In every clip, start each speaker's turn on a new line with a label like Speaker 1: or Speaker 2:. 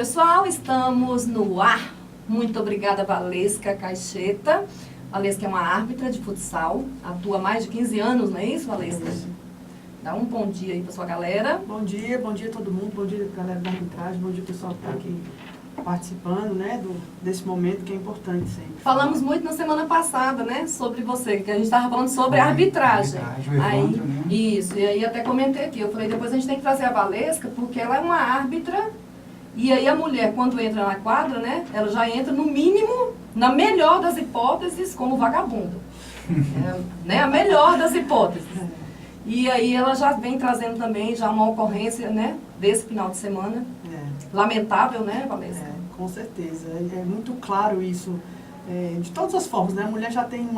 Speaker 1: pessoal, estamos no ar. Muito obrigada, Valesca Caixeta. Valesca é uma árbitra de futsal, atua há mais de 15 anos, não é isso, Valesca? Dá um bom dia aí para sua galera.
Speaker 2: Bom dia a todo mundo, bom dia galera da arbitragem, bom dia pessoal que está aqui participando, né, desse momento que é importante sempre.
Speaker 1: Falamos muito na semana passada, né, sobre você, que a gente estava falando sobre arbitragem. Aí, isso, e aí até comentei aqui, eu falei, depois a gente tem que trazer a Valesca, porque ela é uma árbitra, e aí a mulher, quando entra na quadra, né, ela já entra no mínimo, na melhor das hipóteses, como vagabunda. Né, a melhor das hipóteses. E aí ela já vem trazendo também já uma ocorrência, né, desse final de semana. Lamentável, né, Valesca?
Speaker 2: Com certeza. É muito claro isso, de todas as formas, né? A mulher já tem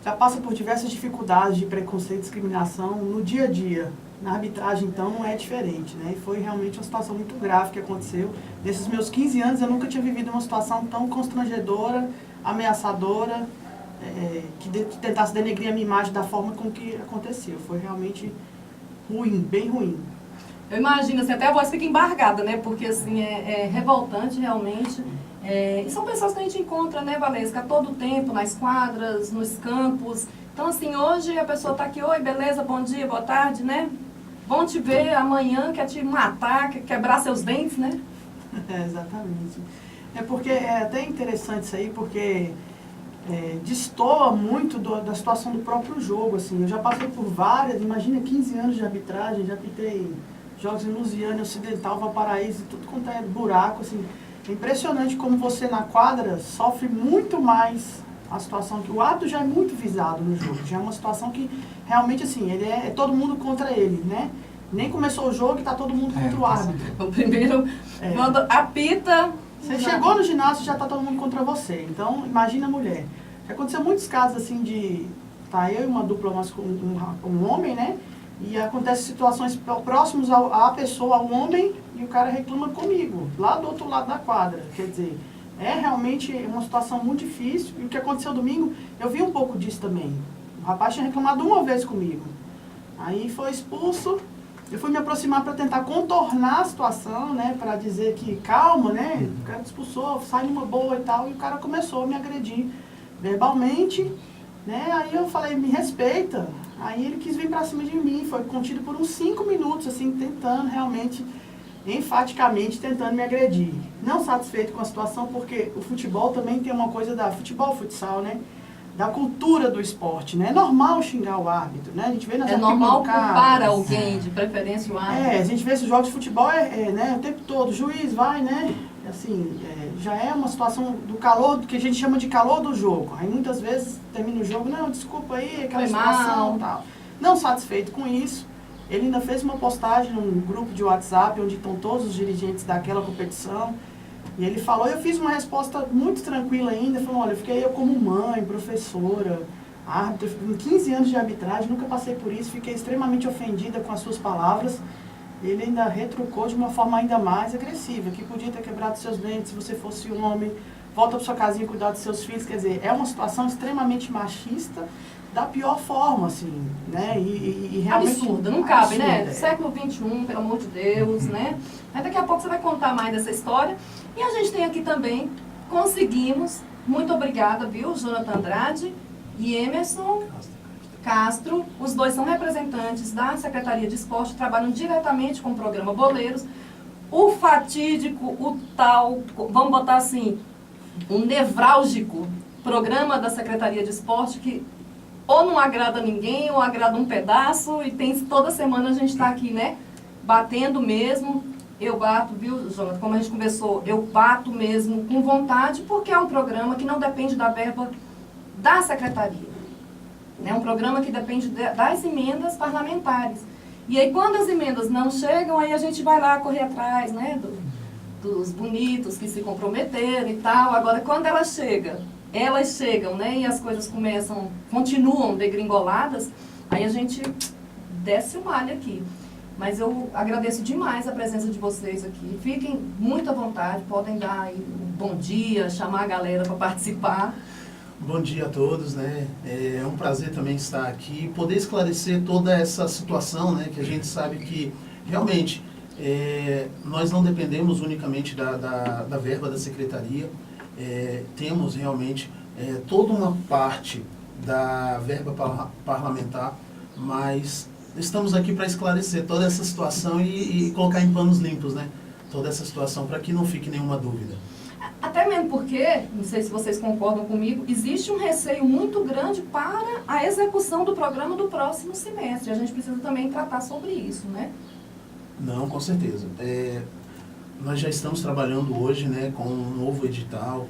Speaker 2: já passa por diversas dificuldades de preconceito e discriminação no dia a dia. Na arbitragem, então, não é diferente, né? E foi realmente uma situação muito grave que aconteceu. Nesses meus 15 anos, eu nunca tinha vivido uma situação tão constrangedora, ameaçadora, que tentasse denegrir a minha imagem da forma com que aconteceu. Foi realmente ruim, bem ruim.
Speaker 1: Eu imagino, assim, até a voz fica embargada, né? Porque, assim, é revoltante, realmente. E são pessoas que a gente encontra, né, Valesca, a todo tempo, nas quadras, nos campos. Então, assim, hoje a pessoa está aqui, oi, beleza, bom dia, boa tarde, né? Vão te ver amanhã, quer te matar, quer quebrar seus dentes, né?
Speaker 2: Exatamente. Porque é até interessante isso aí, porque destoa muito da situação do próprio jogo, assim. Eu já passei por várias, imagina 15 anos de arbitragem, já pitei jogos em Lusiânia, Ocidental, Valparaíso, tudo quanto é buraco, assim. É impressionante como você na quadra sofre muito mais a situação que o árbitro já é muito visado no jogo, já é uma situação que realmente, assim, ele é todo mundo contra ele, né? Nem começou o jogo e tá todo mundo contra o árbitro.
Speaker 1: O primeiro, quando apita...
Speaker 2: Você chegou no ginásio e já tá todo mundo contra você, então imagina a mulher. Já aconteceu muitos casos, assim, de... Tá eu e uma dupla, um homem, né? E acontece situações próximas à pessoa, ao homem, e o cara reclama comigo, lá do outro lado da quadra. Quer dizer, é realmente uma situação muito difícil. E o que aconteceu domingo, eu vi um pouco disso também. O rapaz tinha reclamado uma vez comigo. Aí foi expulso. Eu fui me aproximar para tentar contornar a situação, né? Para dizer que calma, né? O cara expulsou, sai numa boa e tal. E o cara começou a me agredir verbalmente, né? Aí eu falei, me respeita. Aí ele quis vir para cima de mim. Foi contido por uns 5 minutos, assim, tentando realmente... enfaticamente tentando me agredir. Não satisfeito com a situação, porque o futebol também tem uma coisa futsal, né? Da cultura do esporte, né? É normal xingar o árbitro, né? A gente vê nas arquibancadas.
Speaker 1: É normal culpar alguém, de preferência o árbitro.
Speaker 2: A gente vê esses jogos de futebol, né? O tempo todo, o juiz vai, né? Assim, já é uma situação do calor, do que a gente chama de calor do jogo. Aí muitas vezes termina o jogo, não, desculpa aí, aquela situação e tal. Não satisfeito com isso, ele ainda fez uma postagem num grupo de WhatsApp, onde estão todos os dirigentes daquela competição, e ele falou, eu fiz uma resposta muito tranquila ainda, falou, olha, eu fiquei como mãe, professora, árbitra, com 15 anos de arbitragem, nunca passei por isso, fiquei extremamente ofendida com as suas palavras. Ele ainda retrucou de uma forma ainda mais agressiva, que podia ter quebrado seus dentes se você fosse um homem, volta para sua casinha cuidar dos seus filhos, quer dizer, é uma situação extremamente machista, da pior forma, assim, né? E realmente...
Speaker 1: Absurda, não cabe, né? Século XXI, pelo amor de Deus, né? Mas daqui a pouco você vai contar mais dessa história. E a gente tem aqui também, conseguimos, muito obrigada, viu, Jonathan Andrade e Emerson Castro. Os dois são representantes da Secretaria de Esporte, trabalham diretamente com o programa Boleiros. O fatídico, o tal, vamos botar assim, um nevrálgico programa da Secretaria de Esporte que ou não agrada ninguém, ou agrada um pedaço, e toda semana a gente está aqui, né, batendo mesmo. Eu bato, viu, Jonathan, como a gente conversou, eu bato mesmo com vontade, porque é um programa que não depende da verba da Secretaria. É um programa que depende das emendas parlamentares. E aí, quando as emendas não chegam, aí a gente vai lá correr atrás, né, dos bonitos que se comprometeram e tal. Agora, quando elas chegam, né, e as coisas continuam degringoladas, aí a gente desce o malho aqui. Mas eu agradeço demais a presença de vocês aqui. Fiquem muito à vontade, podem dar aí um bom dia, chamar a galera para participar.
Speaker 3: Bom dia a todos, né? É um prazer também estar aqui, poder esclarecer toda essa situação, né, que a gente sabe que realmente Nós não dependemos unicamente da verba da secretaria, temos realmente toda uma parte da verba parlamentar, mas estamos aqui para esclarecer toda essa situação e colocar em panos limpos, né? Toda essa situação, para que não fique nenhuma dúvida.
Speaker 1: Até mesmo porque, não sei se vocês concordam comigo, existe um receio muito grande para a execução do programa do próximo semestre. A gente precisa também tratar sobre isso, né?
Speaker 3: Não, com certeza. Nós já estamos trabalhando hoje, né, com um novo edital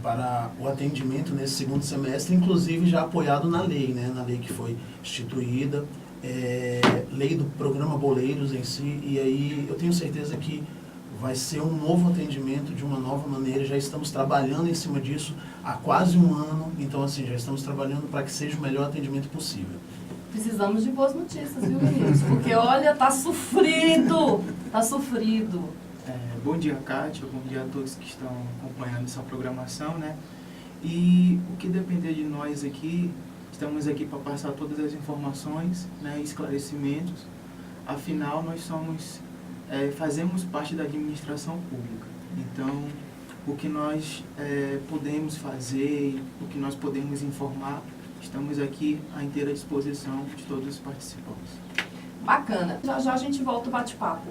Speaker 3: para o atendimento nesse segundo semestre, inclusive já apoiado na lei, né, na lei que foi instituída, lei do programa Boleiros em si, e aí eu tenho certeza que vai ser um novo atendimento de uma nova maneira. Já estamos trabalhando em cima disso há quase um ano, então assim, já estamos trabalhando para que seja o melhor atendimento possível.
Speaker 1: Precisamos de boas notícias, viu, meninos? Porque, olha, tá sofrido, tá sofrido.
Speaker 4: Bom dia, Kátia, bom dia a todos que estão acompanhando essa programação, né? E o que depender de nós aqui, estamos aqui para passar todas as informações, né, esclarecimentos. Afinal, nós fazemos parte da administração pública. Então, o que nós podemos fazer, o que nós podemos informar, estamos aqui à inteira disposição de todos os participantes.
Speaker 1: Bacana. Já já a gente volta o bate-papo.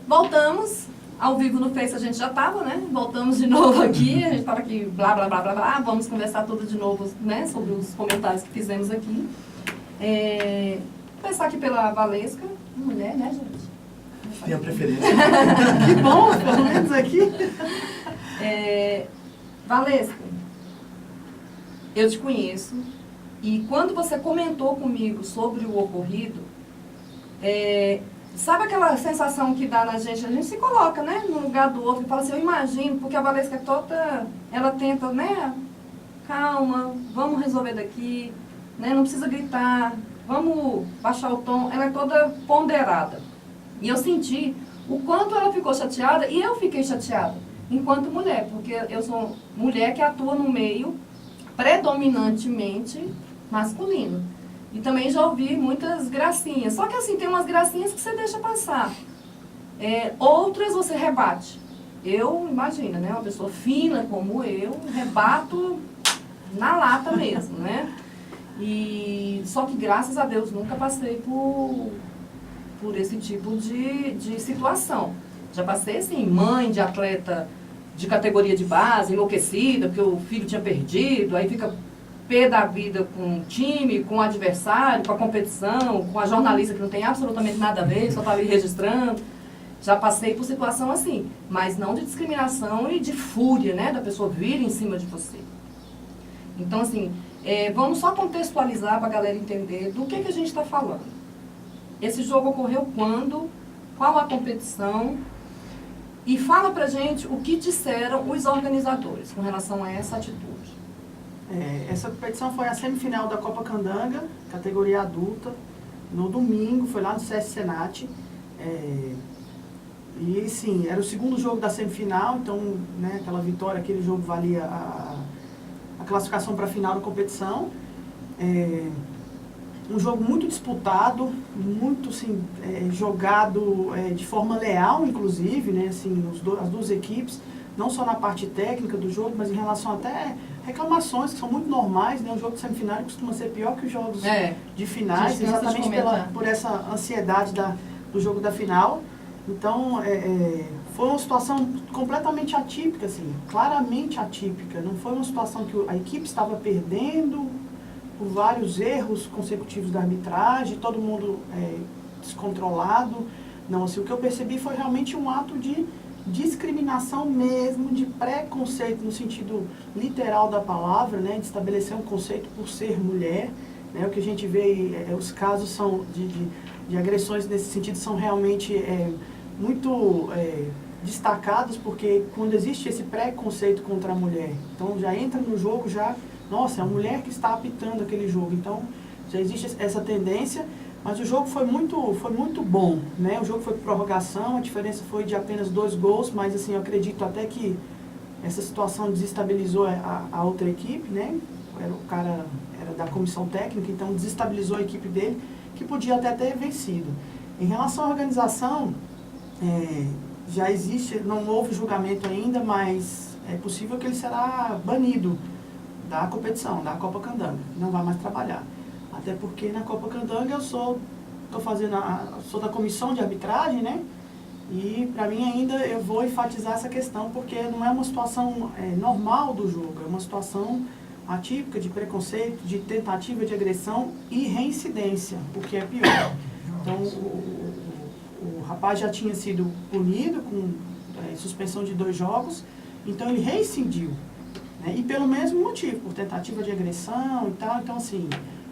Speaker 1: Voltamos. Ao vivo no Face a gente já estava, né? Voltamos de novo aqui. A gente estava aqui, blá, blá, blá, blá, blá. Vamos conversar tudo de novo, né? Sobre os comentários que fizemos aqui. Começar aqui pela Valesca. Mulher, né, gente?
Speaker 3: Tem a preferência.
Speaker 2: Que bom, pelo menos aqui.
Speaker 1: Valesca, eu te conheço. E quando você comentou comigo sobre o ocorrido, sabe aquela sensação que dá na gente? A gente se coloca, né, no lugar do outro e fala assim, eu imagino, porque a Valesca é toda, ela tenta, né, calma, vamos resolver daqui, né, não precisa gritar, vamos baixar o tom, ela é toda ponderada. E eu senti o quanto ela ficou chateada e eu fiquei chateada, enquanto mulher, porque eu sou mulher que atua no meio predominantemente masculino. E também já ouvi muitas gracinhas. Só que assim, tem umas gracinhas que você deixa passar. Outras você rebate. Eu, imagina, né? Uma pessoa fina como eu, rebato na lata mesmo, né? Só que graças a Deus nunca passei por esse tipo de situação. Já passei assim, mãe de atleta de categoria de base, enlouquecida, porque o filho tinha perdido, aí fica pé da vida com o time, com o adversário, com a competição, com a jornalista que não tem absolutamente nada a ver, só está ali registrando. Já passei por situação assim, mas não de discriminação e de fúria, né, da pessoa vir em cima de você. Então, assim, vamos só contextualizar para a galera entender do que a gente está falando. Esse jogo ocorreu quando, qual a competição, e fala pra gente o que disseram os organizadores com relação a essa atitude.
Speaker 2: Essa competição foi a semifinal da Copa Candanga, categoria adulta, no domingo, foi lá no SESC Senat. E sim, era o segundo jogo da semifinal, então, né, aquela vitória, aquele jogo valia a classificação para a final da competição. Um jogo muito disputado, muito assim, jogado de forma leal, inclusive, né, assim, as duas equipes, não só na parte técnica do jogo, mas em relação até reclamações que são muito normais, né? O jogo de semifinal costuma ser pior que os jogos de finais, exatamente por essa ansiedade do jogo da final. Então, foi uma situação completamente atípica, assim, claramente atípica. Não foi uma situação que a equipe estava perdendo por vários erros consecutivos da arbitragem, todo mundo descontrolado. Não, assim, o que eu percebi foi realmente um ato de discriminação mesmo, de preconceito no sentido literal da palavra, né, de estabelecer um conceito por ser mulher, né, o que a gente vê, os casos são de agressões nesse sentido são realmente muito destacados, porque quando existe esse preconceito contra a mulher, então já entra no jogo, nossa, é a mulher que está apitando aquele jogo, então já existe essa tendência. Mas o jogo foi muito bom, né? O jogo foi por prorrogação, a diferença foi de apenas 2 gols, mas assim, eu acredito até que essa situação desestabilizou a outra equipe, né? O cara era da comissão técnica, então desestabilizou a equipe dele, que podia até ter vencido. Em relação à organização, já existe, não houve julgamento ainda, mas é possível que ele será banido da competição, da Copa Candanga, não vai mais trabalhar. Até porque na Copa Candanga eu sou da comissão de arbitragem, né? E para mim ainda eu vou enfatizar essa questão, porque não é uma situação normal do jogo, é uma situação atípica de preconceito, de tentativa de agressão e reincidência, o que é pior. Então o rapaz já tinha sido punido com suspensão de 2 jogos, então ele reincidiu, né? E pelo mesmo motivo, por tentativa de agressão e tal. Então assim,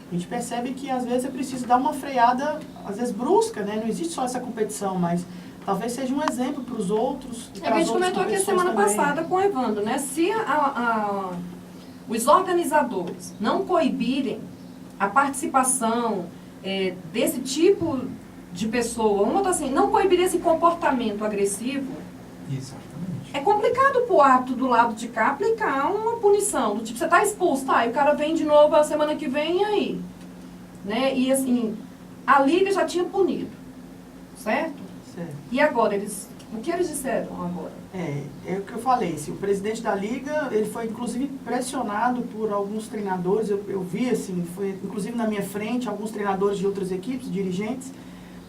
Speaker 2: a gente percebe que às vezes é preciso dar uma freada, às vezes brusca, né? Não existe só essa competição, mas talvez seja um exemplo para os outros.
Speaker 1: A gente comentou aqui a semana passada com o Evandro, né? Se os organizadores não coibirem a participação desse tipo de pessoa, assim, não coibir esse comportamento agressivo,
Speaker 5: Exatamente.
Speaker 1: é complicado pro árbitro do lado de cá aplicar uma punição, do tipo, você tá expulso, tá, e o cara vem de novo a semana que vem, e aí? Né? E assim, a Liga já tinha punido, certo?
Speaker 2: Certo.
Speaker 1: E agora, o que eles disseram agora?
Speaker 2: É o que eu falei, assim, o presidente da Liga, ele foi inclusive pressionado por alguns treinadores, eu vi assim, foi inclusive na minha frente, alguns treinadores de outras equipes, dirigentes,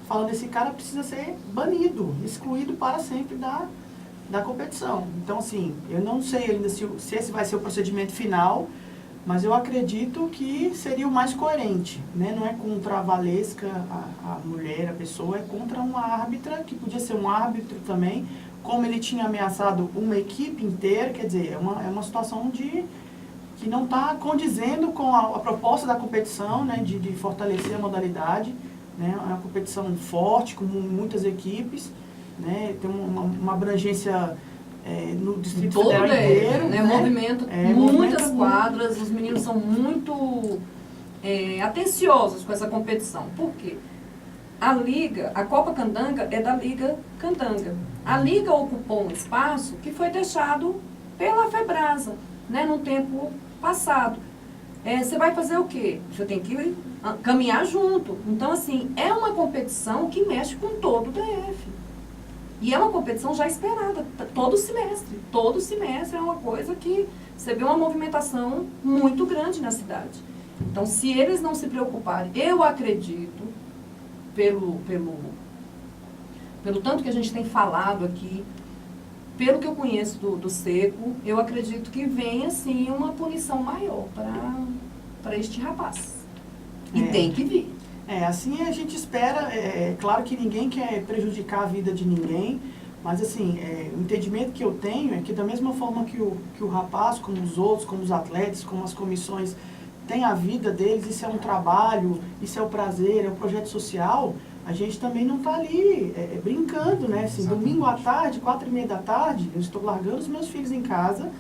Speaker 2: falando esse cara precisa ser banido, excluído para sempre da competição. Então assim, eu não sei ainda se esse vai ser o procedimento final, mas eu acredito que seria o mais coerente, né? Não é contra a Valesca, a mulher, a pessoa, é contra uma árbitra, que podia ser um árbitro também, como ele tinha ameaçado uma equipe inteira, quer dizer, é uma situação que não está condizendo com a proposta da competição, né? De fortalecer a modalidade, né? É uma competição forte, com muitas equipes, né? Tem uma abrangência no Distrito
Speaker 1: Todo
Speaker 2: Federal inteiro,
Speaker 1: né? Movimento, muitas
Speaker 2: movimento
Speaker 1: quadras, os meninos são muito atenciosos com essa competição. Por quê? A Copa Candanga é da Liga Candanga. A Liga ocupou um espaço que foi deixado pela Febrasa, né, no tempo passado. Você vai fazer o quê? Você tem que caminhar junto. Então, assim, é uma competição que mexe com todo o DF. E é uma competição já esperada, todo semestre. Todo semestre é uma coisa que você vê uma movimentação muito grande na cidade. Então, se eles não se preocuparem, eu acredito, pelo tanto que a gente tem falado aqui, pelo que eu conheço do Seco, eu acredito que venha, sim, uma punição maior para este rapaz. E tem que vir.
Speaker 2: Assim a gente espera, claro que ninguém quer prejudicar a vida de ninguém, mas assim, o entendimento que eu tenho é que da mesma forma que o rapaz, como os outros, como os atletas, como as comissões, têm a vida deles, isso é um trabalho, isso é o prazer, é um projeto social, a gente também não está ali brincando, né? Assim, domingo à tarde, 4h30 da tarde, eu estou largando os meus filhos em casa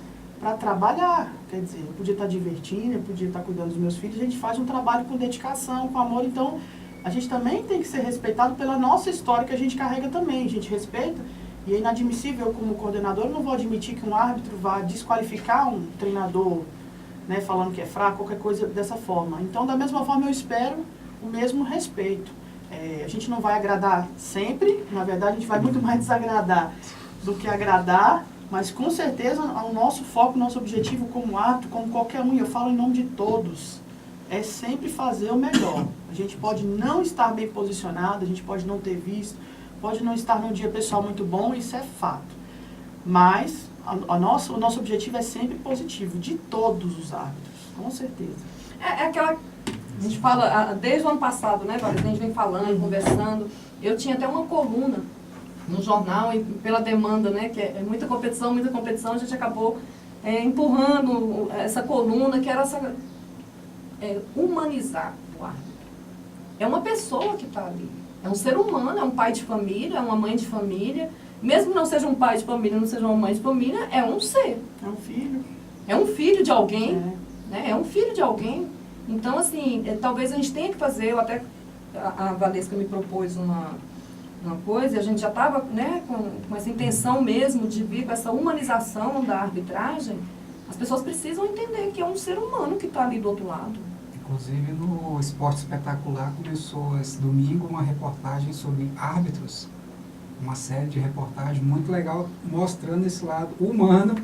Speaker 2: para trabalhar. Quer dizer, eu podia estar divertindo, eu podia estar cuidando dos meus filhos, a gente faz um trabalho com dedicação, com amor, então a gente também tem que ser respeitado pela nossa história que a gente carrega também, a gente respeita, e é inadmissível, eu como coordenador, eu não vou admitir que um árbitro vá desqualificar um treinador, né, falando que é fraco, qualquer coisa dessa forma. Então, da mesma forma, eu espero o mesmo respeito. A gente não vai agradar sempre, na verdade, a gente vai muito mais desagradar do que agradar, mas com certeza o nosso foco, o nosso objetivo como árbitro, como qualquer um, e eu falo em nome de todos, é sempre fazer o melhor. A gente pode não estar bem posicionado, a gente pode não ter visto, pode não estar num dia pessoal muito bom, isso é fato. Mas o nosso objetivo é sempre positivo, de todos os árbitros, com certeza.
Speaker 1: É aquela... A gente fala, desde o ano passado, né, Valéria? A gente vem falando, conversando. Eu tinha até uma coluna no jornal, e pela demanda, né, que é muita competição, a gente acabou empurrando essa coluna, que era essa, humanizar o árbitro. É uma pessoa que está ali. É um ser humano, é um pai de família, é uma mãe de família. Mesmo que não seja um pai de família, não seja uma mãe de família, é um ser.
Speaker 2: É um filho.
Speaker 1: É um filho de alguém, né? É um filho de alguém. Então, assim, talvez a gente tenha que fazer, até a Valesca me propôs uma coisa, e a gente já estava, né, com essa intenção mesmo de vir com essa humanização da arbitragem. As pessoas precisam entender que é um ser humano que está ali do outro lado.
Speaker 5: Inclusive no Esporte Espetacular começou esse domingo uma reportagem sobre árbitros, uma série de reportagens muito legal mostrando esse lado humano.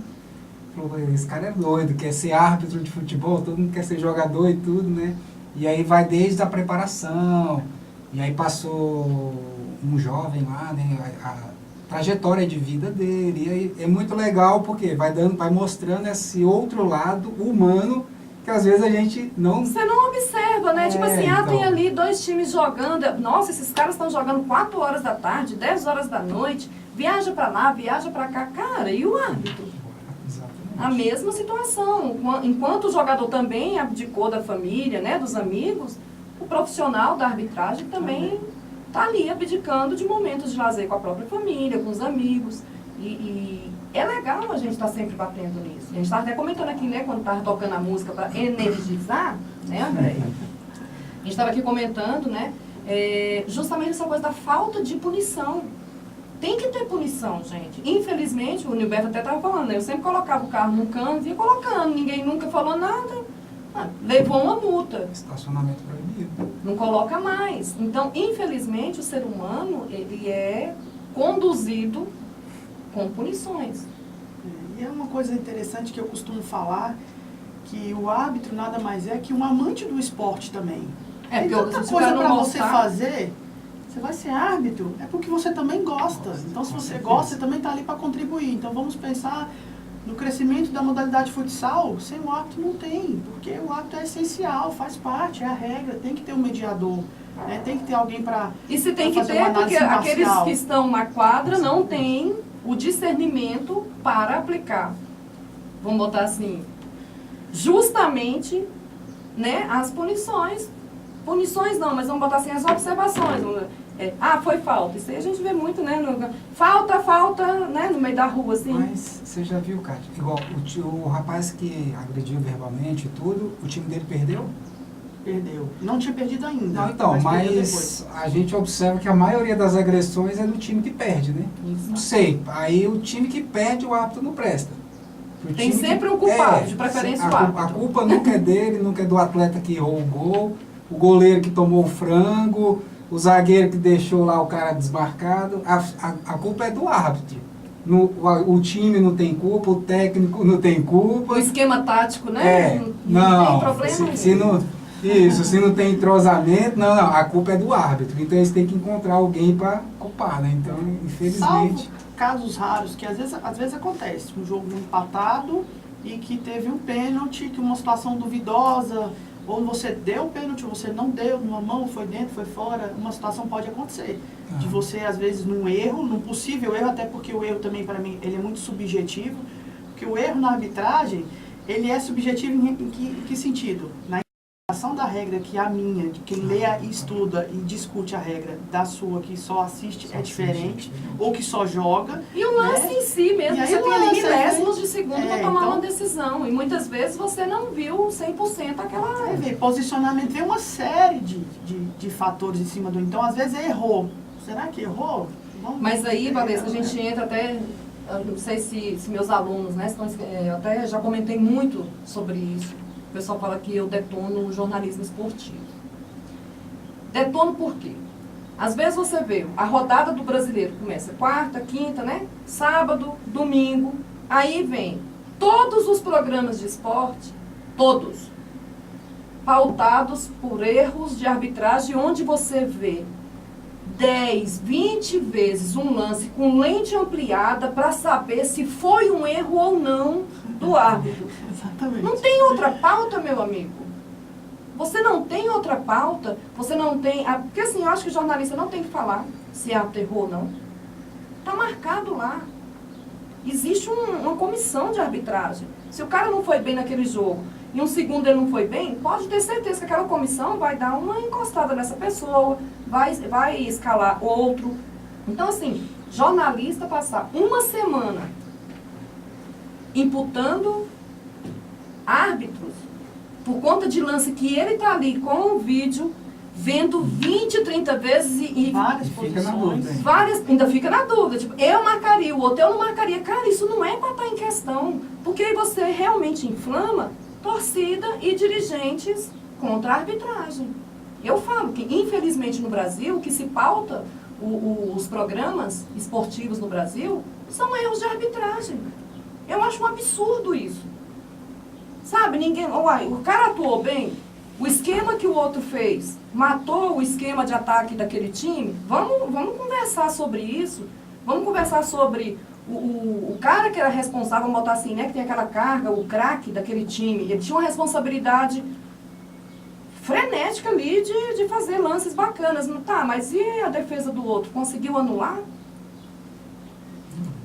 Speaker 5: Esse cara é doido, quer ser árbitro de futebol, todo mundo quer ser jogador e tudo, né? E aí vai desde a preparação, e aí passou um jovem lá, né? A trajetória de vida dele, e aí é muito legal porque vai mostrando esse outro lado humano que às vezes a gente não...
Speaker 1: Você não observa, né? Tipo assim,
Speaker 5: então...
Speaker 1: tem ali 2 times jogando. Nossa, esses caras estão jogando 4 horas da tarde, 10 horas da noite, viaja pra lá, viaja pra cá. Cara, e o árbitro?
Speaker 5: Exatamente.
Speaker 1: A mesma situação. Enquanto o jogador também abdicou da família, né, dos amigos, o profissional da arbitragem também está ali abdicando de momentos de lazer com a própria família, com os amigos. E é legal a gente estar sempre batendo nisso. A gente estava até comentando aqui, né, quando estava tocando a música para energizar, né, André? A gente estava aqui comentando, né, justamente essa coisa da falta de punição. Tem que ter punição, gente. Infelizmente, o Nilberto até estava falando, né, eu sempre colocava o carro no canto, ia colocando, ninguém nunca falou nada. Levou uma multa.
Speaker 5: Estacionamento proibido.
Speaker 1: Não coloca mais. Então, infelizmente, o ser humano, ele é conduzido com punições.
Speaker 2: E é uma coisa interessante que eu costumo falar, que o árbitro nada mais é que um amante do esporte também. Tem tanta coisa para você fazer, você vai ser árbitro, é porque você também gosta. Então, se você gosta, você também está ali para contribuir. Então, vamos pensar no crescimento da modalidade futsal. Sem o árbitro não tem, porque o árbitro é essencial, faz parte, é a regra, tem que ter um mediador. Né? Tem que ter alguém para
Speaker 1: E se tem que ter, porque aqueles que estão na quadra não têm o discernimento para aplicar, vamos botar assim, justamente, né, as punições. Punições não, mas vamos botar assim, as observações. Foi falta. Isso aí a gente vê muito, né? Falta, né, no meio da rua, assim.
Speaker 5: Mas você já viu, Cátia? Igual o rapaz que agrediu verbalmente e tudo, o time dele perdeu?
Speaker 2: Perdeu. Não tinha perdido ainda.
Speaker 5: Não, então, mas a gente observa que a maioria das agressões é do time que perde, né?
Speaker 2: Exato.
Speaker 5: Não sei. Aí o time que perde, o árbitro não presta.
Speaker 1: Tem sempre um culpado, de preferência o árbitro.
Speaker 5: A culpa nunca é dele, nunca é do atleta que errou o gol, o goleiro que tomou o frango, o zagueiro que deixou lá o cara desmarcado. A culpa é do árbitro. O time não tem culpa, o técnico não tem culpa.
Speaker 1: O esquema tático, né?
Speaker 5: Não
Speaker 1: tem problema.
Speaker 5: Se não tem entrosamento, não, a culpa é do árbitro. Então eles têm que encontrar alguém para culpar, né? Então, infelizmente...
Speaker 2: Salvo casos raros, que às vezes acontece, um jogo empatado e que teve um pênalti, que uma situação duvidosa, ou você deu o pênalti, ou você não deu, numa mão, foi dentro, foi fora, uma situação pode acontecer. De você, às vezes, num erro, num possível erro, até porque o erro também, para mim, ele é muito subjetivo, porque o erro na arbitragem, ele é subjetivo em que sentido? Na interpretação da regra, que a minha, de quem lê e estuda e discute a regra, da sua, que só assiste, é diferente, ou que só joga.
Speaker 1: E o lance, né, em si mesmo,
Speaker 2: e aí
Speaker 1: você tem ali milésimos de
Speaker 2: de
Speaker 1: segundo para tomar uma decisão. E muitas vezes você não viu 100% aquela...
Speaker 2: Você vê, posicionamento, vem uma série de fatores em cima do... Então, às vezes, errou. Será que errou?
Speaker 1: Mas aí, Vanessa, a gente entra até... Eu não sei se meus alunos, né, eu até já comentei muito sobre isso. O pessoal fala que eu detono o jornalismo esportivo. Detono por quê? Às vezes você vê, a rodada do brasileiro começa quarta, quinta, né? Sábado, domingo. Aí vem todos os programas de esporte, todos, pautados por erros de arbitragem, onde você vê 10, 20 vezes um lance com lente ampliada para saber se foi um erro ou não do árbitro.
Speaker 2: Exatamente.
Speaker 1: Não tem outra pauta, meu amigo. Você não tem outra pauta, você não tem... Porque assim, eu acho que o jornalista não tem que falar se árbitro errou ou não. Está marcado lá. Existe uma comissão de arbitragem. Se o cara não foi bem naquele jogo e um segundo ele não foi bem, pode ter certeza que aquela comissão vai dar uma encostada nessa pessoa, vai escalar outro. Então, assim, jornalista passar uma semana imputando árbitros por conta de lance que ele está ali com o vídeo, vendo 20, 30 vezes e
Speaker 2: várias
Speaker 5: fica na
Speaker 2: posições.
Speaker 5: dúvida.
Speaker 1: Ainda fica na dúvida. Tipo, eu marcaria, o outro eu não marcaria. Cara, isso não é para estar em questão. Porque aí você realmente inflama torcida e dirigentes contra a arbitragem. Eu falo que, infelizmente, no Brasil, o que se pauta os programas esportivos no Brasil são erros de arbitragem. Eu acho um absurdo isso. Sabe, o cara atuou bem, o esquema que o outro fez matou o esquema de ataque daquele time. Vamos conversar sobre isso. Vamos conversar sobre o cara que era responsável, vamos botar assim, né, que tem aquela carga, o craque daquele time. Ele tinha uma responsabilidade frenética ali de fazer lances bacanas. Não tá, mas e a defesa do outro? Conseguiu anular?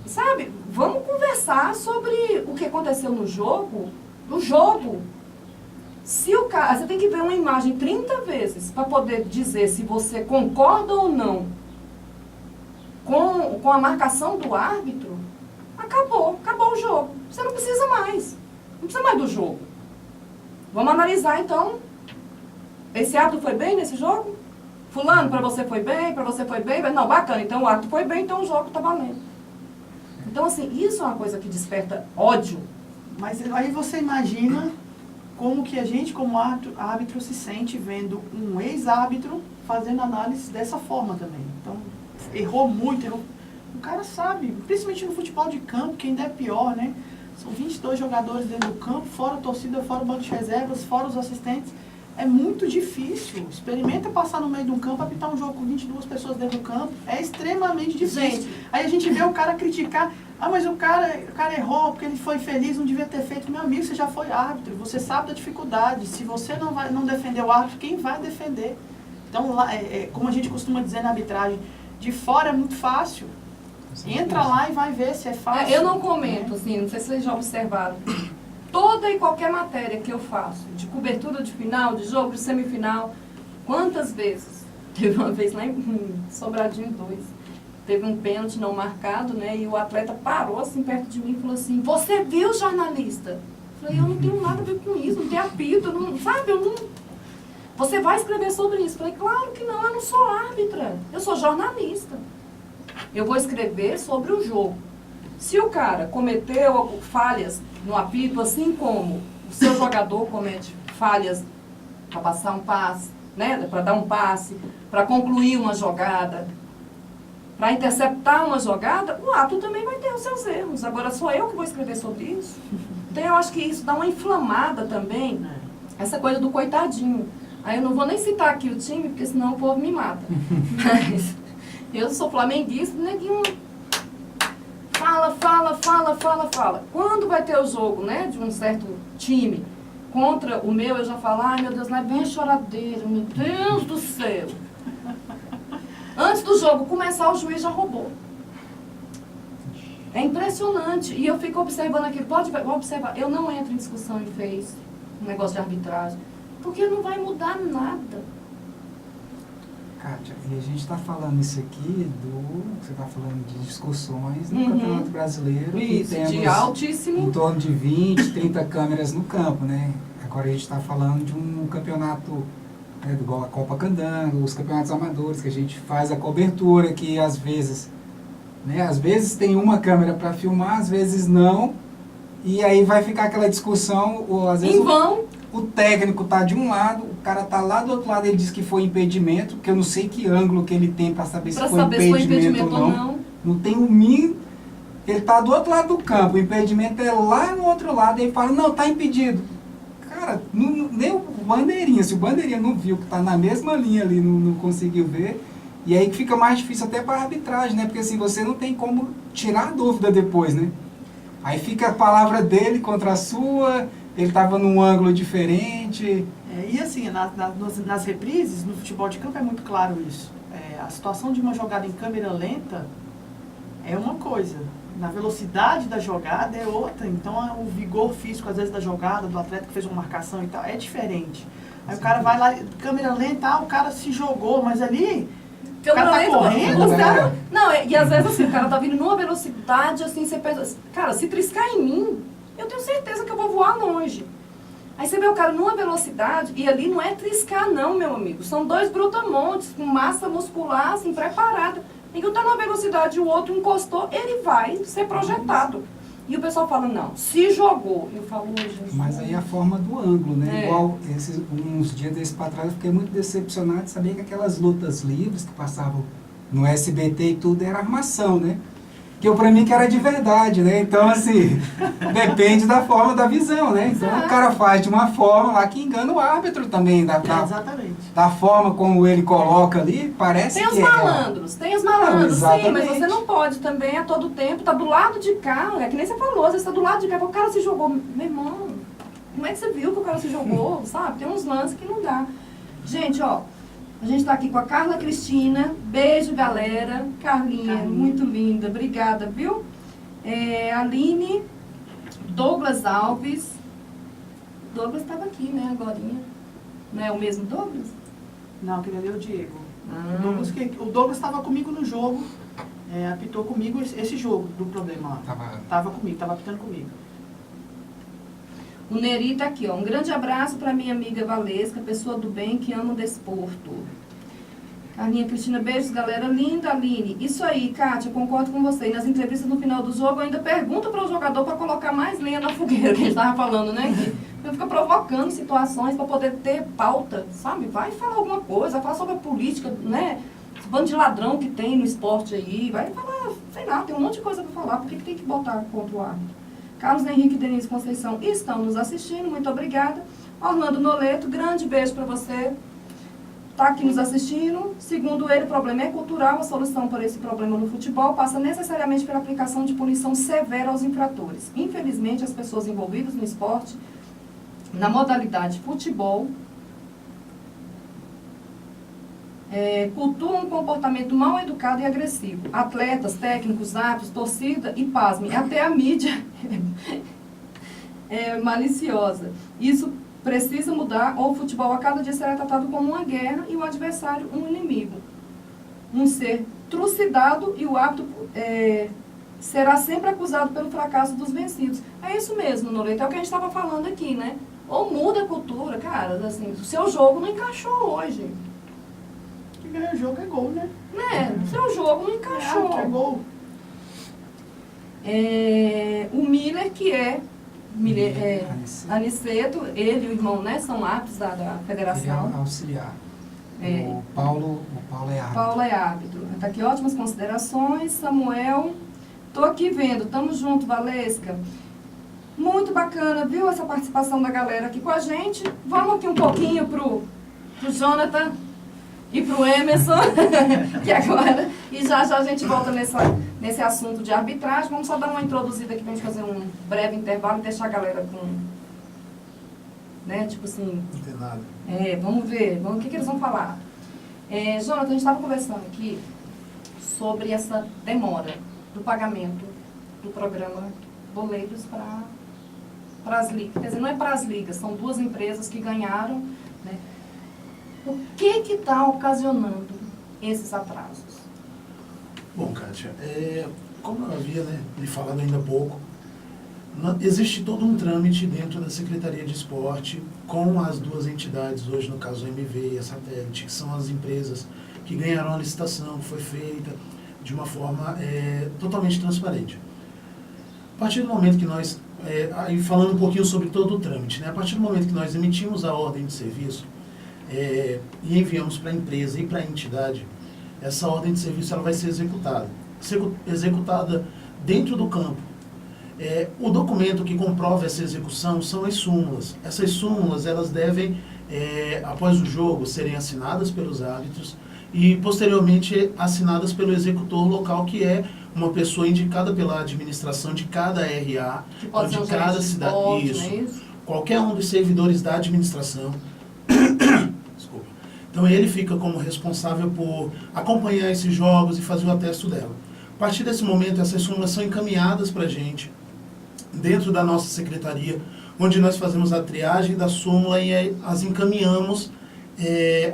Speaker 1: Sabe, vamos conversar sobre o que aconteceu no jogo. No jogo. Se o cara, você tem que ver uma imagem 30 vezes para poder dizer se você concorda ou não com a marcação do árbitro. Acabou o jogo. Você não precisa mais. Não precisa mais do jogo. Vamos analisar então. Esse árbitro foi bem nesse jogo? Fulano, para você foi bem, para você foi bem? Não, bacana, então o árbitro foi bem, então o jogo está valendo. Então, assim, isso é uma coisa que desperta ódio.
Speaker 2: Mas aí você imagina como que a gente, como árbitro, se sente vendo um ex-árbitro fazendo análise dessa forma também. Então, errou muito, o cara sabe, principalmente no futebol de campo, que ainda é pior, né? São 22 jogadores dentro do campo, fora a torcida, fora o banco de reservas, fora os assistentes. É muito difícil. Experimenta passar no meio de um campo, apitar um jogo com 22 pessoas dentro do campo. É extremamente difícil. Gente. Aí a gente vê o cara criticar. Ah, mas o cara errou porque ele foi feliz, não devia ter feito. Meu amigo, você já foi árbitro, você sabe da dificuldade. Se você não defender o árbitro, quem vai defender? Então, lá, como a gente costuma dizer na arbitragem, de fora é muito fácil. Entra lá e vai ver se é fácil.
Speaker 1: Eu não comento, assim, não sei se vocês já observaram. Toda e qualquer matéria que eu faço, de cobertura de final, de jogo, de semifinal, quantas vezes? Teve uma vez lá em Sobradinho 2, teve um pênalti não marcado, né? E o atleta parou assim perto de mim e falou assim: você viu, jornalista? Eu falei: eu não tenho nada a ver com isso, não tem apito, não, sabe? Eu não... Você vai escrever sobre isso? Eu falei: claro que não, eu não sou árbitra, eu sou jornalista. Eu vou escrever sobre o jogo. Se o cara cometeu falhas no apito, assim como o seu jogador comete falhas para passar um passe, né, para dar um passe, para concluir uma jogada, para interceptar uma jogada, o árbitro também vai ter os seus erros. Agora, sou eu que vou escrever sobre isso? Então, eu acho que isso dá uma inflamada também, essa coisa do coitadinho. Aí eu não vou nem citar aqui o time, porque senão o povo me mata. Mas eu sou flamenguista, neguinho... Fala. Quando vai ter o jogo, né, de um certo time contra o meu, eu já falo: ai meu Deus, não é bem a choradeira, meu Deus do céu. Antes do jogo começar, o juiz já roubou. É impressionante. E eu fico observando aquilo. Pode observar, eu não entro em discussão em Face, um negócio de arbitragem, porque não vai mudar nada.
Speaker 5: Kátia, e a gente está falando isso aqui você está falando de discussões no Campeonato Brasileiro.
Speaker 1: Isso,
Speaker 5: que temos
Speaker 1: de altíssimo.
Speaker 5: em torno de 20, 30 câmeras no campo, né? Agora a gente está falando de um campeonato, né, igual a Copa Candango, os campeonatos amadores, que a gente faz a cobertura, que às vezes tem uma câmera para filmar, às vezes não, e aí vai ficar aquela discussão, ou às vezes
Speaker 1: em vão.
Speaker 5: O técnico tá de um lado, o cara tá lá do outro lado, ele diz que foi impedimento, porque eu não sei que ângulo que ele tem para saber se foi impedimento ou não. Não tem o mínimo. Ele tá do outro lado do campo, o impedimento é lá no outro lado, e ele fala: não, tá impedido. Cara, nem o bandeirinha, se o bandeirinha não viu que tá na mesma linha ali, não conseguiu ver, e aí que fica mais difícil até para arbitragem, né? Porque assim, você não tem como tirar a dúvida depois, né? Aí fica a palavra dele contra a sua. Ele estava num ângulo diferente.
Speaker 2: E assim, nas reprises, no futebol de campo é muito claro isso. A situação de uma jogada em câmera lenta é uma coisa. Na velocidade da jogada é outra. Então, o vigor físico, às vezes, da jogada, do atleta que fez uma marcação e tal, é diferente. Aí o cara vai lá, câmera lenta, o cara se jogou, mas ali... O cara tá correndo, cara...
Speaker 1: Não, e às vezes assim, o cara tá vindo numa velocidade, assim, você pensa... Cara, se triscar em mim... eu tenho certeza que eu vou voar longe. Aí você vê o cara numa velocidade, e ali não é triscar não, meu amigo. São dois brutamontes com massa muscular, assim, preparada. Ninguém tá numa velocidade e o outro encostou, ele vai ser projetado. E o pessoal fala, não, se jogou. Eu falo, Jesus.
Speaker 5: Mas aí a forma do ângulo, né?
Speaker 1: É.
Speaker 5: Igual uns dias desses para trás eu fiquei muito decepcionado de saber que aquelas lutas livres que passavam no SBT e tudo era armação, né? Que eu, pra mim que era de verdade, né? Então, assim, depende da forma da visão, né? Então o cara faz de uma forma lá que engana o árbitro também,
Speaker 2: Exatamente.
Speaker 5: da forma como ele coloca ali, parece
Speaker 1: Tem os
Speaker 5: que
Speaker 1: malandros, tem os malandros, sim, mas
Speaker 5: exatamente.
Speaker 1: você não pode também a todo tempo, tá do lado de cá, é que nem você falou, você está do lado de cá, o cara se jogou, meu irmão, como é que você viu que o cara se jogou, sabe? Tem uns lances que não dá. Gente, ó, a gente tá aqui com a Carla Cristina, beijo galera, Carlinha, muito linda, obrigada, viu? Aline, Douglas Alves, Douglas estava aqui, né, agorinha, não é o mesmo Douglas?
Speaker 2: Não, aquele ali é o Diego.
Speaker 1: Ah.
Speaker 2: O Douglas estava comigo no jogo, apitou comigo esse jogo do problema. Tava comigo, tava apitando comigo.
Speaker 1: O Neri tá aqui, ó. Um grande abraço para minha amiga Valesca, pessoa do bem que ama o desporto. Carlinha Cristina, beijos, galera linda. Aline, isso aí, Kátia, concordo com você. E nas entrevistas no final do jogo, eu ainda pergunto para o jogador para colocar mais lenha na fogueira, que a gente estava falando, né? Que fica provocando situações para poder ter pauta, sabe? Vai falar alguma coisa, vai falar sobre a política, né? Esse bando de ladrão que tem no esporte aí, vai falar, sei lá, tem um monte de coisa para falar, por que tem que botar contra o árbitro? Carlos Henrique e Denise Conceição estão nos assistindo, muito obrigada. Orlando Noleto, grande beijo para você. Está aqui nos assistindo. Segundo ele, o problema é cultural. A solução para esse problema no futebol passa necessariamente pela aplicação de punição severa aos infratores. Infelizmente, as pessoas envolvidas no esporte, na modalidade futebol, cultuam um comportamento mal educado e agressivo. Atletas, técnicos, árbitros, torcida e, pasmem, até a mídia é maliciosa. Isso precisa mudar, ou o futebol a cada dia será tratado como uma guerra e o adversário um inimigo. Um ser trucidado e o árbitro será sempre acusado pelo fracasso dos vencidos. É isso mesmo, Noleto, é o que a gente estava falando aqui, né? Ou muda a cultura, cara, assim, o seu jogo não encaixou hoje.
Speaker 2: Quem ganha o jogo é gol, né?
Speaker 1: O seu jogo não encaixou.
Speaker 2: É gol.
Speaker 1: O Miller, que Aniceto, ele e o irmão, né, são árbitros da
Speaker 5: Ele
Speaker 1: federação.
Speaker 5: é auxiliar.
Speaker 1: É.
Speaker 5: O Paulo é árbitro.
Speaker 1: Paulo é árbitro. Está aqui, ótimas considerações. Samuel, tô aqui vendo, tamo junto, Valesca. Muito bacana, viu, essa participação da galera aqui com a gente. Vamos aqui um pouquinho pro Jonathan e pro Emerson, que agora, e já a gente volta nesse assunto de arbitragem. Vamos só dar uma introduzida aqui pra gente fazer um breve intervalo e deixar a galera com, né, tipo assim...
Speaker 3: Não tem nada.
Speaker 1: Vamos ver, o que eles vão falar. Jonathan, a gente estava conversando aqui sobre essa demora do pagamento do programa Boleiros para as ligas. Quer dizer, não é para as ligas, são duas empresas que ganharam, né? O que está ocasionando esses atrasos?
Speaker 3: Bom, Kátia, como eu havia lhe falado ainda há pouco, existe todo um trâmite dentro da Secretaria de Esporte com as duas entidades, hoje no caso a MV e a Satélite, que são as empresas que ganharam a licitação, que foi feita de uma forma totalmente transparente. A partir do momento que nós, aí falando um pouquinho sobre todo o trâmite, né? A partir do momento que nós emitimos a ordem de serviço e enviamos para a empresa e para a entidade, essa ordem de serviço ela vai ser executada dentro do campo. O documento que comprova essa execução são as súmulas. Essas súmulas elas devem, após o jogo, serem assinadas pelos árbitros e posteriormente assinadas pelo executor local, que é uma pessoa indicada pela administração de cada RA,
Speaker 1: Que pode ser
Speaker 3: de
Speaker 1: um
Speaker 3: cada
Speaker 1: gerente de
Speaker 3: cidade.
Speaker 1: esporte,
Speaker 3: Isso.
Speaker 1: não é isso?
Speaker 3: Qualquer um dos servidores da administração. Desculpa. Então ele fica como responsável por acompanhar esses jogos e fazer o atesto dela. A partir desse momento, essas súmulas são encaminhadas para a gente, dentro da nossa secretaria, onde nós fazemos a triagem da súmula e as encaminhamos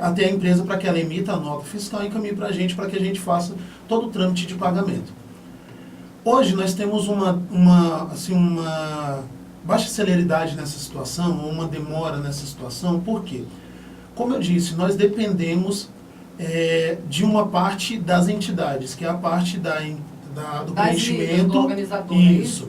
Speaker 3: até a empresa para que ela emita a nota fiscal e encaminhe para a gente, para que a gente faça todo o trâmite de pagamento. Hoje nós temos uma baixa celeridade nessa situação, ou uma demora nessa situação. Por quê? Como eu disse, nós dependemos de uma parte das entidades, que é a parte do preenchimento.
Speaker 1: organizador,
Speaker 3: Isso.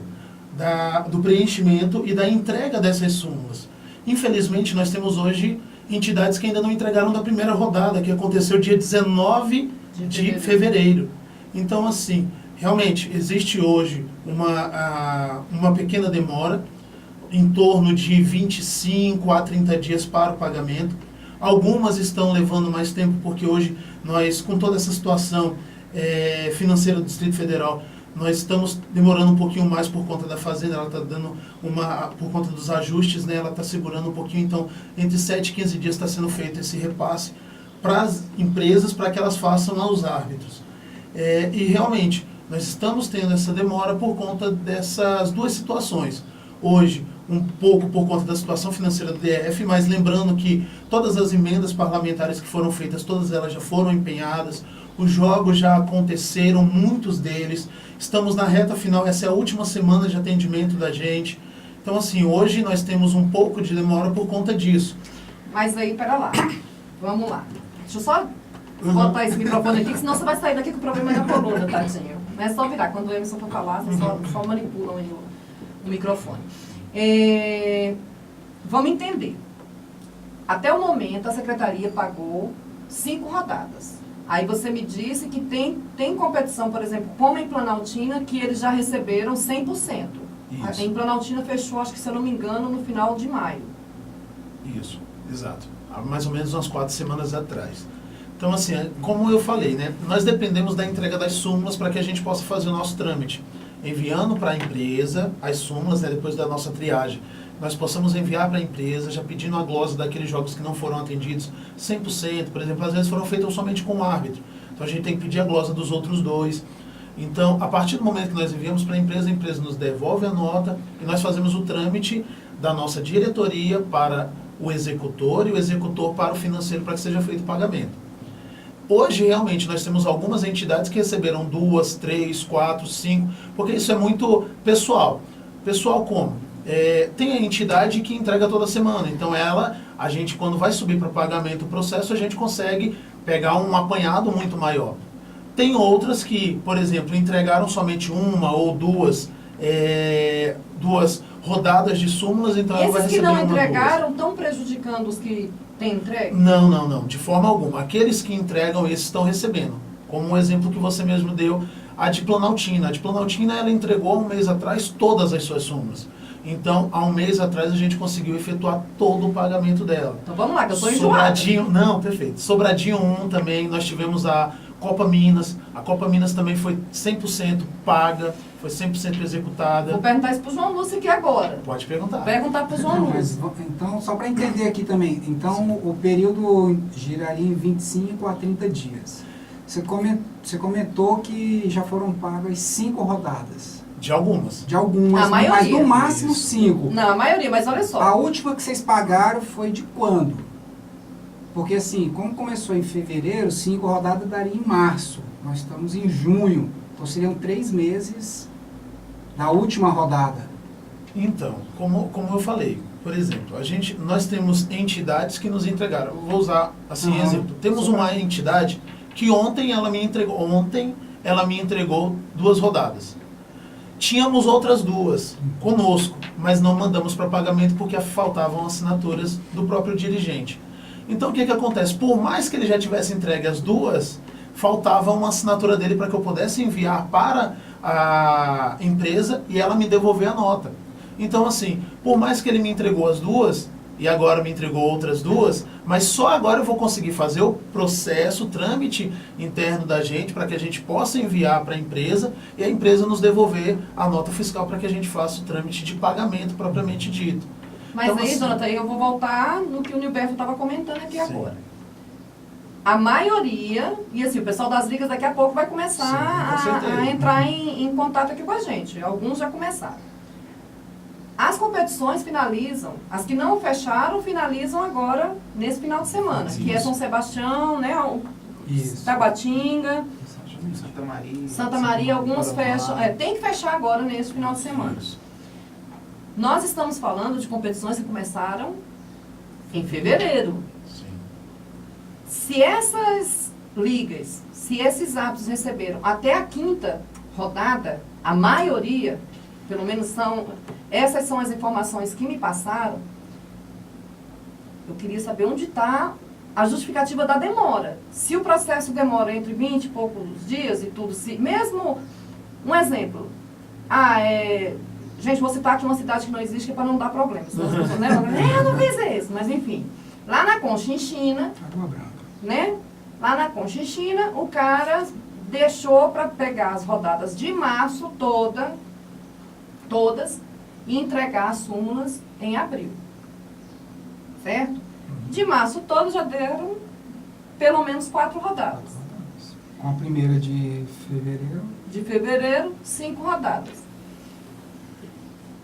Speaker 3: do preenchimento e da entrega dessas súmulas. Infelizmente, nós temos hoje entidades que ainda não entregaram da primeira rodada, que aconteceu dia 19 de fevereiro. Então, assim, realmente, existe hoje uma pequena demora, em torno de 25 a 30 dias para o pagamento. Algumas estão levando mais tempo, porque hoje nós, com toda essa situação financeira do Distrito Federal, nós estamos demorando um pouquinho mais por conta da Fazenda, ela está dando por conta dos ajustes, né, ela está segurando um pouquinho, então entre 7 e 15 dias está sendo feito esse repasse para as empresas, para que elas façam aos árbitros. E realmente, nós estamos tendo essa demora por conta dessas duas situações. Hoje, um pouco por conta da situação financeira do DF, mas lembrando que todas as emendas parlamentares que foram feitas, todas elas já foram empenhadas, os jogos já aconteceram, muitos deles, estamos na reta final, essa é a última semana de atendimento da gente. Então, assim, hoje nós temos um pouco de demora por conta disso.
Speaker 1: Mas aí, pera lá, vamos lá. Deixa eu só botar esse microfone aqui, senão você vai sair daqui com o problema da coluna, tadinho. Não é só virar, quando o Emerson for falar, vocês só manipulam aí o microfone. Vamos entender. Até o momento, a Secretaria pagou 5 rodadas. Aí você me disse que tem competição, por exemplo, como em Planaltina, que eles já receberam 100%.
Speaker 3: Isso.
Speaker 1: Em Planaltina fechou, acho que se eu não me engano, no final de maio.
Speaker 3: Isso, exato. Há mais ou menos umas 4 semanas atrás. Então, assim, como eu falei, né, nós dependemos da entrega das súmulas para que a gente possa fazer o nosso trâmite. Enviando para a empresa as súmulas, né, depois da nossa triagem. Nós possamos enviar para a empresa, já pedindo a glosa daqueles jogos que não foram atendidos 100%, por exemplo, às vezes foram feitos somente com o árbitro. Então a gente tem que pedir a glosa dos outros 2. Então, a partir do momento que nós enviamos para a empresa nos devolve a nota e nós fazemos o trâmite da nossa diretoria para o executor e o executor para o financeiro para que seja feito o pagamento. Hoje, realmente, nós temos algumas entidades que receberam 2, 3, 4, 5, porque isso é muito pessoal. Pessoal como? Tem a entidade que entrega toda semana, então a gente quando vai subir para pagamento o processo, a gente consegue pegar um apanhado muito maior. Tem outras que, por exemplo, entregaram somente uma ou duas rodadas de súmulas, então ela vai
Speaker 1: Esses que
Speaker 3: receber
Speaker 1: não
Speaker 3: uma,
Speaker 1: entregaram estão prejudicando os que têm entregue?
Speaker 3: Não, de forma alguma. Aqueles que entregam, esses estão recebendo. Como um exemplo que você mesmo deu, a de Planaltina. A de Planaltina, ela entregou há um mês atrás todas as suas súmulas. Então, há um mês atrás, a gente conseguiu efetuar todo o pagamento dela.
Speaker 1: Então vamos lá, que eu estou enjoada.
Speaker 3: Sobradinho, não, perfeito. Sobradinho 1 também, nós tivemos a Copa Minas. A Copa Minas também foi 100% paga, foi 100% executada.
Speaker 1: Vou perguntar isso para o João Lúcio aqui agora.
Speaker 3: Pode perguntar.
Speaker 1: Perguntar para o João
Speaker 5: Não,
Speaker 1: Lúcio.
Speaker 5: mas, então, só para entender aqui também, então o período giraria em 25 a 30 dias. Você comentou que já foram pagas 5 rodadas.
Speaker 3: De algumas.
Speaker 5: De algumas,
Speaker 1: A maioria.
Speaker 5: mas no máximo 5.
Speaker 1: Não, a maioria, mas olha só.
Speaker 5: A última que vocês pagaram foi de quando? Porque assim, como começou em fevereiro, 5 rodadas daria em março. Nós estamos em junho. Então seriam 3 meses da última rodada.
Speaker 3: Então, como eu falei, por exemplo, nós temos entidades que nos entregaram. Eu vou usar assim exemplo. Temos uma entidade que ontem ela me entregou 2 rodadas. Tínhamos outras 2 conosco, mas não mandamos para pagamento porque faltavam assinaturas do próprio dirigente. Então o que acontece? Por mais que ele já tivesse entregue as 2, faltava uma assinatura dele para que eu pudesse enviar para a empresa e ela me devolver a nota. Então assim, por mais que ele me entregou as 2, e agora me entregou outras 2, mas só agora eu vou conseguir fazer o processo, o trâmite interno da gente, para que a gente possa enviar para a empresa e a empresa nos devolver a nota fiscal para que a gente faça o trâmite de pagamento propriamente dito.
Speaker 1: Mas
Speaker 3: então,
Speaker 1: aí,
Speaker 3: assim,
Speaker 1: Jonathan, eu vou voltar no que o Nilberto estava comentando aqui
Speaker 3: Sim.
Speaker 1: agora. A maioria, e assim, o pessoal das ligas daqui a pouco vai começar
Speaker 3: Sim, com certeza.
Speaker 1: a entrar em contato aqui com a gente. Alguns já começaram. As competições finalizam, as que não fecharam, finalizam agora, nesse final de semana,
Speaker 3: Isso.
Speaker 1: que é São Sebastião, né,
Speaker 5: Isso.
Speaker 1: Tabatinga,
Speaker 4: Santa Maria.
Speaker 1: Santa Maria, alguns
Speaker 4: Paraná.
Speaker 1: fecham. Tem que fechar agora nesse final de semana. Nós estamos falando de competições que começaram em fevereiro.
Speaker 3: Sim.
Speaker 1: Se essas ligas, se esses árbitros receberam até a 5ª rodada, a maioria, pelo menos essas são as informações que me passaram. Eu queria saber onde está a justificativa da demora. Se o processo demora entre 20 e poucos dias e tudo, se mesmo, um exemplo, gente, vou citar aqui uma cidade que não existe, que é para não dar problema. Eu não fiz isso, mas enfim. Lá na Conchinchina,
Speaker 5: Água Branca.
Speaker 1: né? Lá na Conchinchina, o cara deixou para pegar as rodadas de março todas, e entregar as súmulas em abril. Certo? De março todos já deram pelo menos 4 rodadas.
Speaker 5: Com a primeira de fevereiro.
Speaker 1: De fevereiro, 5 rodadas.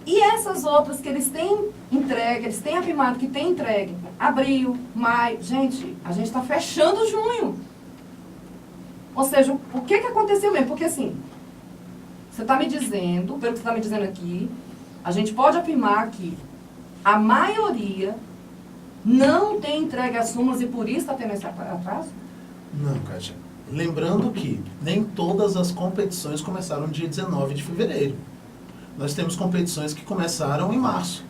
Speaker 1: E essas outras que eles têm entregue, eles têm afirmado que têm entregue, abril, maio, gente, a gente está fechando junho. Ou seja, o que aconteceu mesmo? Porque assim, você está me dizendo, pelo que você está me dizendo aqui, a gente pode afirmar que a maioria não tem entregue as súmulas e por isso está tendo esse atraso?
Speaker 3: Não, Kátia. Lembrando que nem todas as competições começaram dia 19 de fevereiro. Nós temos competições que começaram em março.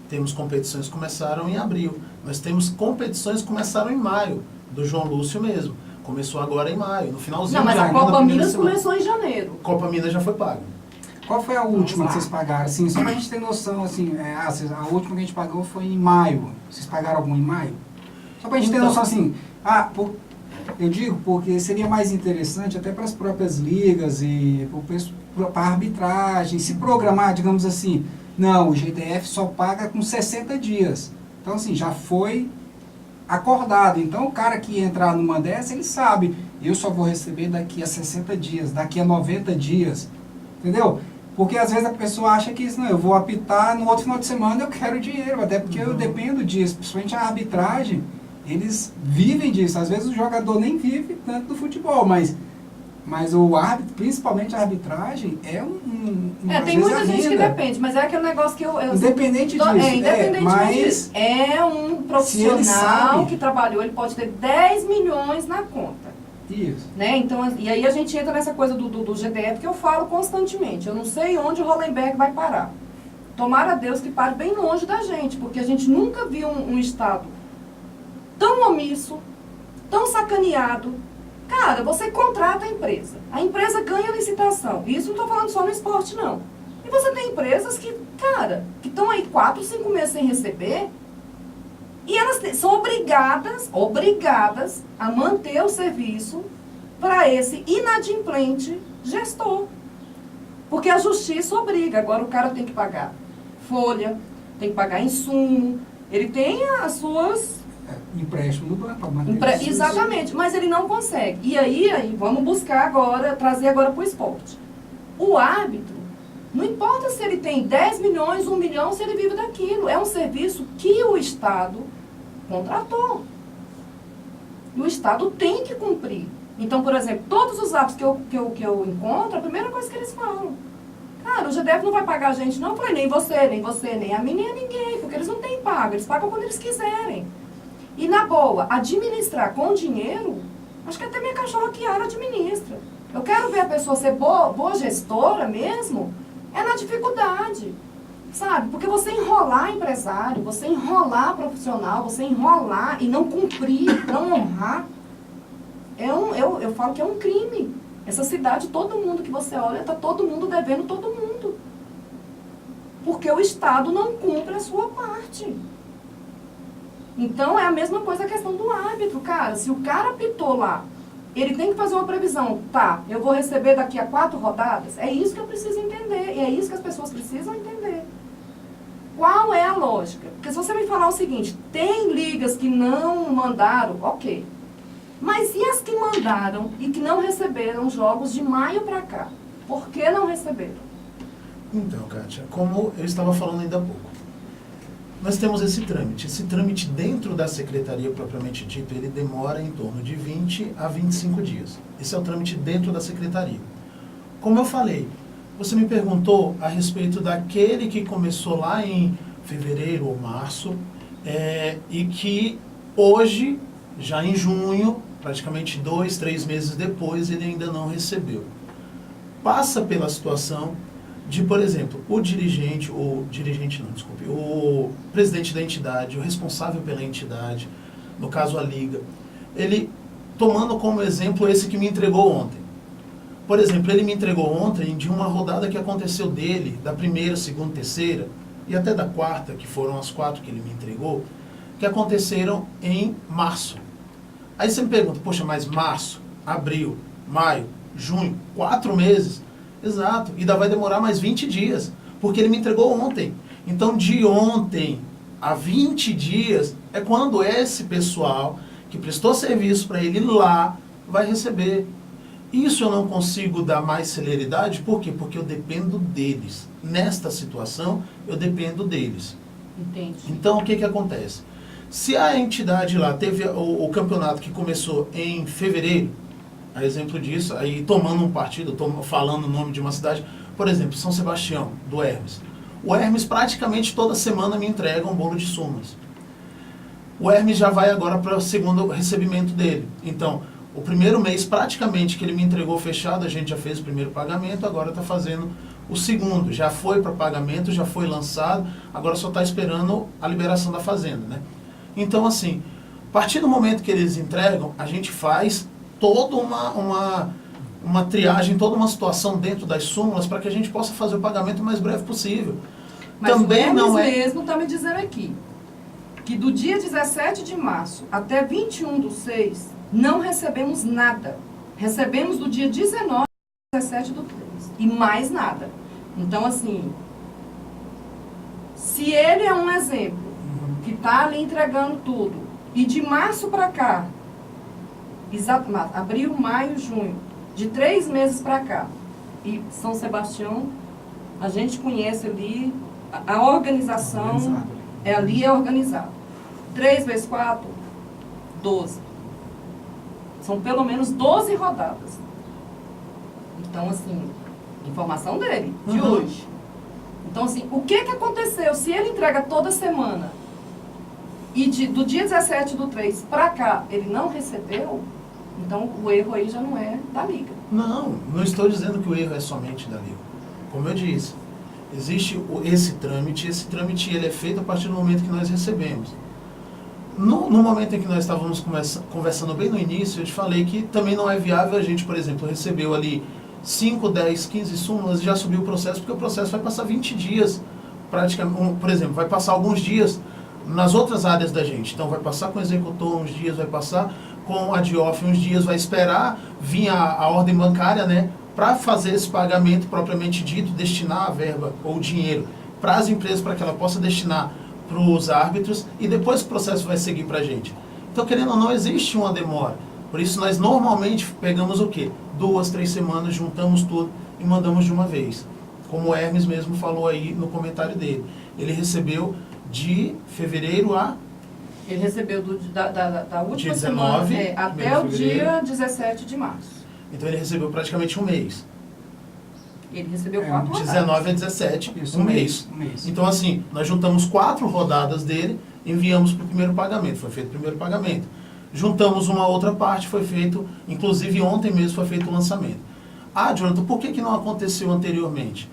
Speaker 3: Temos competições que começaram em abril. Nós temos competições que começaram em maio, do João Lúcio mesmo. Começou agora em maio, no finalzinho.
Speaker 1: Não, mas
Speaker 3: de
Speaker 1: a
Speaker 3: abril, na
Speaker 1: Copa
Speaker 3: primeira
Speaker 1: Minas
Speaker 3: semana.
Speaker 1: começou em janeiro.
Speaker 3: Copa Minas já foi paga.
Speaker 5: Qual foi a última que vocês pagaram? Assim, só pra gente ter noção, assim, a última que a gente pagou foi em maio. Vocês pagaram algum em maio? Só pra gente ter
Speaker 3: Então.
Speaker 5: noção, assim, eu digo porque seria mais interessante até para as próprias ligas e para a arbitragem, se programar, digamos assim, não, o GDF só paga com 60 dias. Então, assim, já foi acordado. Então, o cara que entrar numa dessa, ele sabe, eu só vou receber daqui a 60 dias, daqui a 90 dias, entendeu? Porque às vezes a pessoa acha que não, eu vou apitar no outro final de semana, eu quero dinheiro, até porque eu dependo disso, principalmente a arbitragem, eles vivem disso. Às vezes o jogador nem vive tanto do futebol, mas o árbitro, principalmente a arbitragem, é às
Speaker 1: Tem
Speaker 5: vezes
Speaker 1: muita
Speaker 5: a
Speaker 1: gente que
Speaker 5: renda.
Speaker 1: depende, mas é aquele negócio que eu
Speaker 5: Independente disso,
Speaker 1: independentemente
Speaker 5: mas
Speaker 1: disso. É um profissional
Speaker 5: sabe-
Speaker 1: que trabalhou, ele pode ter 10 milhões na conta.
Speaker 5: isso.
Speaker 1: Né? Então, e aí a gente entra nessa coisa do GDF que eu falo constantemente. Eu não sei onde o Hollenberg vai parar. Tomara a Deus que pare bem longe da gente, porque a gente nunca viu um Estado tão omisso, tão sacaneado. Cara, você contrata a empresa ganha licitação. Isso não estou falando só no esporte, não. E você tem empresas que estão aí 4, 5 meses sem receber, e elas são obrigadas a manter o serviço para esse inadimplente gestor. Porque a justiça obriga. Agora o cara tem que pagar folha, tem que pagar insumo, ele tem as suas...
Speaker 5: Empréstimo do banco para manter isso.
Speaker 1: Exatamente, mas ele não consegue. E aí vamos buscar agora, trazer agora para o esporte. O árbitro, não importa se ele tem 10 milhões, 1 milhão, se ele vive daquilo. É um serviço que o Estado contratou. E o Estado tem que cumprir. Então, por exemplo, todos os árbitros que eu encontro, a primeira coisa que eles falam, cara, o GDF não vai pagar a gente, não. Eu falei, nem você, nem a mim, nem a ninguém, porque eles não têm pago, eles pagam quando eles quiserem. E na boa, administrar com dinheiro, acho que até minha cachorra Kiara administra. Eu quero ver a pessoa ser boa gestora mesmo, é na dificuldade, sabe? Porque você enrolar empresário, você enrolar profissional, você enrolar e não cumprir, não honrar, eu falo que é um crime. Essa cidade, todo mundo que você olha, está todo mundo devendo todo mundo. Porque o Estado não cumpre a sua parte. Então, é a mesma coisa a questão do árbitro, cara. Se o cara apitou lá, ele tem que fazer uma previsão. Tá, eu vou receber daqui a 4 rodadas. É isso que eu preciso entender. E é isso que as pessoas precisam entender. Qual é a lógica? Porque se você me falar o seguinte, tem ligas que não mandaram, ok. Mas e as que mandaram e que não receberam jogos de maio para cá? Por que não receberam?
Speaker 3: Então, Kátia, como eu estava falando ainda há pouco, nós temos esse trâmite. Esse trâmite dentro da secretaria propriamente dito, ele demora em torno de 20 a 25 dias. Esse é o trâmite dentro da secretaria. Como eu falei, você me perguntou a respeito daquele que começou lá em fevereiro ou março, e que hoje, já em junho, praticamente 2, 3 meses depois, ele ainda não recebeu. Passa pela situação de, por exemplo, o presidente da entidade, o responsável pela entidade, no caso a Liga, ele tomando como exemplo esse que me entregou ontem. Por exemplo, ele me entregou ontem de uma rodada que aconteceu dele, da primeira, segunda, terceira, e até da quarta, que foram as 4 que ele me entregou, que aconteceram em março. Aí você me pergunta, poxa, mas março, abril, maio, junho, 4 meses? Exato, e ainda vai demorar mais 20 dias, porque ele me entregou ontem. Então, de ontem a 20 dias é quando esse pessoal que prestou serviço para ele lá vai receber. Isso eu não consigo dar mais celeridade, por quê? Porque eu dependo deles. Nesta situação, eu dependo deles.
Speaker 1: Entendi.
Speaker 3: Então, o que que acontece? Se a entidade lá teve o campeonato que começou em fevereiro, a exemplo disso, aí tomando um partido, falando o nome de uma cidade, por exemplo, São Sebastião, do Hermes. O Hermes praticamente toda semana me entrega um bolo de sumas. O Hermes já vai agora para o segundo recebimento dele. Então, o primeiro mês praticamente que ele me entregou fechado, a gente já fez o primeiro pagamento, agora está fazendo o segundo. Já foi para pagamento, já foi lançado, agora só está esperando a liberação da fazenda, né? Então, assim, a partir do momento que eles entregam, a gente faz toda uma triagem, toda uma situação dentro das súmulas para que a gente possa fazer o pagamento o mais breve possível.
Speaker 1: Mas
Speaker 3: também
Speaker 1: o
Speaker 3: não
Speaker 1: Hermes mesmo está me dizendo aqui que do dia 17 de março até 21/6 não recebemos nada. Recebemos do dia 19 e 17 do 3 e mais nada. Então, assim, se ele é um exemplo que está ali entregando tudo, e de março para cá, abril, maio, junho, de 3 meses para cá, e São Sebastião, a gente conhece ali, a organização ali é organizada. 3 vezes 4, 12. São pelo menos 12 rodadas. Então, assim, informação dele, de hoje. Então, assim, o que aconteceu? Se ele entrega toda semana e do dia 17 do 3 para cá ele não recebeu, então o erro aí já não é da Liga.
Speaker 3: Não estou dizendo que o erro é somente da Liga. Como eu disse, existe esse trâmite ele é feito a partir do momento que nós recebemos. No momento em que nós estávamos conversando bem no início, eu te falei que também não é viável a gente, por exemplo, recebeu ali 5, 10, 15 súmulas e já subiu o processo, porque o processo vai passar 20 dias, praticamente, por exemplo, vai passar alguns dias nas outras áreas da gente. Então vai passar com o executor uns dias, vai passar com a DIOF uns dias, vai esperar vir a ordem bancária, né, para fazer esse pagamento propriamente dito, destinar a verba ou dinheiro para as empresas, para que ela possa destinar para os árbitros, e depois o processo vai seguir para a gente. Então, querendo ou não, existe uma demora. Por isso, nós normalmente pegamos o quê? 2, 3 semanas, juntamos tudo e mandamos de uma vez. Como o Hermes mesmo falou aí no comentário dele. Ele recebeu de fevereiro a...
Speaker 1: Ele recebeu da última
Speaker 3: dia 19,
Speaker 1: semana até o dia 17 de março.
Speaker 3: Então, ele recebeu praticamente um mês.
Speaker 1: Ele recebeu 4 rodadas.
Speaker 3: 19 a 17,
Speaker 5: Isso,
Speaker 3: um mês. Então, assim, nós juntamos 4 rodadas dele, enviamos para o primeiro pagamento. Foi feito o primeiro pagamento. Juntamos uma outra parte, foi feito, inclusive ontem mesmo foi feito o lançamento. Ah, Jonathan, por que não aconteceu anteriormente?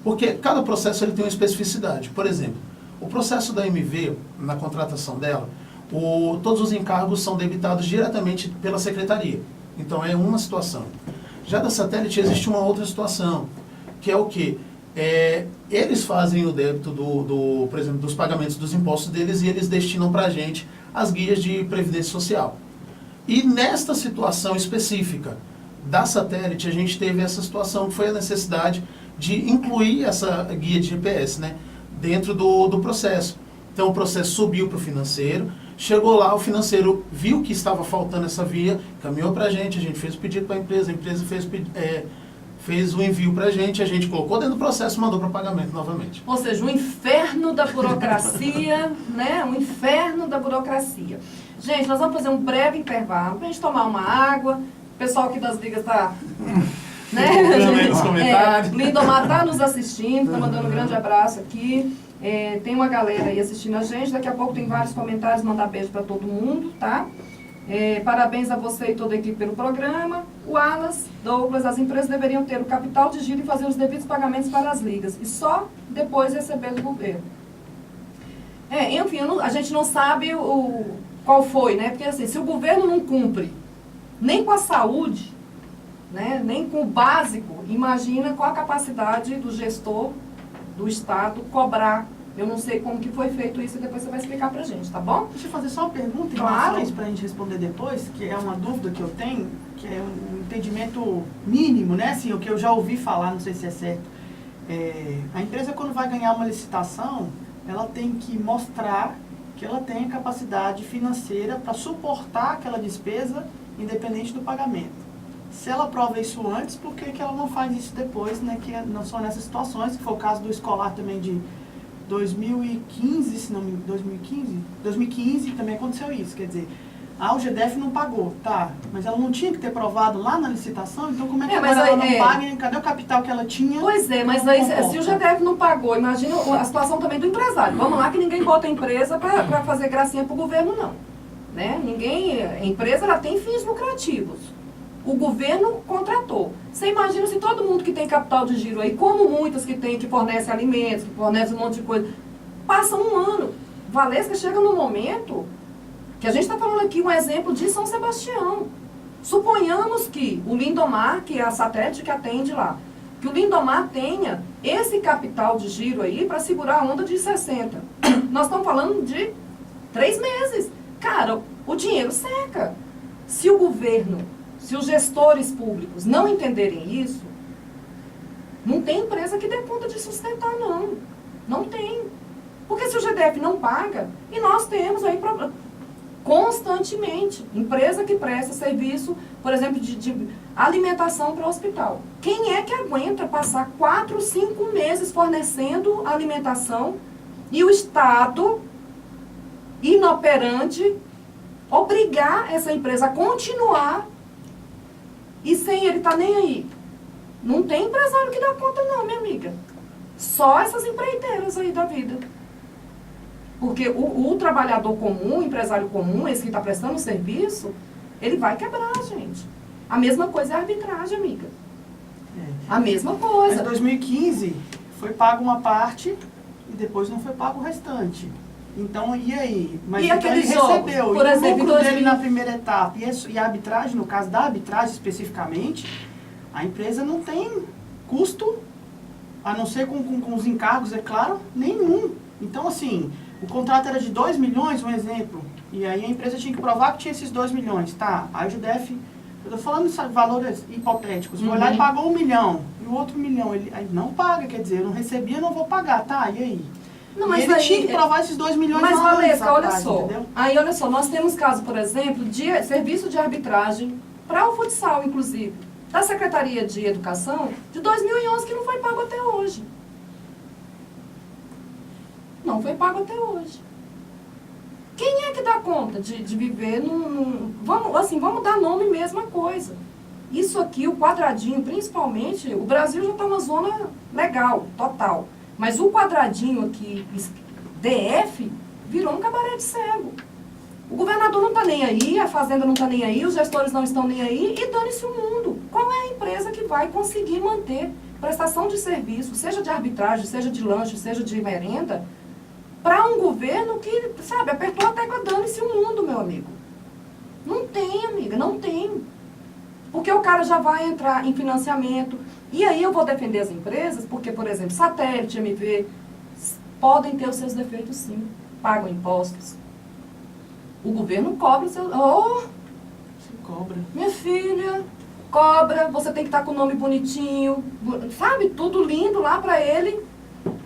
Speaker 3: Porque cada processo ele tem uma especificidade. Por exemplo, o processo da MV, na contratação dela, todos os encargos são debitados diretamente pela secretaria. Então, é uma situação. Já da satélite existe uma outra situação, que é o quê? Eles fazem o débito, por exemplo, dos pagamentos dos impostos deles e eles destinam para a gente as guias de previdência social. E nesta situação específica da satélite, a gente teve essa situação que foi a necessidade de incluir essa guia de GPS, né, dentro do processo. Então o processo subiu para o financeiro, chegou lá, o financeiro viu que estava faltando essa via, caminhou para a gente fez o pedido para a empresa fez o envio para a gente colocou dentro do processo e mandou para pagamento novamente.
Speaker 1: Ou seja, o inferno da burocracia, né? O inferno da burocracia. Gente, nós vamos fazer um breve intervalo para a gente tomar uma água. O pessoal aqui das ligas está... né?
Speaker 3: Nos comentários.
Speaker 1: Lindomar está nos assistindo, está mandando um grande abraço aqui. Tem uma galera aí assistindo a gente. Daqui a pouco tem vários comentários, mandar beijo para todo mundo, tá? Parabéns a você e toda a equipe pelo programa. O Alas, Douglas, as empresas deveriam ter o capital de giro e fazer os devidos pagamentos para as ligas, e só depois receber do governo. Enfim, a gente não sabe qual foi, né? Porque assim, se o governo não cumpre nem com a saúde, né, nem com o básico, imagina qual a capacidade do gestor do Estado cobrar. Eu não sei como que foi feito isso e depois você vai explicar pra gente, tá bom?
Speaker 2: Deixa eu fazer só uma pergunta em
Speaker 1: Claro.
Speaker 2: relação a isso pra gente responder depois, que é uma dúvida que eu tenho, que é um entendimento mínimo, né? Assim, o que eu já ouvi falar, não sei se é certo. A empresa, quando vai ganhar uma licitação, ela tem que mostrar que ela tem capacidade financeira para suportar aquela despesa, independente do pagamento. Se ela prova isso antes, por que ela não faz isso depois, né? Que não são nessas situações, que foi o caso do escolar também de 2015, se não me engano, 2015 também aconteceu isso, quer dizer, o GDF não pagou, tá, mas ela não tinha que ter provado lá na licitação, então como é que agora ela não paga, e cadê o capital que ela tinha?
Speaker 1: Pois é, mas aí, se o GDF não pagou, imagina a situação também do empresário. Vamos lá que ninguém bota a empresa para fazer gracinha pro governo, não. Né? A empresa ela tem fins lucrativos. O governo contratou. Você imagina se todo mundo que tem capital de giro aí, como muitas que tem, que fornecem alimentos, que fornecem um monte de coisa, passa um ano. Valesca chega num momento que a gente está falando aqui um exemplo de São Sebastião. Suponhamos que o Lindomar, que é a satélite que atende lá, que o Lindomar tenha esse capital de giro aí para segurar a onda de 60. Nós estamos falando de 3 meses. Cara, o dinheiro seca. Se o governo, se os gestores públicos não entenderem isso, não tem empresa que dê conta de sustentar, não. Não tem. Porque se o GDF não paga, e nós temos aí constantemente empresa que presta serviço, por exemplo, de alimentação para o hospital. Quem é que aguenta passar 4, 5 meses fornecendo alimentação e o Estado, inoperante, obrigar essa empresa a continuar e sem ele estar nem aí? Não tem empresário que dá conta não, minha amiga. Só essas empreiteiras aí da vida. Porque o trabalhador comum, o empresário comum, esse que está prestando serviço, ele vai quebrar, gente. A mesma coisa é a arbitragem, amiga. A mesma coisa.
Speaker 2: Mas em 2015 foi pago uma parte e depois não foi pago o restante. Então, e aí? Mas
Speaker 1: E
Speaker 2: então
Speaker 1: aquele
Speaker 2: ele
Speaker 1: jogo,
Speaker 2: recebeu.
Speaker 1: por
Speaker 2: E
Speaker 1: exemplo,
Speaker 2: o lucro
Speaker 1: em
Speaker 2: dele na primeira etapa e a arbitragem, no caso da arbitragem especificamente, a empresa não tem custo, a não ser com os encargos, é claro, nenhum. Então, assim, o contrato era de 2 milhões, um exemplo, e aí a empresa tinha que provar que tinha esses 2 milhões, tá? Aí o GDF, eu tô falando de valores hipotéticos, foi lá e pagou 1 milhão, e o outro 1 milhão, ele aí não paga, quer dizer, eu não recebi, eu não vou pagar, tá? E aí?
Speaker 1: Não,
Speaker 2: E
Speaker 1: mas
Speaker 2: ele
Speaker 1: aí,
Speaker 2: tinha que provar esses 2 milhões
Speaker 1: Mas,
Speaker 2: lá antes,
Speaker 1: Valesca, olha
Speaker 2: atrás,
Speaker 1: só.
Speaker 2: entendeu?
Speaker 1: Aí, olha só, nós temos caso, por exemplo, de serviço de arbitragem, para o futsal, inclusive, da Secretaria de Educação, de 2011, que não foi pago até hoje. Não foi pago até hoje. Quem é que dá conta de viver vamos dar nome mesmo à coisa. Isso aqui, o quadradinho, principalmente, o Brasil já está numa zona legal, total. Mas o quadradinho aqui, DF, virou um cabaré de cego. O governador não está nem aí, a fazenda não está nem aí, os gestores não estão nem aí, e dane-se o mundo. Qual é a empresa que vai conseguir manter prestação de serviço, seja de arbitragem, seja de lanche, seja de merenda, para um governo que, sabe, apertou a tecla, dane-se o mundo, meu amigo? Não tem, amiga, não tem. Porque o cara já vai entrar em financiamento. E aí eu vou defender as empresas, porque, por exemplo, satélite, MV, podem ter os seus defeitos sim, pagam impostos. O governo cobra o seu... Oh,
Speaker 2: Você cobra.
Speaker 1: minha filha, cobra, você tem que estar com o nome bonitinho, sabe? Tudo lindo lá para ele,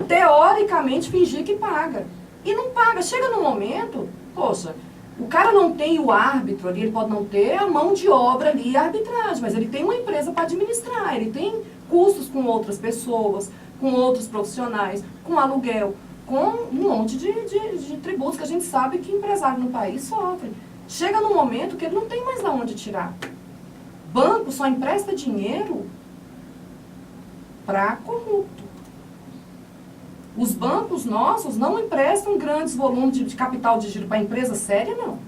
Speaker 1: teoricamente, fingir que paga. E não paga. Chega num momento, poxa, o cara não tem o árbitro ali, ele pode não ter a mão de obra ali, a arbitragem, mas ele tem uma empresa para administrar, ele tem custos com outras pessoas, com outros profissionais, com aluguel, com um monte de tributos que a gente sabe que empresário no país sofre. Chega num momento que ele não tem mais de onde tirar. Banco só empresta dinheiro para corrupto. Os bancos nossos não emprestam grandes volumes de capital de giro para empresa séria, não.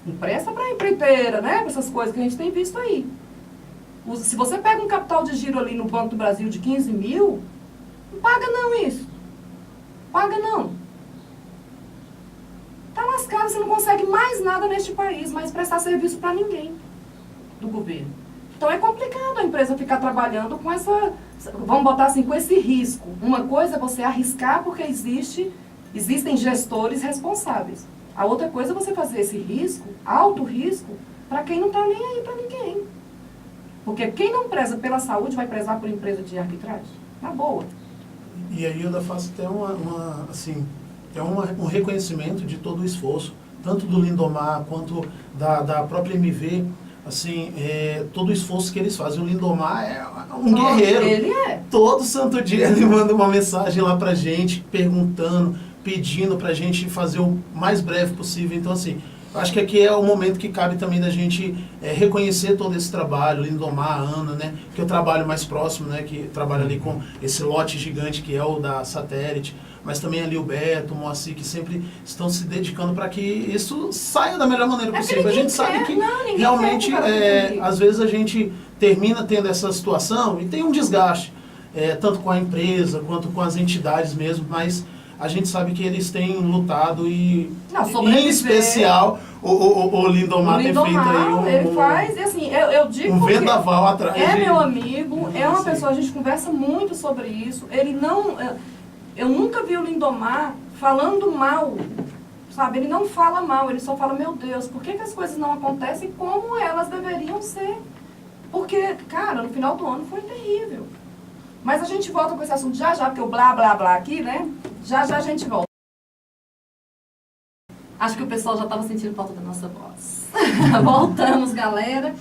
Speaker 1: Empresta para empreiteira, né? Para essas coisas que a gente tem visto aí. Se você pega um capital de giro ali no Banco do Brasil de 15 mil, não paga não isso. Paga não. Tá lascado, você não consegue mais nada neste país, mais prestar serviço para ninguém do governo. Então é complicado a empresa ficar trabalhando com essa, vamos botar assim, com esse risco. Uma coisa é você arriscar porque existem gestores responsáveis. A outra coisa é você fazer esse risco, alto risco, para quem não está nem aí para ninguém. Porque quem não preza pela saúde vai prezar por empresa de arbitragem? Na boa.
Speaker 3: E aí eu faço até um reconhecimento de todo o esforço, tanto do Lindomar quanto da própria MV, assim, todo o esforço que eles fazem. O Lindomar é um guerreiro.
Speaker 1: Ele é.
Speaker 3: Todo santo dia ele manda uma mensagem lá pra gente, perguntando, pedindo pra gente fazer o mais breve possível. Então, assim, acho que aqui é o momento que cabe também da gente reconhecer todo esse trabalho, Lindomar, a Ana, né, que eu trabalho mais próximo, né, que trabalho ali com esse lote gigante que é o da Satélite, mas também ali o Beto, o Moacir, que sempre estão se dedicando para que isso saia da melhor maneira possível. A gente sabe que realmente, às vezes a gente termina tendo essa situação e tem um desgaste, tanto com a empresa quanto com as entidades mesmo, mas a gente sabe que eles têm lutado e, em especial, o Lindomar tem feito aí
Speaker 1: ele faz, e assim, eu digo
Speaker 3: um vendaval atrás.
Speaker 1: Meu amigo, é uma pessoa, a gente conversa muito sobre isso, ele não... Eu nunca vi o Lindomar falando mal, sabe? Ele não fala mal, ele só fala, meu Deus, por que as coisas não acontecem como elas deveriam ser? Porque, cara, no final do ano foi terrível. Mas a gente volta com esse assunto já, porque o blá, blá, blá aqui, né? Já a gente volta. Acho que o pessoal já estava sentindo falta da nossa voz. Voltamos, galera.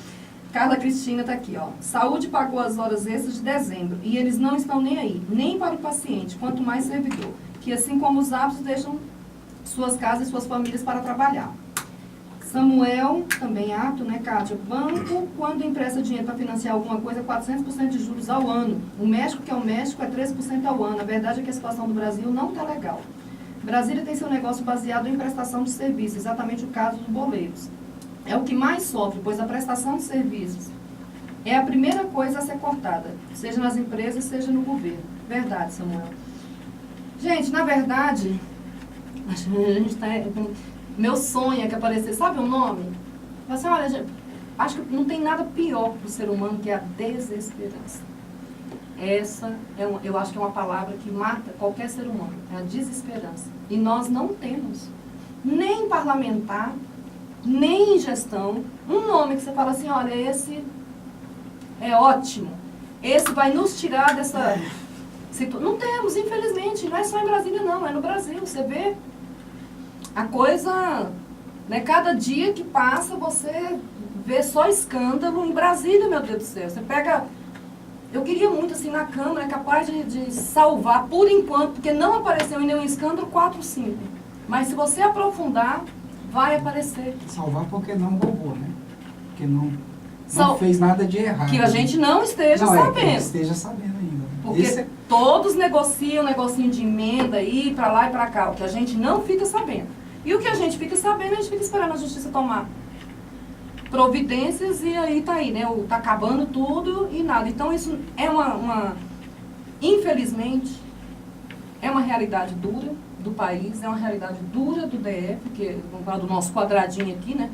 Speaker 1: Carla Cristina está aqui, ó. Saúde pagou as horas extras de dezembro e eles não estão nem aí, nem para o paciente, quanto mais servidor, que assim como os hábitos deixam suas casas e suas famílias para trabalhar. Samuel, também apto, né, Kátia? Banco, quando empresta dinheiro para financiar alguma coisa, 400% de juros ao ano. O México, que é o México, é 13% ao ano. A verdade é que a situação do Brasil não está legal. Brasília tem seu negócio baseado em prestação de serviços, exatamente o caso dos boleiros. É o que mais sofre, pois a prestação de serviços é a primeira coisa a ser cortada, seja nas empresas, seja no governo. Verdade, Samuel. Gente, na verdade, a gente tá, meu sonho é que aparecesse, sabe o nome? Assim, olha, gente, acho que não tem nada pior para o ser humano que a desesperança. Essa, eu acho que é uma palavra que mata qualquer ser humano, é a desesperança. E nós não temos, nem parlamentar, nem em gestão, um nome que você fala assim, olha, esse é ótimo, esse vai nos tirar dessa situação. Não temos, infelizmente, não é só em Brasília não, é no Brasil, você vê a coisa, né, cada dia que passa você vê só escândalo em Brasília, meu Deus do céu, você pega, eu queria muito assim na Câmara, capaz de salvar por enquanto, porque não apareceu em nenhum escândalo 4, 5, mas se você aprofundar, vai aparecer.
Speaker 5: Salvar porque não roubou, né? Porque não fez nada de errado.
Speaker 1: Que a gente não esteja sabendo.
Speaker 5: Que esteja sabendo ainda.
Speaker 1: Porque todos negociam um negocinho de emenda aí, pra lá e pra cá. O que a gente não fica sabendo. E o que a gente fica sabendo, a gente fica esperando a justiça tomar providências e aí tá aí, né? Tá acabando tudo e nada. Então isso é infelizmente, é uma realidade dura do país, é uma realidade dura do DF, que vamos falar do nosso quadradinho aqui, né?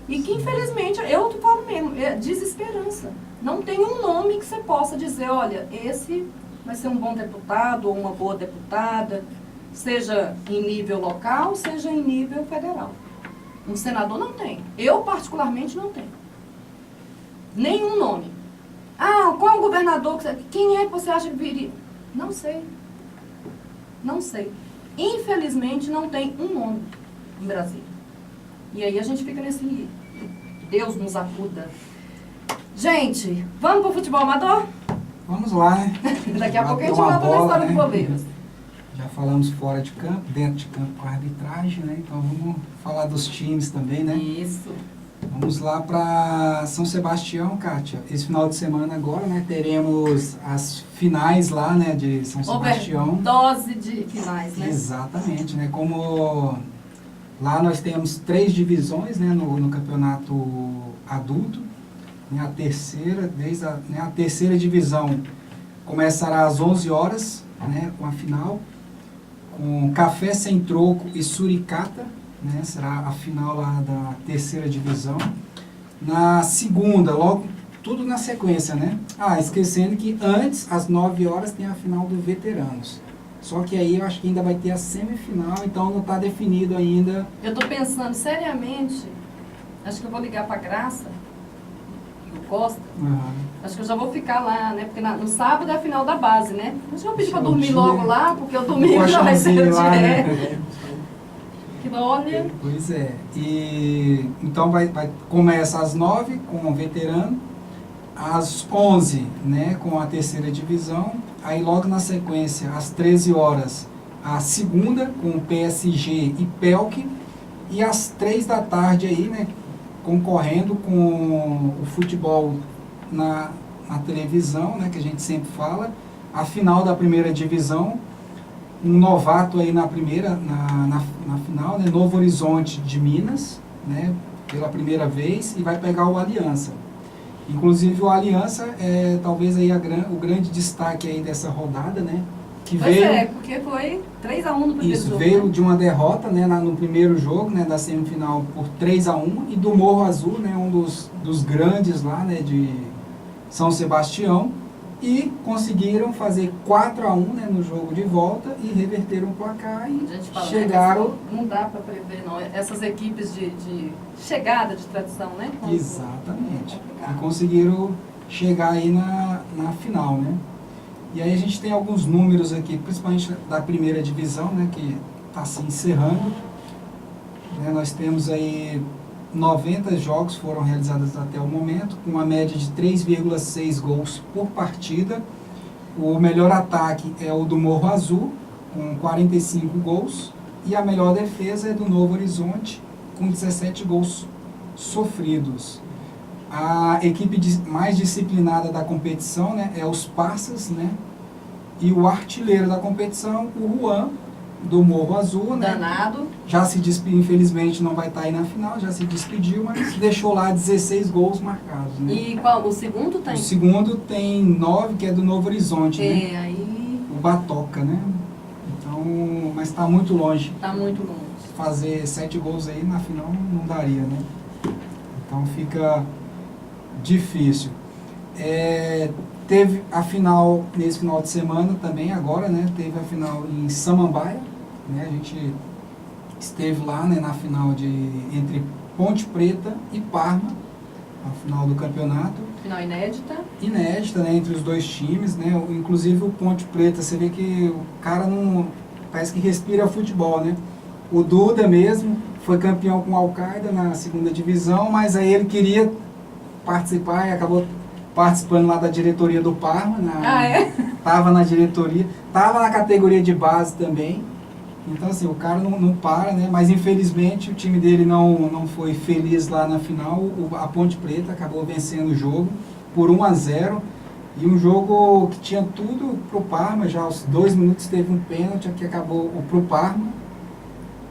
Speaker 1: E que infelizmente, eu falo mesmo, é desesperança. Não tem um nome que você possa dizer, olha, esse vai ser um bom deputado ou uma boa deputada, seja em nível local, seja em nível federal. Um senador não tem. Eu particularmente não tenho. Nenhum nome. Ah, qual o governador? Quem é que você acha que viria? Não sei. Não sei. Infelizmente, não tem um nome em Brasília. E aí a gente fica nesse... Deus nos acuda. Gente, vamos pro futebol amador?
Speaker 5: Vamos lá, né?
Speaker 1: Daqui a pouco a gente volta na história do Boleiros.
Speaker 5: Já falamos fora de campo, dentro de campo com a arbitragem, né? Então vamos falar dos times também, né?
Speaker 1: Isso.
Speaker 5: Vamos lá para São Sebastião, Kátia. Esse final de semana agora, né? Teremos as finais lá, né? De São Sebastião.
Speaker 1: Overdose de finais, né?
Speaker 5: Exatamente, né? Como Lá nós temos 3 divisões, né, no campeonato adulto. A terceira, a terceira divisão começará às 11 horas, né, com a final, com Café Sem Troco e Suricata, né, será a final lá da terceira divisão. Na segunda, logo, tudo na sequência, né? Esquecendo que antes, às 9 horas, tem a final do Veteranos. Só que aí eu acho que ainda vai ter a semifinal, então não está definido ainda.
Speaker 1: Eu estou pensando seriamente, acho que eu vou ligar para Graça, do Costa. Acho que eu já vou ficar lá, né? Porque no sábado é a final da base, né? Acho que eu vou pedir para dormir logo lá, porque o domingo já vai ser o
Speaker 5: lá,
Speaker 1: dia.
Speaker 5: né?
Speaker 1: Que olha.
Speaker 5: Pois é. E então começa às 9 com o veterano, às 11, né, com a terceira divisão. Aí logo na sequência, às 13 horas, a segunda com o PSG e Pelk. E às 3 da tarde aí, né, concorrendo com o futebol na televisão, né, que a gente sempre fala, a final da primeira divisão, um novato aí na final, né, Novo Horizonte de Minas, né, pela primeira vez, e vai pegar o Aliança. Inclusive o Aliança é talvez aí o grande destaque aí dessa rodada, né, que
Speaker 1: Pois
Speaker 5: veio,
Speaker 1: porque foi 3-1 no primeiro
Speaker 5: isso,
Speaker 1: jogo.
Speaker 5: veio
Speaker 1: né?
Speaker 5: de uma derrota, né, no primeiro jogo, né, da semifinal por 3-1, e do Morro Azul, né, um dos grandes lá, né, de São Sebastião, e conseguiram fazer 4-1, né, no jogo de volta e reverteram o placar e
Speaker 1: A gente fala,
Speaker 5: chegaram...
Speaker 1: né, não dá para prever, não. Essas equipes de chegada de tradição, né?
Speaker 5: Exatamente.
Speaker 1: É
Speaker 5: E conseguiram chegar aí na final, né? E aí a gente tem alguns números aqui, principalmente da primeira divisão, né, que está se encerrando. Né, nós temos aí 90 jogos foram realizados até o momento, com uma média de 3,6 gols por partida. O melhor ataque é o do Morro Azul, com 45 gols. E a melhor defesa é do Novo Horizonte, com 17 gols sofridos. A equipe mais disciplinada da competição, né, é os Parças, né? E o artilheiro da competição, o Juan, do Morro Azul, né?
Speaker 1: Danado.
Speaker 5: Já se despediu, infelizmente não vai estar aí na final, já se despediu, mas deixou lá 16 gols marcados, né?
Speaker 1: E qual? O segundo tem?
Speaker 5: O segundo tem 9, que é do Novo Horizonte, né?
Speaker 1: Aí
Speaker 5: O Batoca, né? Então, mas está muito longe.
Speaker 1: tá muito longe.
Speaker 5: Fazer 7 gols aí na final não daria, né? Então fica difícil. Teve a final nesse final de semana também, agora, né? Teve a final em Samambaia, né? A gente esteve lá, né, na final entre Ponte Preta e Parma, a final do campeonato.
Speaker 1: Final inédita.
Speaker 5: Inédita, né, entre os dois times, né? Inclusive o Ponte Preta, você vê que o cara não parece que respira futebol, né? O Duda mesmo foi campeão com o Al-Qaeda na segunda divisão, mas aí ele queria participar e acabou participando lá da diretoria do Parma. Tava na diretoria, tava na categoria de base também. Então assim, o cara não para, né? Mas infelizmente o time dele não foi feliz lá na final. A Ponte Preta acabou vencendo o jogo por 1-0. E um jogo que tinha tudo pro Parma, já aos 2 minutos teve um pênalti que acabou pro Parma.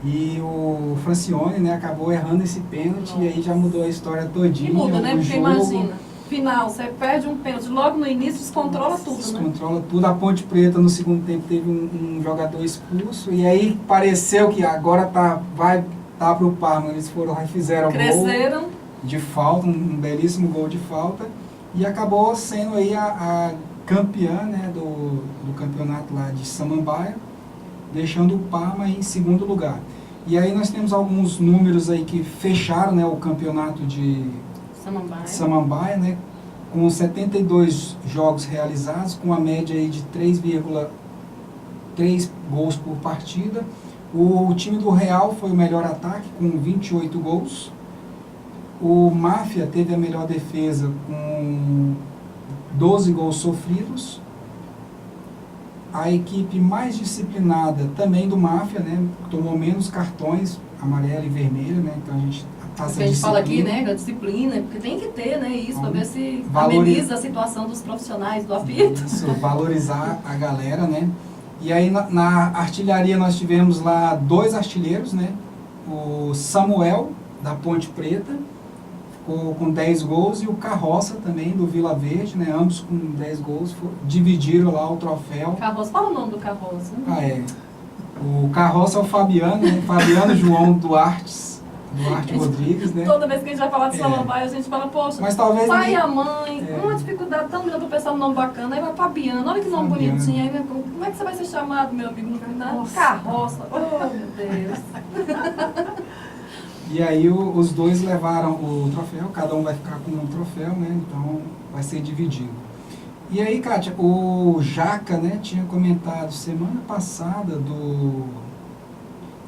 Speaker 5: E o Francione, né, acabou errando esse pênalti. Nossa. E aí já mudou a história todinha.
Speaker 1: E muda, né? Porque
Speaker 5: jogo,
Speaker 1: imagina, final, você perde um pênalti, logo no início descontrola tudo,
Speaker 5: descontrola tudo. A Ponte Preta no segundo tempo teve um jogador expulso. E aí pareceu que agora vai pro Parma. Eles foram lá e fizeram
Speaker 1: Cresceram.
Speaker 5: Gol de falta, um belíssimo gol de falta. E acabou sendo aí a campeã, né, do campeonato lá de Samambaia, deixando o Parma em segundo lugar. E aí nós temos alguns números aí que fecharam, né, o campeonato de Samambaia, né, com 72 jogos realizados, com a média aí de 3,3 gols por partida. O time do Real foi o melhor ataque, com 28 gols. O Máfia teve a melhor defesa, com 12 gols sofridos. A equipe mais disciplinada também do Máfia, né, tomou menos cartões, amarelo e vermelho, né, então a gente passa
Speaker 1: a gente fala aqui, né, da disciplina, porque tem que ter, né, isso, para ver se ameniza a situação dos profissionais do apito.
Speaker 5: Isso, valorizar a galera, né. E aí na artilharia nós tivemos lá 2 artilheiros, né, o Samuel, da Ponte Preta, ficou com 10 gols, e o Carroça também, do Vila Verde, né? Ambos com 10 gols, dividiram lá o troféu.
Speaker 1: Carroça, fala o nome do Carroça.
Speaker 5: Ah, é. O Carroça é o Fabiano, né? Fabiano João Duarte Rodrigues, né?
Speaker 1: Toda vez que a gente vai falar de
Speaker 5: É.
Speaker 1: Samambaia, a gente fala, poxa,
Speaker 5: Mas talvez
Speaker 1: pai e
Speaker 5: nem-
Speaker 1: a mãe,
Speaker 5: É.
Speaker 1: uma dificuldade tão grande para pensar num nome bacana. Aí vai Fabiano, olha que nome
Speaker 5: Fabiano.
Speaker 1: bonitinho. Aí, como é que você vai ser chamado, meu amigo? No verdade?
Speaker 2: Nossa.
Speaker 1: Carroça. Oh, meu Deus.
Speaker 5: E aí os dois levaram o troféu, cada um vai ficar com um troféu, né? Então vai ser dividido. E aí, Kátia, o Jaca, né, tinha comentado semana passada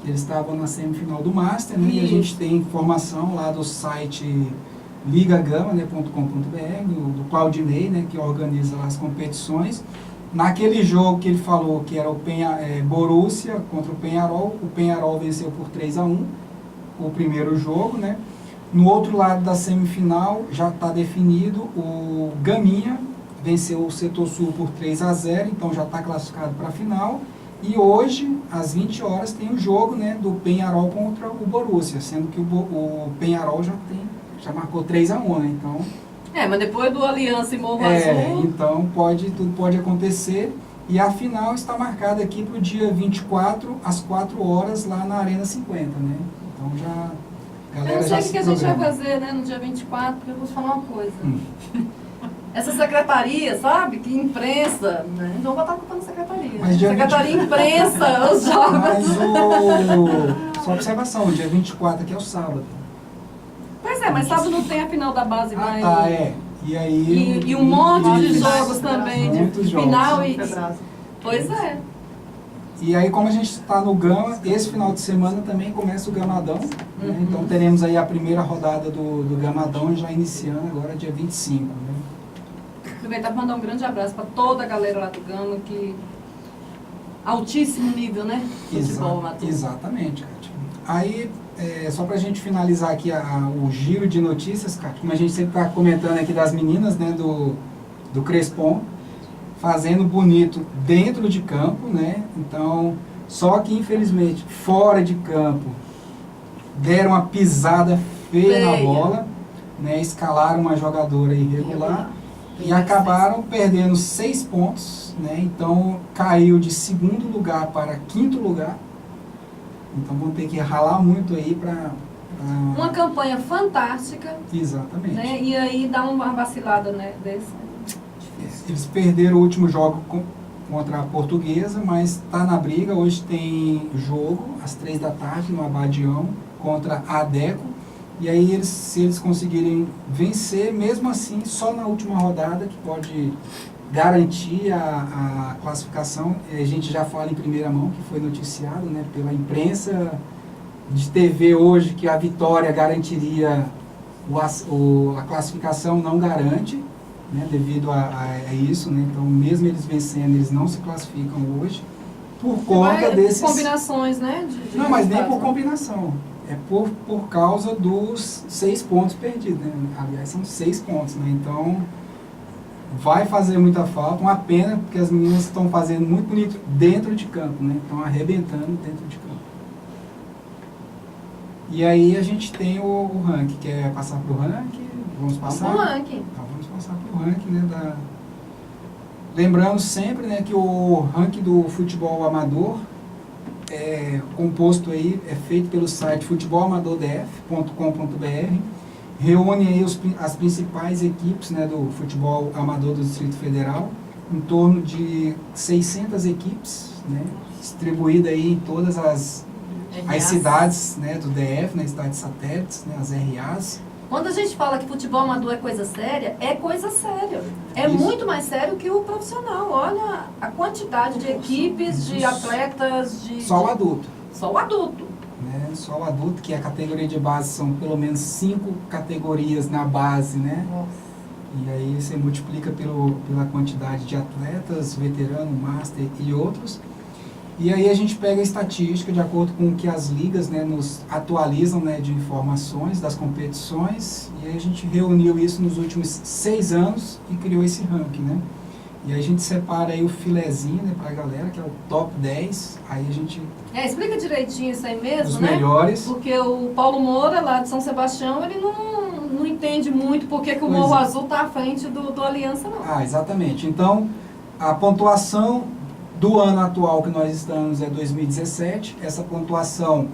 Speaker 5: que eles estavam na semifinal do Master, né? E a
Speaker 1: Isso.
Speaker 5: gente tem informação lá do site ligagama.com.br, do Claudinei, né, que organiza lá as competições. Naquele jogo que ele falou que era o Borussia contra o Peñarol venceu por 3-1 o primeiro jogo, né? No outro lado da semifinal já está definido, o Gaminha venceu o Setor Sul por 3-0, então já está classificado para a final. E hoje, às 20 horas, tem o jogo, né, do Peñarol contra o Borussia, sendo que o Peñarol já marcou 3-1, né? Então,
Speaker 1: Mas depois do Aliança e Morro Azul,
Speaker 5: então tudo pode acontecer. E a final está marcada aqui para o dia 24, às 4 horas, lá na Arena 50, né? Então a
Speaker 1: eu
Speaker 5: galera
Speaker 1: não
Speaker 5: já
Speaker 1: sei o
Speaker 5: se
Speaker 1: que a gente vai
Speaker 5: programa.
Speaker 1: fazer, né, no dia 24, porque eu vou te falar uma coisa. Essa secretaria, sabe, que imprensa, né? Então vou botar a culpa na secretaria.
Speaker 5: Mas dia
Speaker 1: Secretaria imprensa os jogos.
Speaker 5: Mas só observação, o dia 24 aqui é o sábado.
Speaker 1: Pois é, mas sábado não tem a final da base mais.
Speaker 5: E aí...
Speaker 1: E um monte de
Speaker 5: isso.
Speaker 1: jogos também,
Speaker 5: Muitos
Speaker 1: de
Speaker 5: jogos.
Speaker 1: final e.
Speaker 2: Febrasa.
Speaker 1: Pois é.
Speaker 5: E aí, como a gente está no Gama, esse final de semana também começa o Gamadão. Né? Então teremos aí a primeira rodada do Gamadão já iniciando agora dia 25. Né?
Speaker 1: Aproveitar para mandar um grande abraço para toda a galera lá do Gama, que altíssimo nível, né? Futebol amador.
Speaker 5: Exatamente, Kátia. Aí, só para a gente finalizar aqui o giro de notícias, Kátia, como a gente sempre está comentando aqui das meninas, né, do Crespon, fazendo bonito dentro de campo, né? Então, só que infelizmente fora de campo deram uma pisada feia na bola, né? Escalaram uma jogadora irregular e acabaram perdendo 6 pontos, né? Então caiu de 2º lugar para 5º lugar. Então vão ter que ralar muito aí para
Speaker 1: Uma campanha fantástica,
Speaker 5: exatamente.
Speaker 1: né? E aí dá uma vacilada, né? Desse.
Speaker 5: Eles perderam o último jogo contra a Portuguesa, mas está na briga. Hoje tem jogo às 3 da tarde no Abadião contra a Adeco. E aí, se eles conseguirem vencer, mesmo assim, só na última rodada que pode garantir a classificação. A gente já fala em primeira mão, que foi noticiado, né, pela imprensa de TV hoje, que a vitória garantiria a classificação, não garante. Né, devido a isso, né, então mesmo eles vencendo, eles não se classificam hoje por conta desses...
Speaker 1: combinações, né?
Speaker 5: Não, mas nem por
Speaker 1: resultados, né?
Speaker 5: combinação, é por causa dos 6 pontos perdidos, né? Aliás, são 6 pontos, né? Então vai fazer muita falta, uma pena, porque as meninas estão fazendo muito bonito dentro de campo, né? Estão arrebentando dentro de campo. E aí a gente tem o ranking. Quer passar para o ranking? Vamos passar?
Speaker 1: O ranking.
Speaker 5: Então vamos passar para o ranking, né, Lembrando sempre, né, que o ranking do futebol amador é composto aí, é feito pelo site futebolamadordf.com.br, reúne aí as principais equipes, né, do futebol amador do Distrito Federal, em torno de 600 equipes, né, distribuídas aí em todas as cidades, né, do DF, né, cidades satélites, né, as RAs.
Speaker 1: Quando a gente fala que futebol amador é coisa séria, é coisa séria. É
Speaker 5: Isso.
Speaker 1: muito mais sério que o profissional. Olha a quantidade de equipes, de atletas,
Speaker 5: Só o adulto.
Speaker 1: Só o adulto.
Speaker 5: Né, só o adulto, que a categoria de base são pelo menos 5 categorias na base, né?
Speaker 1: Nossa.
Speaker 5: E aí você multiplica pela quantidade de atletas, veterano, master e outros. E aí a gente pega a estatística de acordo com o que as ligas, né, nos atualizam, né, de informações das competições. E aí a gente reuniu isso nos últimos 6 anos e criou esse ranking, né? E aí a gente separa aí o filezinho, né, pra galera, que é o top 10. Aí a gente...
Speaker 1: Explica direitinho isso aí mesmo,
Speaker 5: Os
Speaker 1: né?
Speaker 5: melhores.
Speaker 1: Porque o Paulo Moura, lá de São Sebastião, ele não entende muito porque que o
Speaker 5: Pois
Speaker 1: Morro
Speaker 5: é.
Speaker 1: Azul está à frente do Aliança, não.
Speaker 5: Ah, exatamente. Então, a pontuação do ano atual que nós estamos é 2017. Essa pontuação,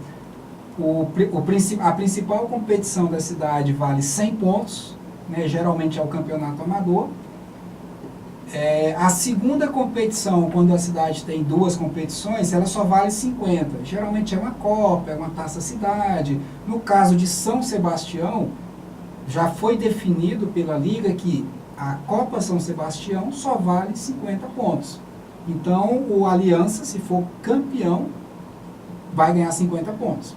Speaker 5: a principal competição da cidade vale 100 pontos, né? Geralmente é o campeonato amador. A segunda competição, quando a cidade tem duas competições, ela só vale 50. Geralmente é uma Copa, é uma Taça Cidade. No caso de São Sebastião, já foi definido pela Liga que a Copa São Sebastião só vale 50 pontos. Então, o Aliança, se for campeão, vai ganhar 50 pontos.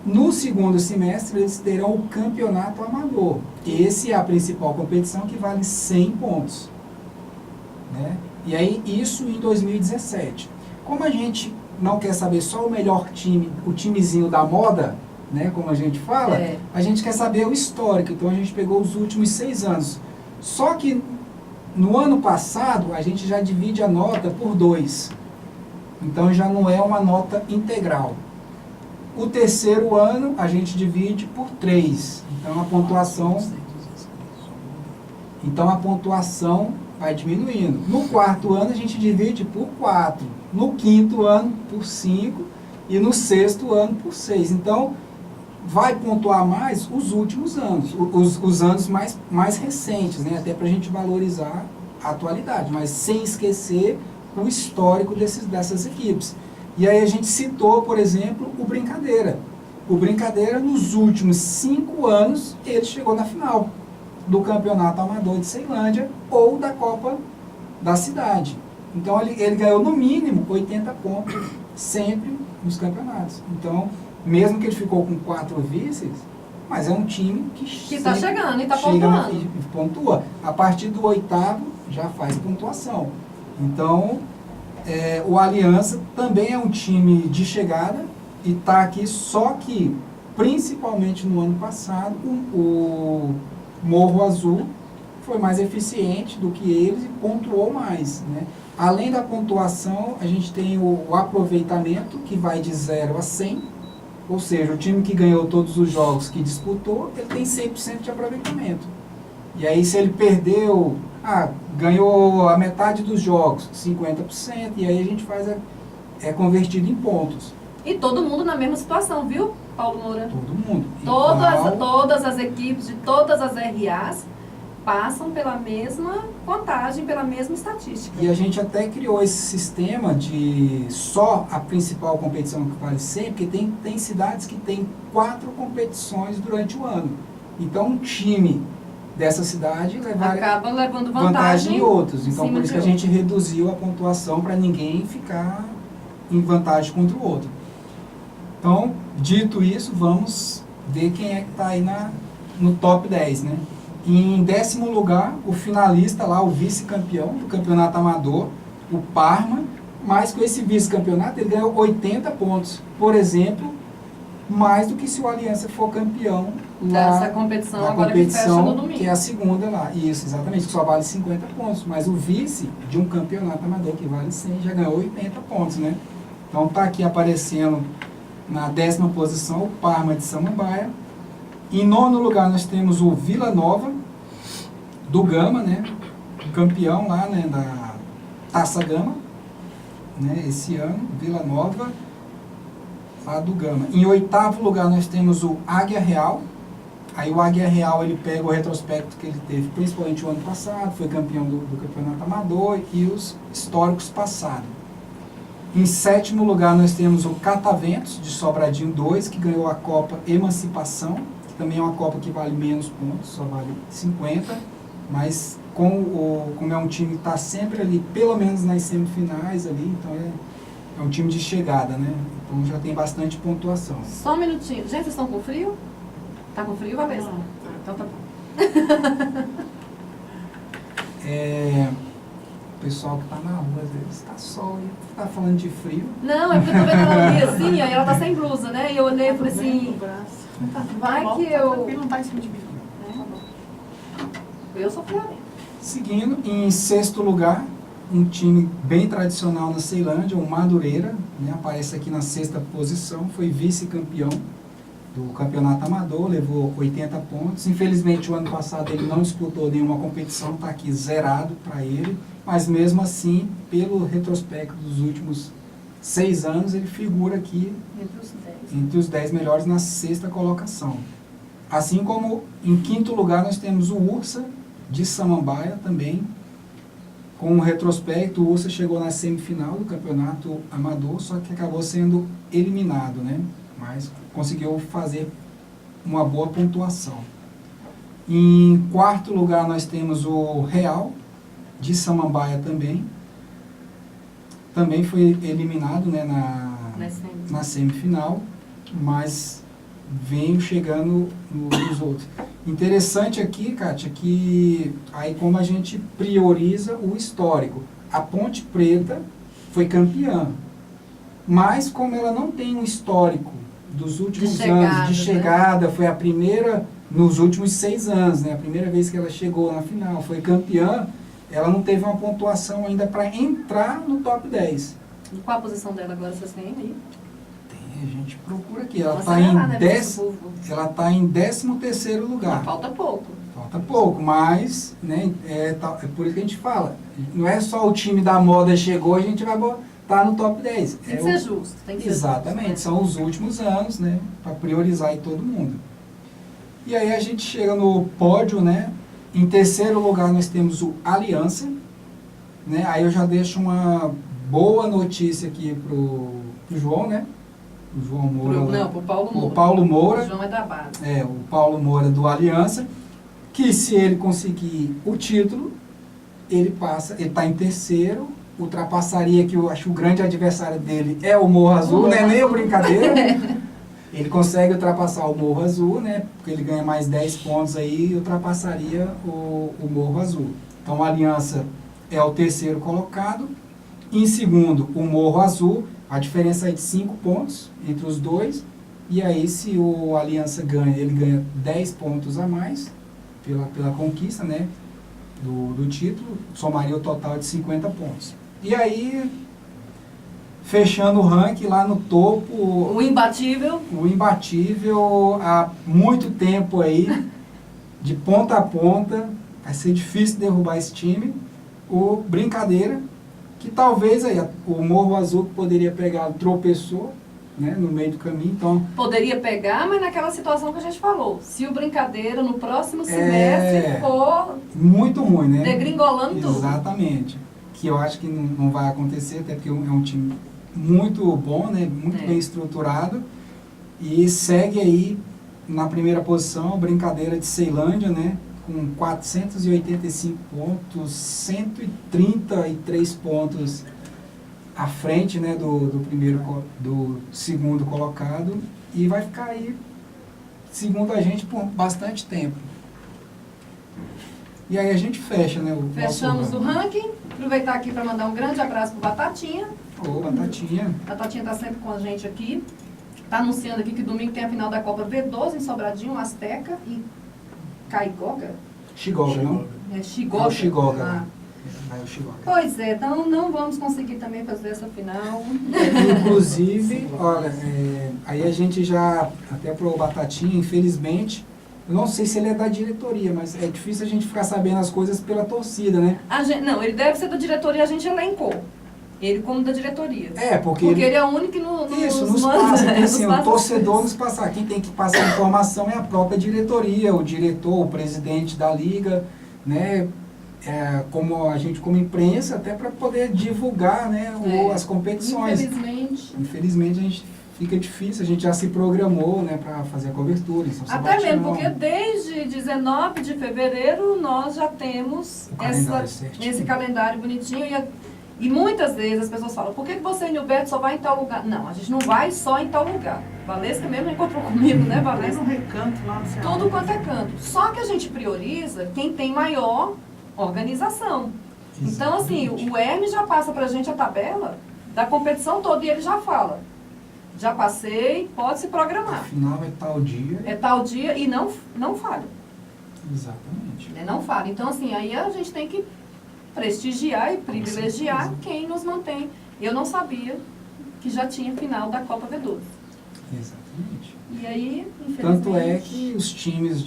Speaker 5: No segundo semestre, eles terão o campeonato amador. Esse é a principal competição que vale 100 pontos. Né? E aí, isso em 2017. Como a gente não quer saber só o melhor time, o timezinho da moda, né, como a gente fala, a gente quer saber o histórico. Então, a gente pegou os últimos 6 anos. Só que, no ano passado, a gente já divide a nota por 2. Então, já não é uma nota integral. O terceiro ano, a gente divide por 3. Então, a pontuação vai diminuindo. No quarto ano, a gente divide por 4. No quinto ano, por 5. E no sexto ano, por 6. Então, vai pontuar mais os últimos anos, os anos mais recentes, né? Até para a gente valorizar a atualidade, mas sem esquecer o histórico dessas equipes. E aí a gente citou, por exemplo, o Brincadeira. O Brincadeira, nos últimos 5 anos, ele chegou na final do Campeonato Amador de Ceilândia ou da Copa da Cidade. Então ele ganhou no mínimo 80 pontos sempre nos campeonatos. Então, mesmo que ele ficou com 4 vices, mas é um time que
Speaker 1: está chegando e está pontuando.
Speaker 5: E pontua. A partir do 8º já faz pontuação. Então, o Aliança também é um time de chegada e está aqui, só que, principalmente no ano passado, o Morro Azul foi mais eficiente do que eles e pontuou mais, né? Além da pontuação, a gente tem o aproveitamento, que vai de 0 a 100, ou seja, o time que ganhou todos os jogos que disputou, ele tem 100% de aproveitamento. E aí, se ele perdeu, ganhou a metade dos jogos, 50%, e aí a gente faz, convertido em pontos.
Speaker 1: E todo mundo na mesma situação, viu, Paulo Moura?
Speaker 5: Todo mundo.
Speaker 1: Todas as equipes de todas as RAs passam pela mesma contagem, pela mesma estatística.
Speaker 5: E a gente até criou esse sistema de só a principal competição que vale 100, porque tem cidades que tem 4 competições durante o ano. Então, um time dessa cidade
Speaker 1: acaba levando
Speaker 5: vantagem em outros. Então, por isso que a gente
Speaker 1: outros.
Speaker 5: reduziu a pontuação para ninguém ficar em vantagem contra o outro. Então, dito isso, vamos ver quem é que está aí no top 10, né? Em 10º lugar, o finalista lá, o vice-campeão do campeonato amador, o Parma, mas com esse vice-campeonato ele ganhou 80 pontos. Por exemplo, mais do que se o Aliança for campeão lá
Speaker 1: dessa competição agora que fecha no domingo.
Speaker 5: Que é a segunda lá. Isso, exatamente, que só vale 50 pontos. Mas o vice de um campeonato amador que vale 100 já ganhou 80 pontos, né? Então tá aqui aparecendo na 10ª posição o Parma de Samambaia. Em 9º lugar nós temos o Vila Nova do Gama, né? Campeão lá, né, da Taça Gama, né, esse ano, Vila Nova lá do Gama. Em 8º lugar nós temos o Águia Real. Aí o Águia Real ele pega o retrospecto que ele teve, principalmente o ano passado, foi campeão do campeonato amador e os históricos passados. Em 7º lugar nós temos o Cataventos de Sobradinho 2, que ganhou a Copa Emancipação, que também é uma Copa que vale menos pontos, só vale 50, mas como é um time que está sempre ali, pelo menos nas semifinais ali, então é um time de chegada, né? Então já tem bastante pontuação.
Speaker 1: Só um minutinho. Gente, vocês estão com frio? Tá com frio, Vanessa? Então tá bom.
Speaker 5: O pessoal que está na rua, às vezes está sol e está falando de frio.
Speaker 1: Não, é porque eu tô vendo ela ali assim, aí ela tá sem blusa, né? E eu olhei e falei assim, vai que eu...
Speaker 2: Não tá em cima de mim.
Speaker 1: Eu sou friorenta.
Speaker 5: Seguindo, em 6º lugar, um time bem tradicional na Ceilândia, o Madureira, né, aparece aqui na 6ª posição, foi vice-campeão do campeonato amador, levou 80 pontos. Infelizmente, o ano passado ele não disputou nenhuma competição, está aqui zerado para ele, mas mesmo assim, pelo retrospecto dos últimos 6 anos, ele figura aqui entre os 10 melhores na 6ª colocação. Assim como em 5º lugar nós temos o Ursa, de Samambaia também. Com o retrospecto, o Ursa chegou na semifinal do campeonato amador, só que acabou sendo eliminado, né? Mas conseguiu fazer uma boa pontuação. Em 4º lugar nós temos o Real, de Samambaia também. Também foi eliminado, né, na semifinal, mas veio chegando nos outros. Interessante aqui, Kátia, que aí como a gente prioriza o histórico. A Ponte Preta foi campeã, mas como ela não tem um histórico dos últimos anos de chegada, foi a primeira, nos últimos 6 anos, né, a primeira vez que ela chegou na final, foi campeã, ela não teve uma pontuação ainda para entrar no top 10.
Speaker 1: E qual a posição dela agora, vocês têm aí?
Speaker 5: A gente procura aqui. Ela está em 13º lugar.
Speaker 1: Não, falta pouco.
Speaker 5: Falta pouco, mas né, é por isso que a gente fala. Não é só o time da moda chegou, a gente vai botar no top 10.
Speaker 1: Tem que ser justo. Tem que
Speaker 5: exatamente,
Speaker 1: ser justo, né?
Speaker 5: são os últimos anos, né? Para priorizar aí todo mundo. E aí a gente chega no pódio, né? Em 3º lugar nós temos o Aliança. Né? Aí eu já deixo uma boa notícia aqui pro João, né? O João Moura.
Speaker 1: Pro Paulo Moura.
Speaker 5: O Paulo Moura.
Speaker 1: O João é da base.
Speaker 5: O Paulo Moura do Aliança, que se ele conseguir o título, ele está em 3º, ultrapassaria, que eu acho que o grande adversário dele é o Morro Azul, não é nem brincadeira. Ele consegue ultrapassar o Morro Azul, né? Porque ele ganha mais 10 pontos aí e ultrapassaria o Morro Azul. Então a Aliança é o 3º colocado. Em 2º, o Morro Azul. A diferença é de 5 pontos entre os dois. E aí, se o Aliança ganha, ele ganha 10 pontos a mais pela conquista, né, do título. Somaria o total de 50 pontos. E aí, fechando o ranking lá no topo...
Speaker 1: O imbatível.
Speaker 5: O imbatível há muito tempo aí, de ponta a ponta. Vai ser difícil derrubar esse time. O Brincadeira, que talvez aí, o Morro Azul que poderia pegar, tropeçou, né, no meio do caminho, então...
Speaker 1: Poderia pegar, mas naquela situação que a gente falou, se o Brincadeira no próximo semestre for...
Speaker 5: Muito ruim, né?
Speaker 1: Degringolando tudo.
Speaker 5: Exatamente. Que eu acho que não vai acontecer, até porque é um time muito bom, né, muito bem estruturado, e segue aí na primeira posição, Brincadeira de Ceilândia, né, com 485 pontos, 133 pontos à frente, né, do segundo colocado, e vai ficar aí, segundo a gente, por bastante tempo. E aí a gente fecha, né?
Speaker 1: Fechamos o ranking. Aproveitar aqui para mandar um grande abraço para Batatinha.
Speaker 5: Ô, Batatinha.
Speaker 1: Batatinha está sempre com a gente aqui. Está anunciando aqui que domingo tem a final da Copa V12 em Sobradinho, Azteca e Caigoga?
Speaker 5: Xigoga, não?
Speaker 1: É Xigoga.
Speaker 5: É o Xigoga.
Speaker 1: Ah.
Speaker 5: É o Xigoga.
Speaker 1: Pois é, então não vamos conseguir também fazer essa final.
Speaker 5: Inclusive, olha, aí a gente já, até pro Batatinha, infelizmente, eu não sei se ele é da diretoria, mas é difícil a gente ficar sabendo as coisas pela torcida, né?
Speaker 1: Não, ele deve ser da diretoria, a gente elencou. Ele como da diretoria.
Speaker 5: Porque ele
Speaker 1: é o único que
Speaker 5: nos passa, assim, o torcedor nos passa. Quem tem que passar a informação é a própria diretoria, o diretor, o presidente da liga, né? Como a gente, como imprensa, até para poder divulgar, né, as competições. Infelizmente a gente fica difícil, a gente já se programou, né, para fazer a cobertura em São Sebastião.
Speaker 1: Até mesmo, porque desde 19 de fevereiro nós já temos esse calendário bonitinho e muitas vezes as pessoas falam, por que você e o Beto só vai em tal lugar? Não, a gente não vai só em tal lugar. Valesca mesmo encontrou comigo, né, Valesca?
Speaker 2: Um recanto lá no Ceará.
Speaker 1: Tudo quanto é canto. Só que a gente prioriza quem tem maior organização. Exatamente. Então, assim, o Hermes já passa pra gente a tabela da competição toda e ele já fala. Já passei, pode se programar.
Speaker 5: Afinal, é tal dia.
Speaker 1: É tal dia e não falha.
Speaker 5: Exatamente.
Speaker 1: Não falha. Então, assim, aí a gente tem que prestigiar e privilegiar quem nos mantém. Eu não sabia que já tinha final da Copa V12.
Speaker 5: Exatamente.
Speaker 1: E aí, infelizmente...
Speaker 5: Tanto é que os times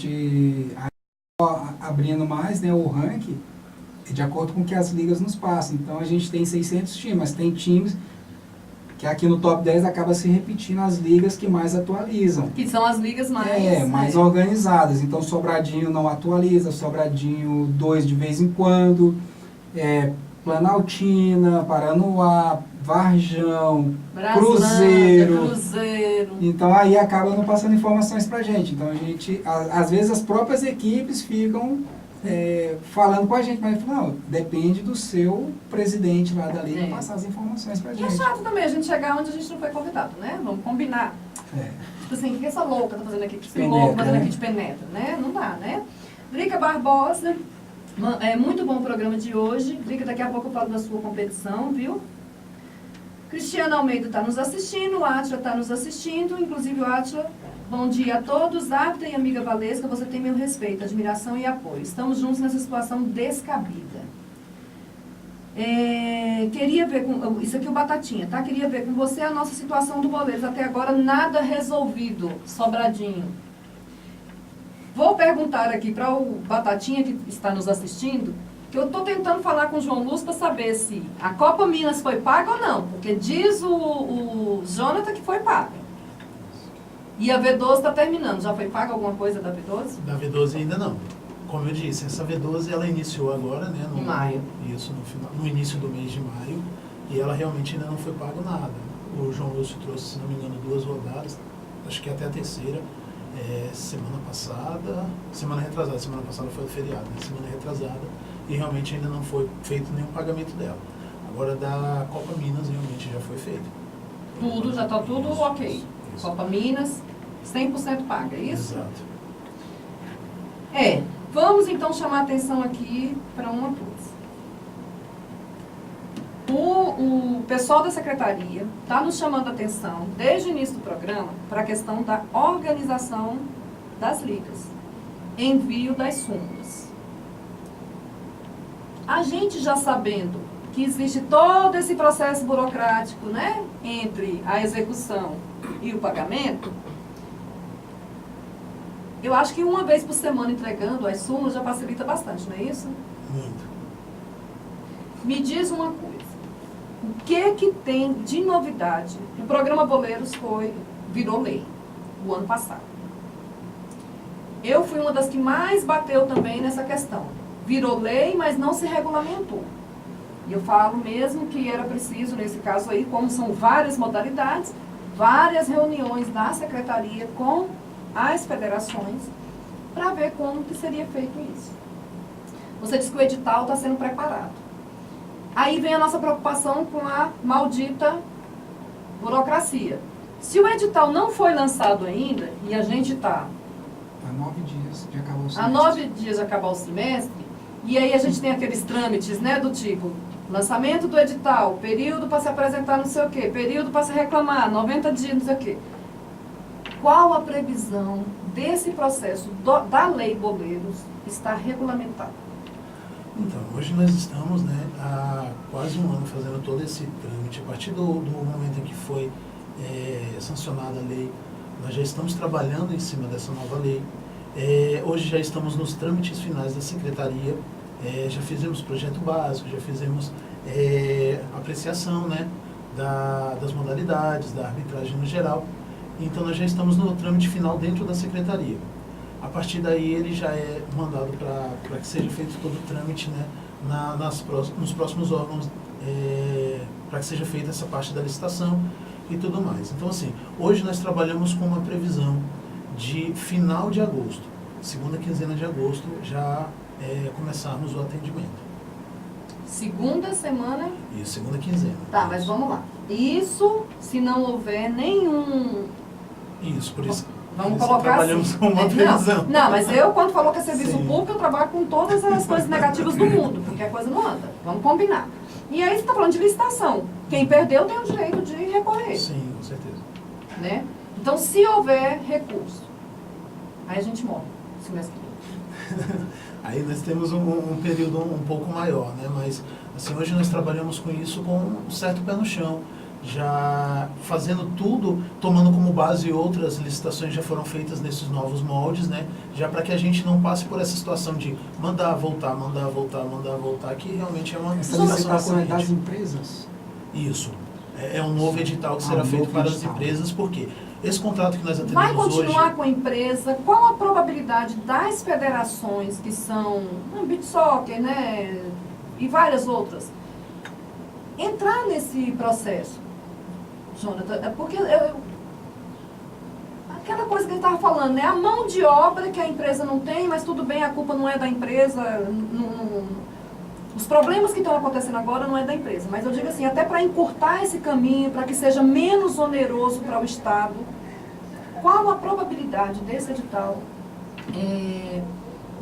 Speaker 5: abrindo mais, né, o ranking, de acordo com o que as ligas nos passam. Então a gente tem 600 times, mas tem times que aqui no top 10 acaba se repetindo as ligas que mais atualizam.
Speaker 1: Que são as ligas mais...
Speaker 5: mais organizadas. Então Sobradinho não atualiza, Sobradinho 2 de vez em quando, Planaltina, Paranoá, Varjão, Cruzeiro. Então aí acaba não passando informações pra gente. Então a gente, às vezes as próprias equipes ficam falando com a gente, mas não, depende do seu presidente lá da liga passar as informações pra
Speaker 1: E
Speaker 5: gente.
Speaker 1: é chato também a gente chegar onde a gente não foi convidado, né? Vamos combinar. Tipo assim, o que essa louca tá fazendo aqui? Que esse louco fazendo aqui de penetra, né? Não dá, né? Drica Barbosa, é muito bom o programa de hoje. Drica, daqui a pouco eu falo da sua competição, viu? Cristiano Almeida está nos assistindo, o Átila está nos assistindo, inclusive o Átila, bom dia a todos, Ábida e amiga Valesca, você tem meu respeito, admiração e apoio. Estamos juntos nessa situação descabida. Queria ver com... Isso aqui é o Batatinha, tá? Queria ver com você a nossa situação do Boleiros. Até agora nada resolvido, Sobradinho. Vou perguntar aqui para o Batatinha que está nos assistindo, que eu estou tentando falar com o João Luz para saber se a Copa Minas foi paga ou não. Porque diz o Jonathan que foi paga. E a V12 está terminando. Já foi paga alguma coisa da V12?
Speaker 3: Da V12 ainda não. Como eu disse, essa V12 ela iniciou agora, né?
Speaker 1: Em maio.
Speaker 3: Isso, no início do mês de maio. E ela realmente ainda não foi pago nada. O João Lúcio trouxe, se não me engano, 2 rodadas. Acho que até a terceira. Semana passada. Semana retrasada. Semana passada foi o feriado, né? Semana retrasada. E realmente ainda não foi feito nenhum pagamento dela. Agora da Copa Minas realmente já foi feito.
Speaker 1: Tudo, já está tudo
Speaker 3: Isso,
Speaker 1: ok.
Speaker 3: isso.
Speaker 1: Copa Minas, 100% paga, é isso?
Speaker 3: Exato.
Speaker 1: Vamos então chamar a atenção aqui para uma coisa. O pessoal da secretaria está nos chamando a atenção, desde o início do programa, para a questão da organização das ligas, envio das súmulas. A gente já sabendo que existe todo esse processo burocrático, né, entre a execução e o pagamento, eu acho que uma vez por semana entregando as súmulas já facilita bastante, não é isso?
Speaker 3: Muito.
Speaker 1: Me diz uma coisa, o que tem de novidade? O programa Boleiros virou lei o ano passado. Eu fui uma das que mais bateu também nessa questão. Virou lei, mas não se regulamentou. E eu falo mesmo que era preciso, nesse caso aí, como são várias modalidades, várias reuniões da secretaria com as federações para ver como que seria feito isso. Você disse que o edital está sendo preparado. Aí vem a nossa preocupação com a maldita burocracia. Se o edital não foi lançado ainda, e a gente está...
Speaker 5: Há 9 dias de acabar o semestre.
Speaker 1: Há 9 dias de acabar o semestre, e aí a gente tem aqueles trâmites, né, do tipo, lançamento do edital, período para se apresentar não sei o quê, período para se reclamar, 90 dias, não sei o quê. Qual a previsão desse processo da Lei Boleiros está regulamentado?
Speaker 3: Então, hoje nós estamos, né, há quase um ano fazendo todo esse trâmite. A partir do momento em que foi sancionada a lei, nós já estamos trabalhando em cima dessa nova lei. Hoje já estamos nos trâmites finais da secretaria, já fizemos projeto básico, já fizemos apreciação, né, das modalidades, da arbitragem no geral. Então nós já estamos no trâmite final dentro da secretaria. A partir daí ele já é mandado para que seja feito todo o trâmite, né, nos próximos órgãos, para que seja feita essa parte da licitação e tudo mais. Então assim, hoje nós trabalhamos com uma previsão de final de agosto, segunda quinzena de agosto, já começarmos o atendimento.
Speaker 1: Segunda semana?
Speaker 3: Isso, segunda quinzena.
Speaker 1: Tá, mas vamos lá. Isso se não houver nenhum...
Speaker 3: Isso, por isso.
Speaker 1: Vamos
Speaker 3: isso
Speaker 1: colocar
Speaker 3: trabalhamos
Speaker 1: assim.
Speaker 3: com uma previsão.
Speaker 1: Não, mas eu, quando falou que é serviço
Speaker 3: Sim.
Speaker 1: público, eu trabalho com todas as coisas negativas do mundo, porque a coisa não anda. Vamos combinar. E aí você está falando de licitação. Quem perdeu tem o direito de recorrer.
Speaker 3: Sim, com certeza.
Speaker 1: Né? Então, se houver recurso, aí a gente morre. Se mesmo.
Speaker 3: Aí nós temos um período um pouco maior, né? Mas assim, hoje nós trabalhamos com isso com um certo pé no chão, já fazendo tudo, tomando como base outras licitações já foram feitas nesses novos moldes, né? Já para que a gente não passe por essa situação de mandar voltar, que realmente é uma
Speaker 5: Essa
Speaker 3: situação
Speaker 5: licitação é
Speaker 3: recorrente.
Speaker 5: das empresas?
Speaker 3: Isso. É um novo edital que será feito
Speaker 5: novo
Speaker 3: para as
Speaker 5: edital.
Speaker 3: empresas, porque esse contrato que nós atendemos
Speaker 1: Vai continuar
Speaker 3: hoje...
Speaker 1: com a empresa? Qual a probabilidade das federações que são beach soccer, né, e várias outras, entrar nesse processo, Jonathan? Porque aquela coisa que a gente estava falando, né? A mão de obra que a empresa não tem, mas tudo bem, a culpa não é da empresa, os problemas que estão acontecendo agora não é da empresa, mas eu digo assim, até para encurtar esse caminho, para que seja menos oneroso para o Estado, qual a probabilidade desse edital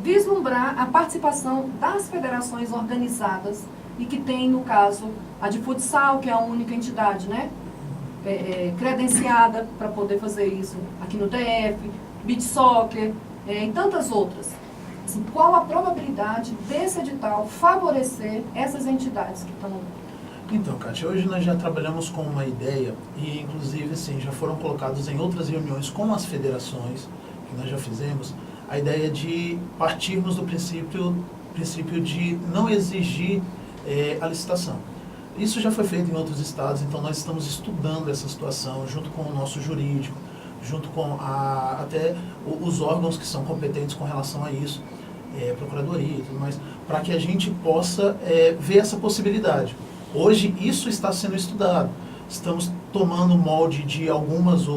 Speaker 1: vislumbrar a participação das federações organizadas e que tem, no caso, a de futsal, que é a única entidade, né, credenciada para poder fazer isso aqui no DF, beach soccer e tantas outras. Assim, qual a probabilidade desse edital favorecer essas entidades que estão...
Speaker 3: Então, Kátia, hoje nós já trabalhamos com uma ideia e, inclusive, assim, já foram colocados em outras reuniões com as federações, que nós já fizemos, a ideia de partirmos do princípio de não exigir a licitação. Isso já foi feito em outros estados, então nós estamos estudando essa situação junto com o nosso jurídico, junto com até os órgãos que são competentes com relação a isso, procuradoria e tudo mais, para que a gente possa ver essa possibilidade. Hoje isso está sendo estudado. Estamos tomando molde de alguns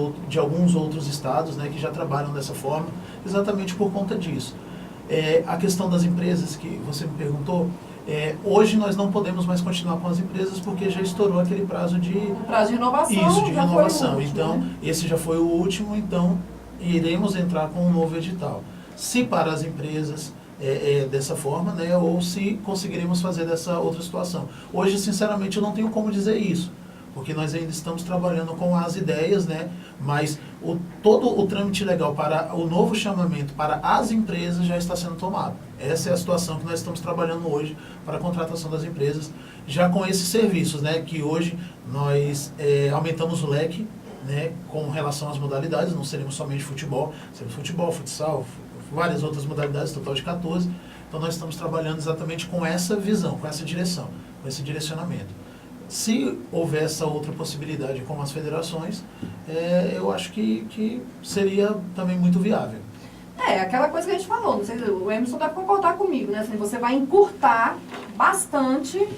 Speaker 3: outros estados, né, que já trabalham dessa forma, exatamente por conta disso. A questão das empresas que você me perguntou, hoje nós não podemos mais continuar com as empresas porque já estourou aquele prazo de...
Speaker 1: O prazo de renovação.
Speaker 3: Isso, de
Speaker 1: já
Speaker 3: renovação.
Speaker 1: foi o último,
Speaker 3: Então,
Speaker 1: né?
Speaker 3: esse já foi o último, então iremos entrar com um novo edital. Se para as empresas dessa forma, né, ou se conseguiremos fazer dessa outra situação. Hoje, sinceramente, eu não tenho como dizer isso, porque nós ainda estamos trabalhando com as ideias, né, mas todo o trâmite legal para o novo chamamento para as empresas já está sendo tomado. Essa é a situação que nós estamos trabalhando hoje para a contratação das empresas, já com esses serviços, né, que hoje nós aumentamos o leque, né, com relação às modalidades, não seremos somente futebol, seremos futebol, futsal, várias outras modalidades, total de 14. Então nós estamos trabalhando exatamente com essa visão, com essa direção, com esse direcionamento. Se houver essa outra possibilidade com as federações, eu acho que seria também muito viável.
Speaker 1: Aquela coisa que a gente falou, não sei, o Emerson deve concordar comigo, né? Assim, você vai encurtar bastante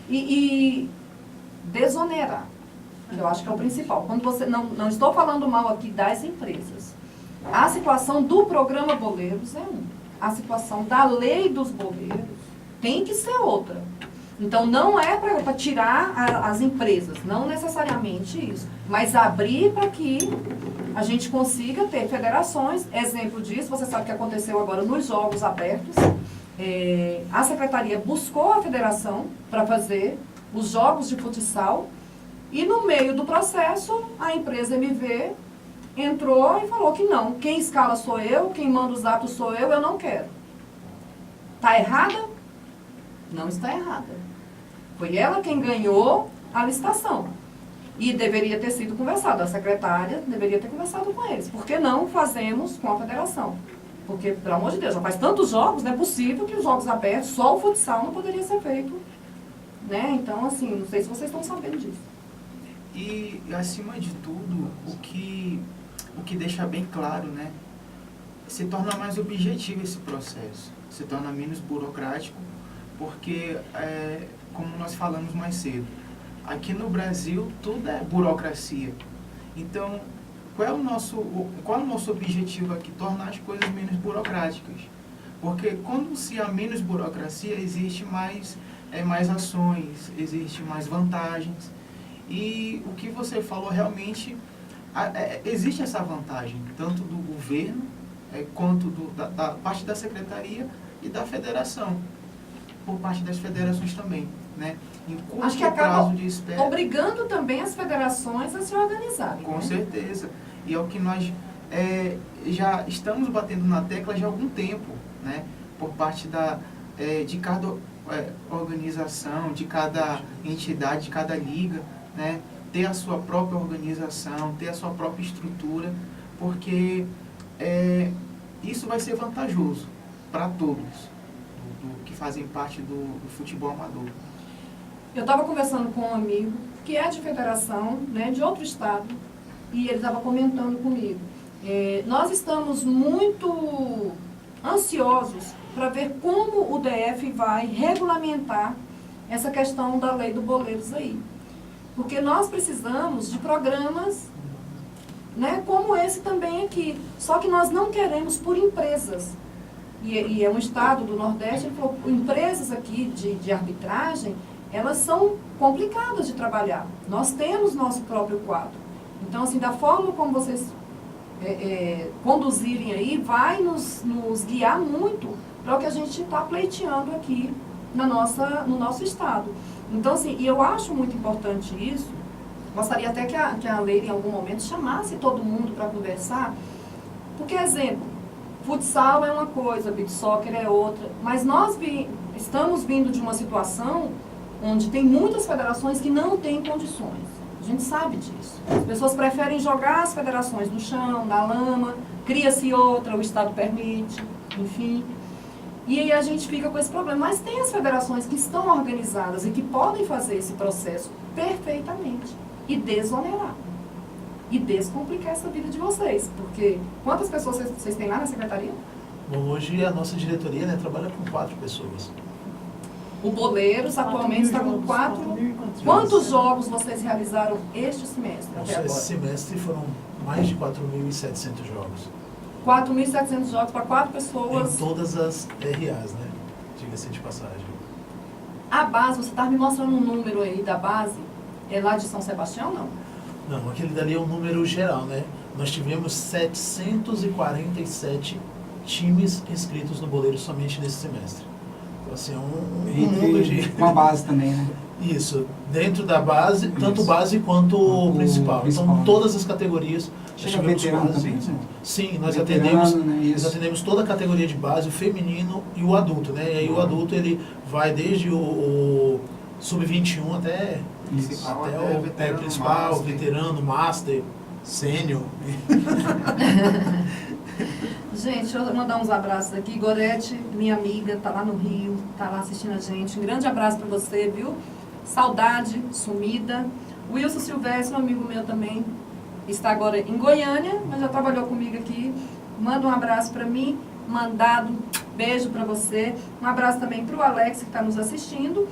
Speaker 1: e desonerar. Eu acho que é o principal. Quando você, não estou falando mal aqui das empresas. A situação do programa Boleiros é uma. A situação da lei dos boleiros tem que ser outra. Então, não é para tirar as empresas, não necessariamente isso, mas abrir para que a gente consiga ter federações. Exemplo disso, você sabe o que aconteceu agora nos Jogos Abertos. A Secretaria buscou a federação para fazer os jogos de futsal e, no meio do processo, a empresa MV entrou e falou que não. Quem escala sou eu, quem manda os atos sou eu não quero. Está errada? Não está errada. Foi ela quem ganhou a licitação. E deveria ter sido conversado. A secretária deveria ter conversado com eles. Por que não fazemos com a federação? Porque, pelo amor de Deus, já faz tantos jogos, não é possível que os jogos abertos, só o futsal não poderia ser feito. Né? Então, assim, não sei se vocês estão sabendo disso.
Speaker 4: E, acima de tudo, o que deixa bem claro, né? Se torna mais objetivo esse processo. Se torna menos burocrático, porque, como nós falamos mais cedo, aqui no Brasil tudo é burocracia. Então, qual é o nosso objetivo aqui? Tornar as coisas menos burocráticas. Porque quando se há menos burocracia, existe mais ações, existe mais vantagens. E o que você falou realmente, existe essa vantagem, tanto do governo, quanto da parte da secretaria e da federação, por parte das federações também, né? Em curto
Speaker 1: Acho que acaba
Speaker 4: prazo de espera,
Speaker 1: obrigando também as federações a se organizarem.
Speaker 4: com
Speaker 1: né?
Speaker 4: certeza. E é o que nós já estamos batendo na tecla já há algum tempo, né? por parte de cada organização, de cada entidade, de cada liga, né, ter a sua própria organização, ter a sua própria estrutura, porque isso vai ser vantajoso para todos que fazem parte do futebol amador.
Speaker 1: Eu estava conversando com um amigo que é de federação, né, de outro estado, e ele estava comentando comigo. Nós estamos muito ansiosos para ver como o DF vai regulamentar essa questão da lei do boleiros aí. Porque nós precisamos de programas, né, como esse também aqui. Só que nós não queremos por empresas. E é um estado do Nordeste, ele falou, empresas aqui de arbitragem, elas são complicadas de trabalhar. Nós temos nosso próprio quadro. Então, assim, da forma como vocês conduzirem aí, vai nos guiar muito para o que a gente está pleiteando aqui no nosso estado. Então, assim, e eu acho muito importante isso. Gostaria até que a Leila, em algum momento, chamasse todo mundo para conversar. Porque, exemplo, futsal é uma coisa, beach soccer é outra. Mas nós estamos vindo de uma situação onde tem muitas federações que não têm condições. A gente sabe disso. As pessoas preferem jogar as federações no chão, na lama, cria-se outra, o Estado permite, enfim. E aí a gente fica com esse problema. Mas tem as federações que estão organizadas e que podem fazer esse processo perfeitamente e desonerar. E descomplicar essa vida de vocês. Porque quantas pessoas vocês têm lá na secretaria?
Speaker 3: Bom, hoje a nossa diretoria, né, trabalha com 4 pessoas.
Speaker 1: O Boleiros atualmente está com 4. Quantos jogos vocês realizaram este semestre até agora?
Speaker 3: Esse semestre foram mais de 4.700 jogos.
Speaker 1: 4.700 jogos para 4 pessoas.
Speaker 3: Em todas as RAs, né? Diga-se de passagem.
Speaker 1: A base, você está me mostrando um número aí da base, é lá de São Sebastião, não?
Speaker 3: Não, aquele dali é um número geral, né? Nós tivemos 747 times inscritos no Boleiro somente nesse semestre. Então, assim, é um mundo de...
Speaker 5: Com a base também, né?
Speaker 3: Isso, dentro da base, tanto
Speaker 5: Isso.
Speaker 3: base quanto
Speaker 5: O
Speaker 3: principal.
Speaker 5: principal,
Speaker 3: Então,
Speaker 5: né?
Speaker 3: todas as categorias. Nós
Speaker 5: Chega
Speaker 3: tivemos
Speaker 5: veterano
Speaker 3: quase-
Speaker 5: também, né?
Speaker 3: Sim, nós
Speaker 5: Veterano,
Speaker 3: atendemos,
Speaker 5: né? Isso.
Speaker 3: nós atendemos toda a categoria de base, o feminino e o adulto, né? E aí o adulto, ele vai desde o sub-21 até
Speaker 4: Principal,
Speaker 3: até
Speaker 4: até
Speaker 3: o
Speaker 4: veterano,
Speaker 3: principal,
Speaker 4: master.
Speaker 3: veterano, master, sênior.
Speaker 1: Gente, deixa eu mandar uns abraços aqui. Gorete, minha amiga, tá lá no Rio, tá lá assistindo a gente. Um grande abraço para você, viu? Saudade, sumida. Wilson Silvestre, um amigo meu também, está agora em Goiânia, mas já trabalhou comigo aqui. Manda um abraço para mim, mandado. Beijo para você. Um abraço também para o Alex, que está nos assistindo.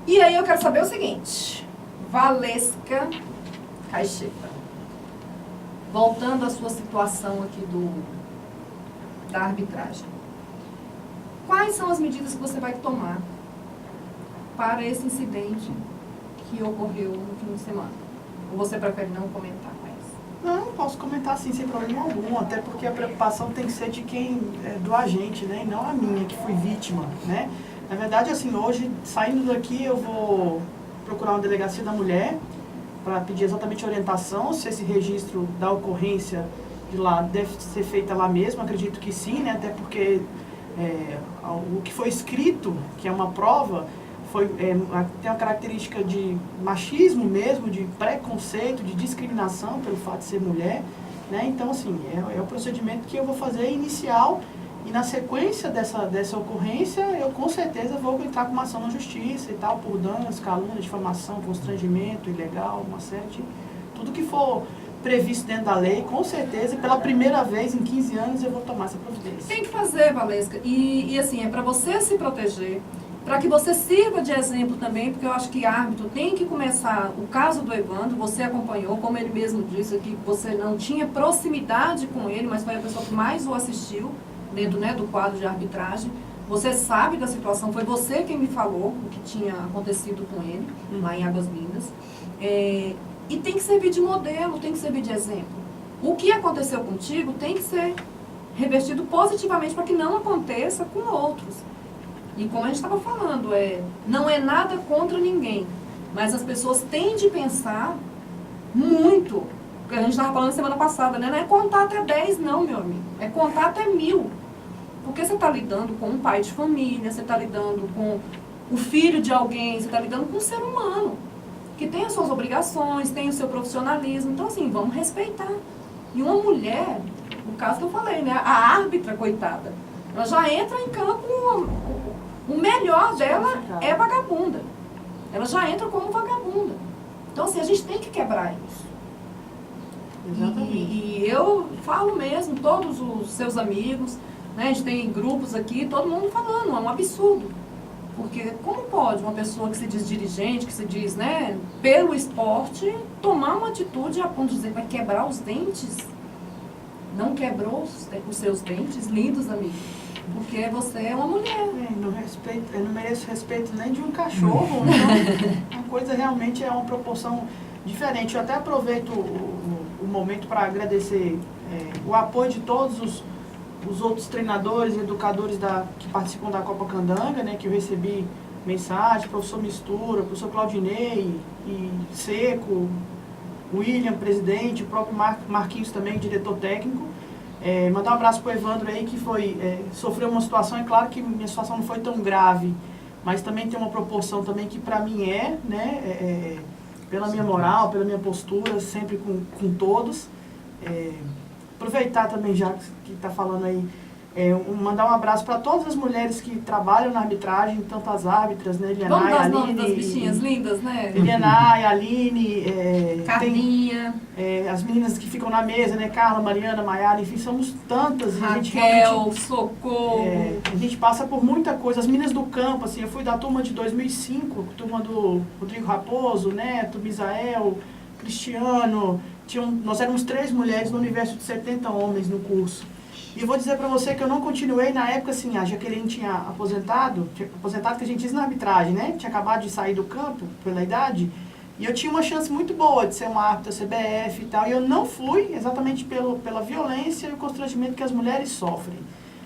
Speaker 1: E aí eu quero saber o seguinte. Valesca Caixeta. Voltando à sua situação aqui da arbitragem. Quais são as medidas que você vai tomar para esse incidente que ocorreu no fim de semana? Ou você prefere não comentar mais?
Speaker 2: Não, posso comentar assim, sem problema algum, até porque a preocupação tem que ser de quem do agente, né, e não a minha, que fui vítima, né. Na verdade, assim, hoje, saindo daqui, eu vou procurar uma delegacia da mulher para pedir exatamente orientação, se esse registro da ocorrência de lá deve ser feita lá mesmo, acredito que sim, né, até porque o que foi escrito, que é uma prova, tem uma característica de machismo mesmo, de preconceito, de discriminação pelo fato de ser mulher, né? Então, assim, é o procedimento que eu vou fazer inicial e na sequência dessa ocorrência, eu com certeza vou entrar com uma ação na justiça e tal, por danos, calúnia, difamação, constrangimento ilegal, uma série de... Tudo que for previsto dentro da lei, com certeza, pela primeira vez em 15 anos eu vou tomar essa providência.
Speaker 1: Tem que fazer, Valesca. E assim, é para você se proteger, para que você sirva de exemplo também, porque eu acho que árbitro tem que começar. O caso do Evandro, você acompanhou, como ele mesmo disse aqui, você não tinha proximidade com ele, mas foi a pessoa que mais o assistiu dentro, né, do quadro de arbitragem. Você sabe da situação, foi você quem me falou o que tinha acontecido com ele, lá em Águas Lindas. E tem que servir de modelo, tem que servir de exemplo. O que aconteceu contigo tem que ser revertido positivamente para que não aconteça com outros. E como a gente estava falando, não é nada contra ninguém, mas as pessoas têm de pensar muito. A gente estava falando semana passada, né? Não é contar até 10 não, meu amigo. É contar até 1000. Porque você está lidando com um pai de família, você está lidando com o filho de alguém, você está lidando com um ser humano, que tem as suas obrigações, tem o seu profissionalismo. Então, assim, vamos respeitar. E uma mulher, no caso que eu falei, né, a árbitra, coitada, ela já entra em campo, o melhor dela é vagabunda. Ela já entra como vagabunda. Então, assim, a gente tem que quebrar isso.
Speaker 2: Exatamente.
Speaker 1: E eu falo mesmo, todos os seus amigos, né, a gente tem grupos aqui, todo mundo falando, é um absurdo. Porque como pode uma pessoa que se diz dirigente, que se diz, né, pelo esporte, tomar uma atitude a ponto de dizer, vai quebrar os dentes? Não quebrou os seus dentes, lindos amigos, porque você é uma mulher.
Speaker 2: Eu não mereço respeito nem de um cachorro, então a coisa realmente é uma proporção diferente. Eu até aproveito o momento para agradecer o apoio de todos os outros treinadores e educadores que participam da Copa Candanga, né, que eu recebi mensagem, professor Mistura, professor Claudinei, e Seco, William, presidente, o próprio Marquinhos também, diretor técnico. Mandar um abraço para o Evandro aí, que sofreu uma situação, é claro que minha situação não foi tão grave, mas também tem uma proporção também que para mim né, pela minha moral, pela minha postura, sempre com todos. Aproveitar também, já que está falando aí, mandar um abraço para todas as mulheres que trabalham na arbitragem, tanto as árbitras, né,
Speaker 1: Vamos dar os
Speaker 2: Aline,
Speaker 1: nomes das bichinhas lindas, né?
Speaker 2: Elianai, Aline,
Speaker 1: Carlinha,
Speaker 2: as meninas que ficam na mesa, né, Carla, Mariana, Maiara, enfim, somos tantas. E a gente
Speaker 1: Raquel,
Speaker 2: realmente,
Speaker 1: Socorro.
Speaker 2: a gente passa por muita coisa. As meninas do campo, assim, eu fui da turma de 2005, turma do Rodrigo Raposo, Neto, Misael, Cristiano. Nós éramos 3 mulheres no universo de 70 homens no curso. E eu vou dizer para você que eu não continuei na época, assim, a Jaqueline tinha aposentado que a gente diz na arbitragem, né? Tinha acabado de sair do campo pela idade. E eu tinha uma chance muito boa de ser uma árbitra CBF e tal. E eu não fui exatamente pela violência e o constrangimento que as mulheres sofrem.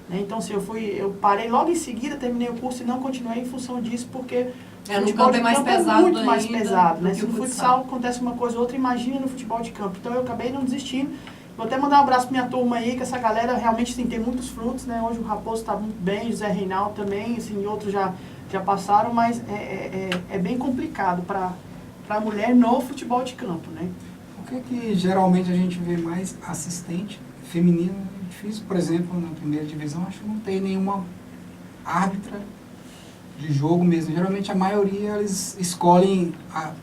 Speaker 2: Né? Então, assim, eu parei logo em seguida, terminei o curso e não continuei em função disso, porque o
Speaker 1: No
Speaker 2: futebol
Speaker 1: campo
Speaker 2: de
Speaker 1: é mais
Speaker 2: campo
Speaker 1: pesado
Speaker 2: é muito mais
Speaker 1: ainda
Speaker 2: pesado.
Speaker 1: do
Speaker 2: Né?
Speaker 1: que
Speaker 2: Se
Speaker 1: o
Speaker 2: no
Speaker 1: futsal
Speaker 2: futsal acontece uma coisa ou outra, imagina no futebol de campo. Então, eu acabei não desistindo. Vou até mandar um abraço para minha turma aí, que essa galera realmente tem muitos frutos, né? Hoje o Raposo está muito bem, o Zé Reinaldo também, assim, e outros já passaram, mas é bem complicado para a mulher no futebol de campo, né?
Speaker 5: Por que geralmente a gente vê mais assistente feminino? Difícil, por exemplo, na primeira divisão, acho que não tem nenhuma árbitra de jogo mesmo. Geralmente a maioria eles escolhem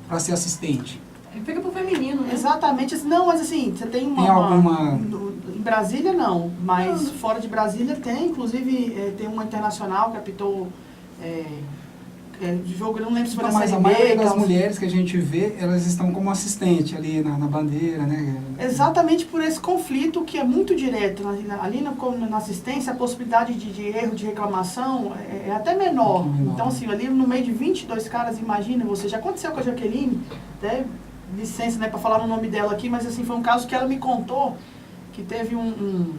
Speaker 5: para ser assistente.
Speaker 1: Fica pro feminino, né?
Speaker 2: Exatamente. Não, mas assim, você tem
Speaker 5: Tem alguma...
Speaker 2: Em Brasília não, mas fora de Brasília tem. Inclusive, tem uma internacional que apitou de jogo, eu não lembro se foi na
Speaker 5: Mas
Speaker 2: Série
Speaker 5: a
Speaker 2: B.
Speaker 5: maioria das
Speaker 2: tal.
Speaker 5: mulheres que a gente vê, elas estão como assistente ali na bandeira, né?
Speaker 2: Exatamente por esse conflito que é muito direto. Ali na assistência, a possibilidade de erro, de reclamação é até menor. Então, assim, ali no meio de 22 caras, imagina você, já aconteceu com a Jaqueline, até licença, né, para falar o nome dela aqui, mas assim, foi um caso que ela me contou, que teve um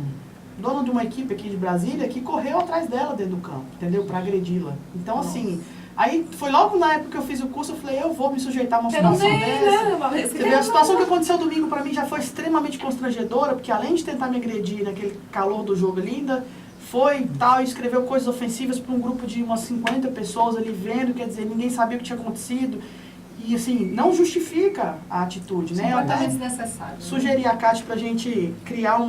Speaker 2: dono de uma equipe aqui de Brasília que correu atrás dela dentro do campo, entendeu? Para agredi-la. Então, assim, aí foi logo na época que eu fiz o curso, eu falei, eu vou me sujeitar a uma situação dessa. Você vê, a situação que aconteceu domingo para mim já foi extremamente constrangedora, porque além de tentar me agredir naquele calor do jogo linda, foi tal, e escreveu coisas ofensivas para um grupo de umas 50 pessoas ali vendo, quer dizer, ninguém sabia o que tinha acontecido. E assim, não justifica a atitude, né? Eu até sugeri a Cátia pra gente criar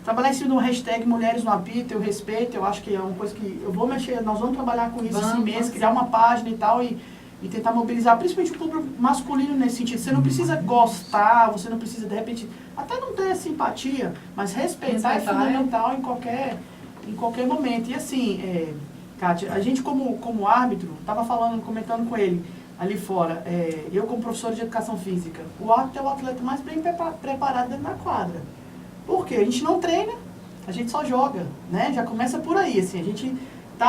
Speaker 2: trabalhar em cima de uma hashtag Mulheres no Apito, eu respeito, eu acho que é uma coisa que eu vou mexer, nós vamos trabalhar com isso esse mês, criar uma página e tal, e tentar mobilizar, principalmente o público masculino nesse sentido. Você não precisa gostar, você não precisa, de repente, até não ter simpatia, mas respeitar é fundamental em qualquer momento. E assim, Cátia, a gente como árbitro, estava comentando com ele, ali fora, eu como professor de educação física, o árbitro é o atleta mais bem preparado dentro da quadra. Por quê? A gente não treina, a gente só joga, né? Já começa por aí, assim, a gente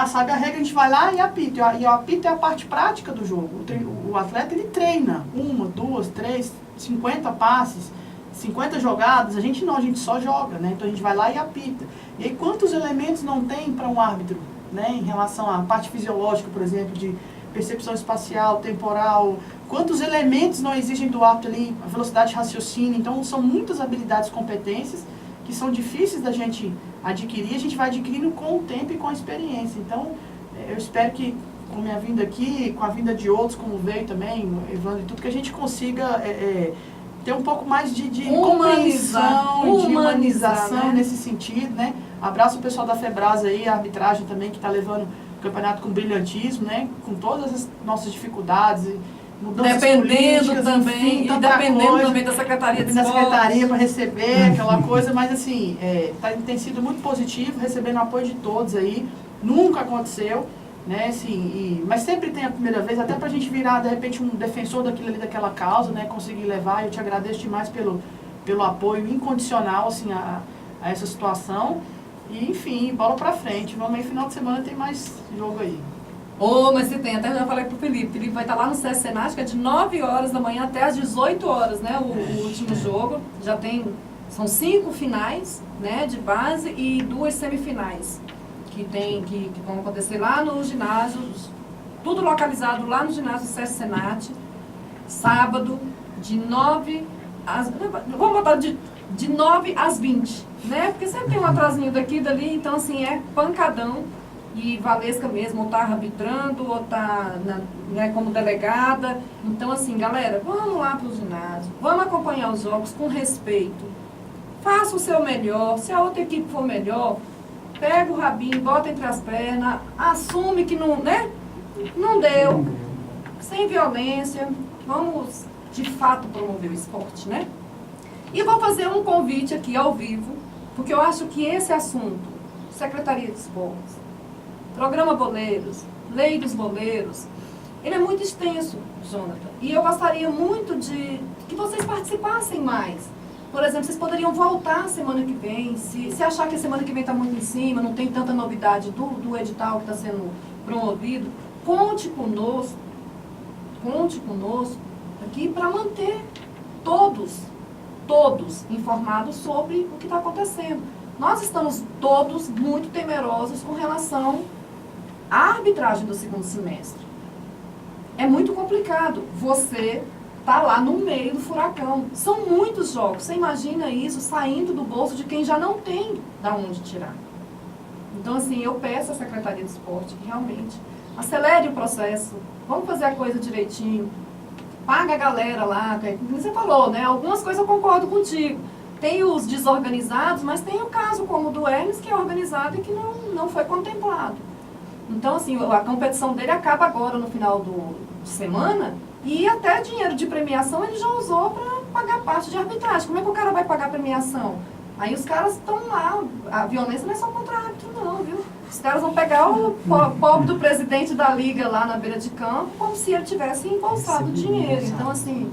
Speaker 2: sabe a regra, a gente vai lá e apita. E o apito é a parte prática do jogo. O atleta, ele treina 1, 2, 3, 50 passes, 50 jogadas, a gente não, a gente só joga, né? Então a gente vai lá e apita. E aí quantos elementos não tem para um árbitro, né? Em relação à parte fisiológica, por exemplo, de percepção espacial, temporal, quantos elementos não existem do árbitro ali, a velocidade de raciocínio. Então, são muitas habilidades, competências, que são difíceis da gente adquirir, a gente vai adquirindo com o tempo e com a experiência. Então, eu espero que com a minha vinda aqui, com a vinda de outros, como veio também, o Evandro e tudo, que a gente consiga ter um pouco mais de compreensão, de humanização, né? Nesse sentido, né? Abraço o pessoal da Febrasa aí, a arbitragem também, que está levando o campeonato com brilhantismo, né? Com todas as nossas dificuldades, mudanças
Speaker 1: dependendo também,
Speaker 2: enfim,
Speaker 1: e dependendo também da Secretaria de Esporte.
Speaker 2: Da Secretaria para receber aquela coisa, mas assim, tem sido muito positivo, recebendo o apoio de todos aí, nunca aconteceu, né, assim, mas sempre tem a primeira vez, até para a gente virar, de repente, um defensor daquilo ali, daquela causa, né, conseguir levar. Eu te agradeço demais pelo apoio incondicional, assim, a essa situação. E, enfim, bola pra frente. Vamos aí, final de semana tem mais jogo aí.
Speaker 1: Mas se tem, até já falei pro Felipe. Felipe vai estar lá no SESC Senat, que é de 9 horas da manhã até às 18 horas, né, o último jogo. Já são 5 finais, né, de base e 2 semifinais. Que vão acontecer lá no ginásio, tudo localizado lá no ginásio SESC Senat, sábado, de 9 às... Vamos botar de 9 às 20, né? Porque sempre tem um atrasinho daqui e dali, então assim, é pancadão. E Valesca mesmo, ou tá arbitrando, ou tá né, como delegada. Então assim, galera, vamos lá pro ginásio, vamos acompanhar os jogos com respeito. Faça o seu melhor, se a outra equipe for melhor, pega o rabinho, bota entre as pernas, assume que não, né? Não deu. Sem violência. Vamos, de fato, promover o esporte, né? E vou fazer um convite aqui ao vivo, porque eu acho que esse assunto, Secretaria de Esportes, Programa Boleiros, Lei dos Boleiros, ele é muito extenso, Jonathan. E eu gostaria muito de que vocês participassem mais. Por exemplo, vocês poderiam voltar semana que vem, se achar que a semana que vem está muito em cima, não tem tanta novidade do edital que está sendo promovido, conte conosco aqui para manter todos informados sobre o que está acontecendo. Nós estamos todos muito temerosos com relação à arbitragem do segundo semestre. É muito complicado. Você está lá no meio do furacão. São muitos jogos. Você imagina isso saindo do bolso de quem já não tem da onde tirar. Então, assim, eu peço à Secretaria de Esporte que realmente acelere o processo. Vamos fazer a coisa direitinho. Paga a galera lá. Como você falou, né? Algumas coisas eu concordo contigo. Tem os desorganizados, mas tem o caso como o do Hermes, que é organizado e que não foi contemplado. Então, assim, a competição dele acaba agora no final de semana. E até dinheiro de premiação ele já usou para pagar parte de arbitragem. Como é que o cara vai pagar premiação? Aí os caras estão lá, a violência não é só contra árbitro não, viu? Os caras vão pegar o pobre do presidente da liga lá na beira de campo, como se ele tivesse embolsado dinheiro. Então, assim...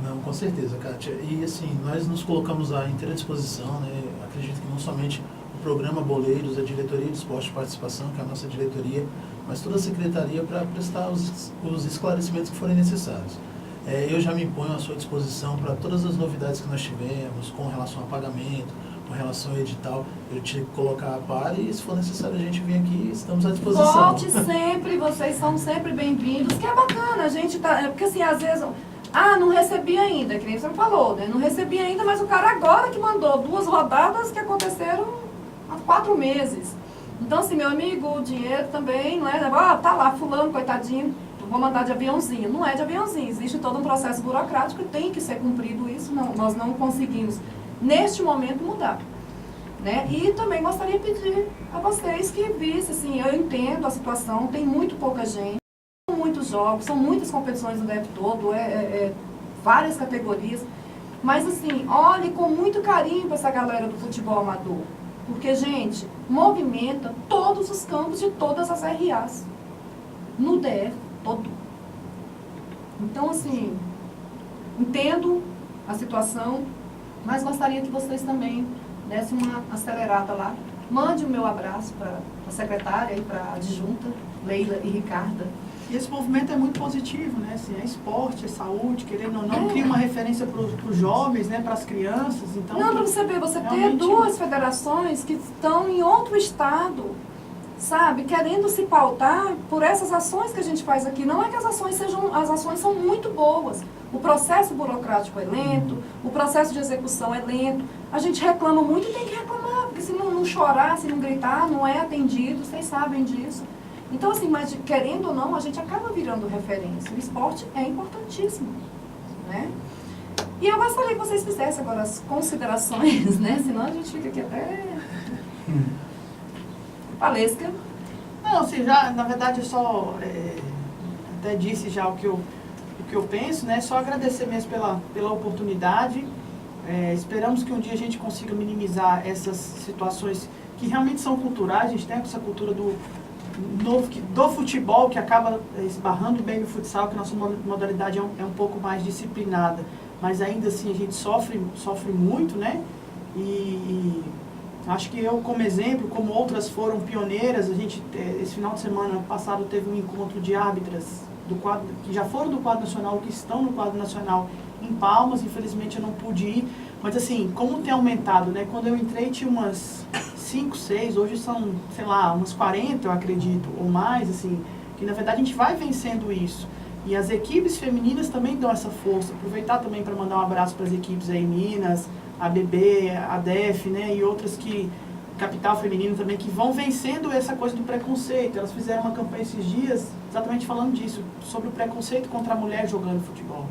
Speaker 3: Não, com certeza, Kátia. E assim, nós nos colocamos à inteira disposição, né? Acredito que não somente o programa Boleiros, a Diretoria de Esporte e Participação, que é a nossa diretoria, mas toda a secretaria para prestar os esclarecimentos que forem necessários. Eu já me imponho à sua disposição para todas as novidades que nós tivemos, com relação a pagamento, com relação ao edital, eu te colocar a par e, se for necessário, a gente vir aqui, estamos à disposição.
Speaker 1: Volte sempre, vocês são sempre bem-vindos, que é bacana, a gente tá... Porque assim, às vezes... não recebi ainda, que nem você me falou, né? Não recebi ainda, mas o cara agora que mandou 2 rodadas que aconteceram há 4 meses. Então, assim, meu amigo, o dinheiro também, não é? Tá lá, fulano, coitadinho, vou mandar de aviãozinho. Não é de aviãozinho, existe todo um processo burocrático e tem que ser cumprido isso. Nós não conseguimos, neste momento, mudar. Né? E também gostaria de pedir a vocês que vissem, assim, eu entendo a situação, tem muito pouca gente, são muitos jogos, são muitas competições no tempo todo, várias categorias, mas assim, olhe com muito carinho para essa galera do futebol amador, porque, gente, movimenta todos os campos de todas as RAs, no DF, todo. Então, assim, entendo a situação, mas gostaria que vocês também dessem uma acelerada lá. Mande o meu abraço para a secretária e para a adjunta, Leila e Ricarda.
Speaker 2: E esse movimento é muito positivo, né? Assim, é esporte, é saúde, querendo ou não, cria uma referência para os jovens, né? Para as crianças. Então,
Speaker 1: não, para você ver, você
Speaker 2: realmente...
Speaker 1: ter 2 federações que estão em outro estado, sabe, querendo se pautar por essas ações que a gente faz aqui. Não é que as ações são muito boas. O processo burocrático é lento, o processo de execução é lento. A gente reclama muito e tem que reclamar, porque senão não chorar, se não gritar, não é atendido, vocês sabem disso. Então, assim, mas querendo ou não, a gente acaba virando referência. O esporte é importantíssimo, né? E eu gostaria que vocês fizessem agora as considerações, né? Senão a gente fica aqui até... Valesca.
Speaker 2: Não, assim, já, na verdade, eu só até disse já o que eu penso, né? Só agradecer mesmo pela oportunidade. Esperamos que um dia a gente consiga minimizar essas situações que realmente são culturais. A gente tem essa cultura do futebol que acaba esbarrando bem no futsal, que a nossa modalidade é um pouco mais disciplinada. Mas ainda assim a gente sofre muito, né? E acho que eu, como exemplo, como outras foram pioneiras, a gente, esse final de semana passado, teve um encontro de árbitras que já foram do quadro nacional, que estão no quadro nacional em Palmas. Infelizmente eu não pude ir, mas assim, como tem aumentado, né? Quando eu entrei tinha umas 5, 6, hoje são, sei lá, umas 40, eu acredito, ou mais, assim, que na verdade a gente vai vencendo isso. E as equipes femininas também dão essa força. Aproveitar também para mandar um abraço para as equipes aí, Minas, a BB, a DEF, né, e outras que, Capital Feminino também, que vão vencendo essa coisa do preconceito. Elas fizeram uma campanha esses dias exatamente falando disso, sobre o preconceito contra a mulher jogando futebol,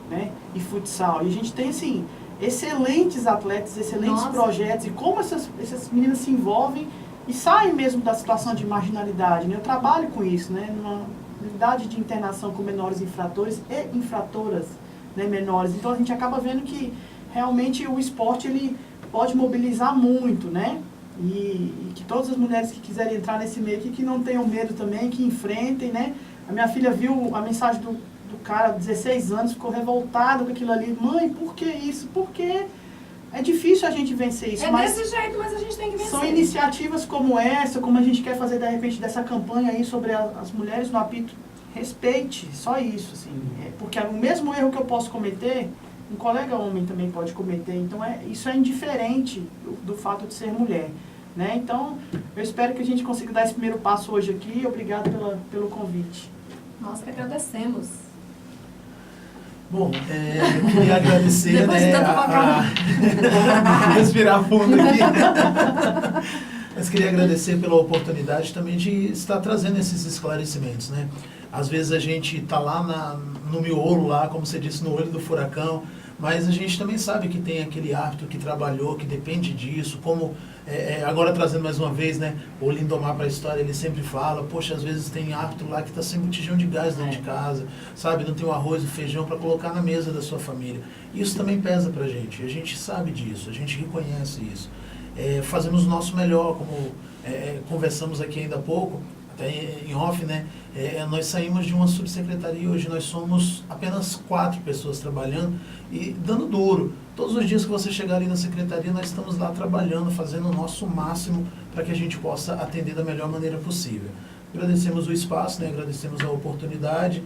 Speaker 2: né, e futsal. E a gente tem, assim, excelentes atletas, excelentes projetos, e como essas meninas se envolvem e saem mesmo da situação de marginalidade, né. Eu trabalho com isso, né, numa unidade de internação com menores infratores e infratoras, né, menores. Então a gente acaba vendo que realmente o esporte ele pode mobilizar muito, né? E que todas as mulheres que quiserem entrar nesse meio aqui, que não tenham medo também, que enfrentem, né? A minha filha viu a mensagem do cara, 16 anos, ficou revoltada com aquilo ali. Mãe, por que isso? Porque é difícil a gente vencer isso.
Speaker 1: Mas desse jeito, mas a gente tem que vencer.
Speaker 2: São iniciativas como essa, como a gente quer fazer, de repente, dessa campanha aí sobre as mulheres no apito. Respeite, só isso, assim. Porque o mesmo erro que eu posso cometer, um colega homem também pode cometer. Então, isso é indiferente do fato de ser mulher, né? Então, eu espero que a gente consiga dar esse primeiro passo hoje aqui. Obrigado pelo convite.
Speaker 1: Nós que agradecemos.
Speaker 3: Bom, eu queria agradecer,
Speaker 1: depois de tanto
Speaker 3: respirar fundo aqui. Mas queria agradecer pela oportunidade também de estar trazendo esses esclarecimentos, né? Às vezes a gente está lá no miolo, lá, como você disse, no olho do furacão, mas a gente também sabe que tem aquele árbitro que trabalhou, que depende disso, como, agora trazendo mais uma vez, né, o Lindomar para a história, ele sempre fala, poxa, às vezes tem árbitro lá que está sem botijão de gás dentro de casa, sabe, não tem o arroz e o feijão para colocar na mesa da sua família. Isso também pesa para a gente sabe disso, a gente reconhece isso. Fazemos o nosso melhor, como conversamos aqui ainda há pouco, até em off, né? Nós saímos de uma subsecretaria, hoje nós somos apenas 4 pessoas trabalhando e dando duro. Todos os dias que você chegar ali na secretaria, nós estamos lá trabalhando, fazendo o nosso máximo para que a gente possa atender da melhor maneira possível. Agradecemos o espaço, né? Agradecemos a oportunidade,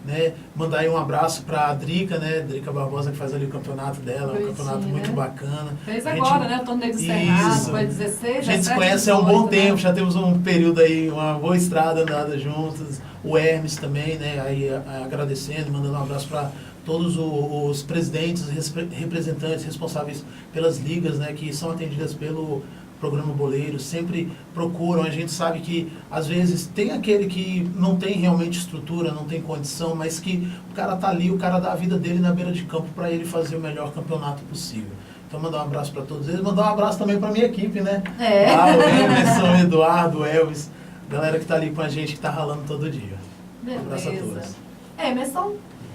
Speaker 3: né? Mandar aí um abraço para a Drica, né? Drica Barbosa, que faz ali o campeonato dela, um campeonato muito bacana.
Speaker 1: Fez agora, né? O torneio do Cerrado, foi 16,
Speaker 3: a gente se conhece há um bom tempo,
Speaker 1: né?
Speaker 3: já temos um período aí, uma boa estrada andada juntos. O Hermes também, né? Aí agradecendo, mandando um abraço para todos os presidentes, representantes responsáveis pelas ligas, né? Que são atendidas pelo Programa Boleiro, sempre procuram. A gente sabe que às vezes tem aquele que não tem realmente estrutura, não tem condição, mas que o cara tá ali, o cara dá a vida dele na beira de campo para ele fazer o melhor campeonato possível. Então mandar um abraço para todos eles, mandar um abraço também para minha equipe, né? O Emerson, o Eduardo, o Elvis, galera que tá ali com a gente, que tá ralando todo dia.
Speaker 1: Beleza.
Speaker 3: Um abraço a todos.
Speaker 1: Emerson,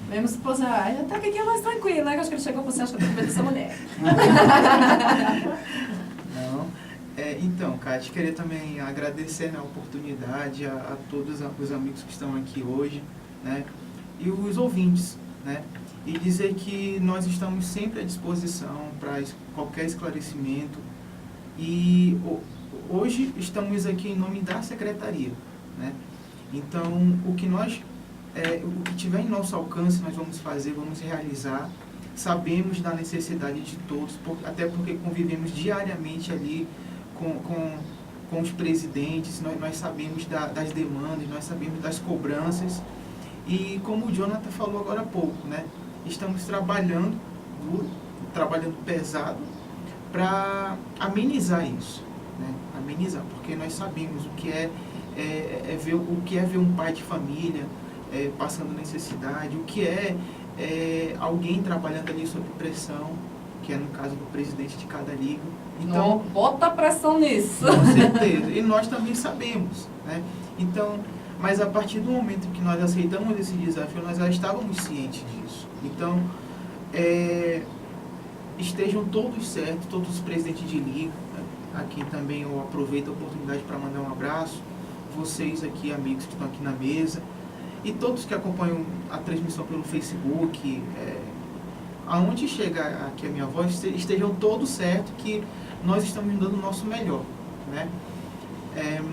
Speaker 1: mesmo se fosse, até que aqui é mais tranquilo, né? Acho que ele chegou com você, acho que eu tenho medo dessa mulher.
Speaker 4: Então, Cátia, queria também agradecer, né, a oportunidade a todos os amigos que estão aqui hoje, né, e os ouvintes, né, e dizer que nós estamos sempre à disposição para qualquer esclarecimento. E hoje estamos aqui em nome da secretaria, né, então o que tiver em nosso alcance nós vamos fazer, vamos realizar. Sabemos da necessidade de todos, até porque convivemos diariamente ali com os presidentes, nós sabemos das demandas, nós sabemos das cobranças. E como o Jonathan falou agora há pouco, né, estamos trabalhando duro, trabalhando pesado para amenizar isso, né? Amenizar, porque nós sabemos o que é ver um pai de família passando necessidade, o que é alguém trabalhando ali sob pressão, que é no caso do presidente de cada liga. Então,
Speaker 1: bota pressão nisso.
Speaker 4: com certeza. E nós também sabemos, né? Então, mas a partir do momento que nós aceitamos esse desafio, nós já estávamos cientes disso. Então, estejam todos certos, todos os presidentes de liga. Aqui também eu aproveito a oportunidade para mandar um abraço. Vocês aqui, amigos que estão aqui na mesa, e todos que acompanham a transmissão pelo Facebook, aonde chega aqui a minha voz, estejam todos certos que nós estamos dando o nosso melhor, né?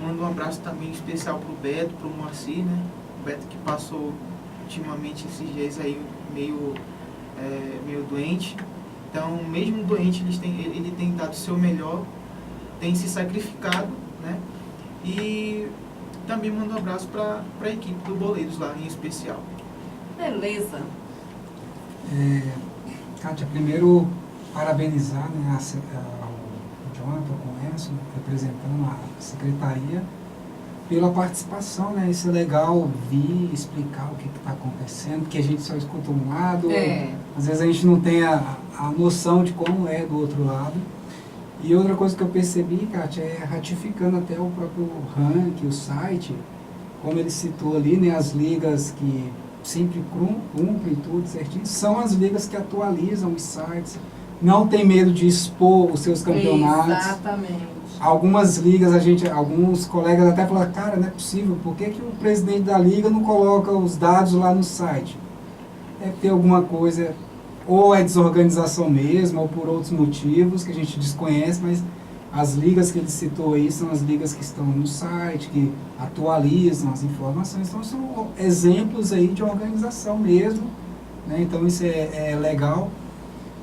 Speaker 4: Mando um abraço também especial para o Beto, para o Moacir, né? O Beto que passou ultimamente esses dias aí meio doente. Então, mesmo doente, ele tem dado o seu melhor, tem se sacrificado, né? E também mando um abraço para a equipe do Boleiros lá em especial.
Speaker 1: Beleza.
Speaker 5: Kátia, primeiro parabenizar, né, o Jonathan, o Enzo, representando a secretaria, pela participação, né? Isso é legal vir explicar o que está acontecendo, porque a gente só escuta um lado, às vezes a gente não tem a noção de como é do outro lado. E outra coisa que eu percebi, Kátia, ratificando até o próprio ranking, o site, como ele citou ali, né, as ligas que sempre cumprem tudo certinho, são as ligas que atualizam os sites, não tem medo de expor os seus campeonatos.
Speaker 1: Exatamente.
Speaker 5: Algumas ligas, alguns colegas até falaram, cara, não é possível, por que o presidente da liga não coloca os dados lá no site? Deve ter alguma coisa, ou é desorganização mesmo, ou por outros motivos que a gente desconhece, mas as ligas que ele citou aí são as ligas que estão no site, que atualizam as informações, então são exemplos aí de organização mesmo, né? Então isso é legal,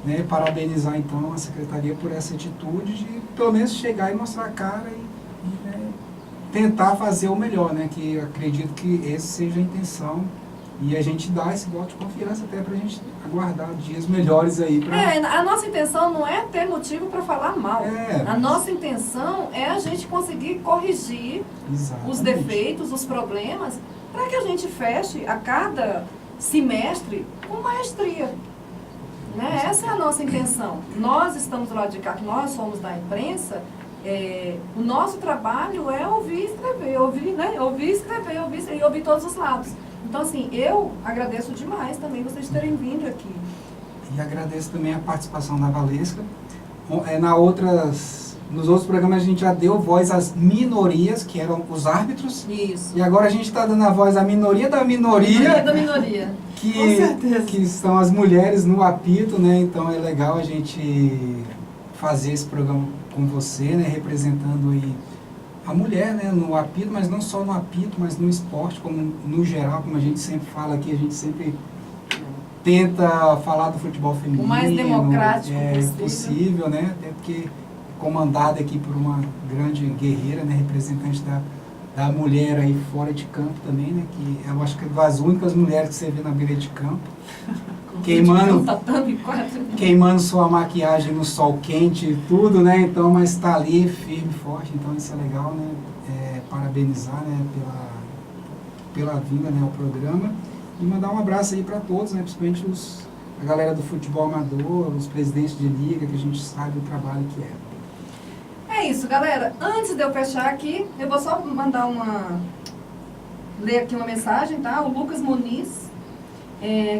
Speaker 5: né? Parabenizar então a secretaria por essa atitude de pelo menos chegar e mostrar a cara e né, tentar fazer o melhor, né? Que eu acredito que essa seja a intenção. E a gente dá esse voto de confiança até para a gente aguardar dias melhores aí.
Speaker 1: A nossa intenção não é ter motivo para falar mal. A nossa intenção é a gente conseguir corrigir os defeitos, os problemas, para que a gente feche a cada semestre com maestria. Né? Essa é a nossa intenção. Nós estamos do lado de cá, que nós somos da imprensa, o nosso trabalho é ouvir e escrever, ouvir, escrever, e ouvir todos os lados. Então, assim, eu agradeço demais também vocês terem vindo aqui.
Speaker 5: E agradeço também a participação da Valesca. Nos outros programas a gente já deu voz às minorias, que eram os árbitros.
Speaker 1: Isso.
Speaker 5: E agora a gente está dando a voz à minoria da minoria.
Speaker 1: Minoria da minoria.
Speaker 5: Que são as mulheres no apito, né? Então é legal a gente fazer esse programa com você, né? Representando aí a mulher, né, no apito, mas não só no apito, mas no esporte, como no geral, como a gente sempre fala aqui, a gente sempre tenta falar do futebol feminino.
Speaker 1: O mais democrático
Speaker 5: possível, né, até porque comandada aqui por uma grande guerreira, né, representante da mulher aí fora de campo também, né, que eu acho que é das únicas mulheres que você vê na beira de campo. Queimando sua maquiagem no sol quente e tudo, né? Então, mas está ali firme, forte, então isso é legal, né? Parabenizar, né? Pela vinda, né, ao programa e mandar um abraço aí para todos, né? Principalmente a galera do futebol amador, os presidentes de liga, que a gente sabe o trabalho que é.
Speaker 1: É isso, galera. Antes de eu fechar aqui, eu vou só ler aqui uma mensagem, tá? O Lucas Muniz.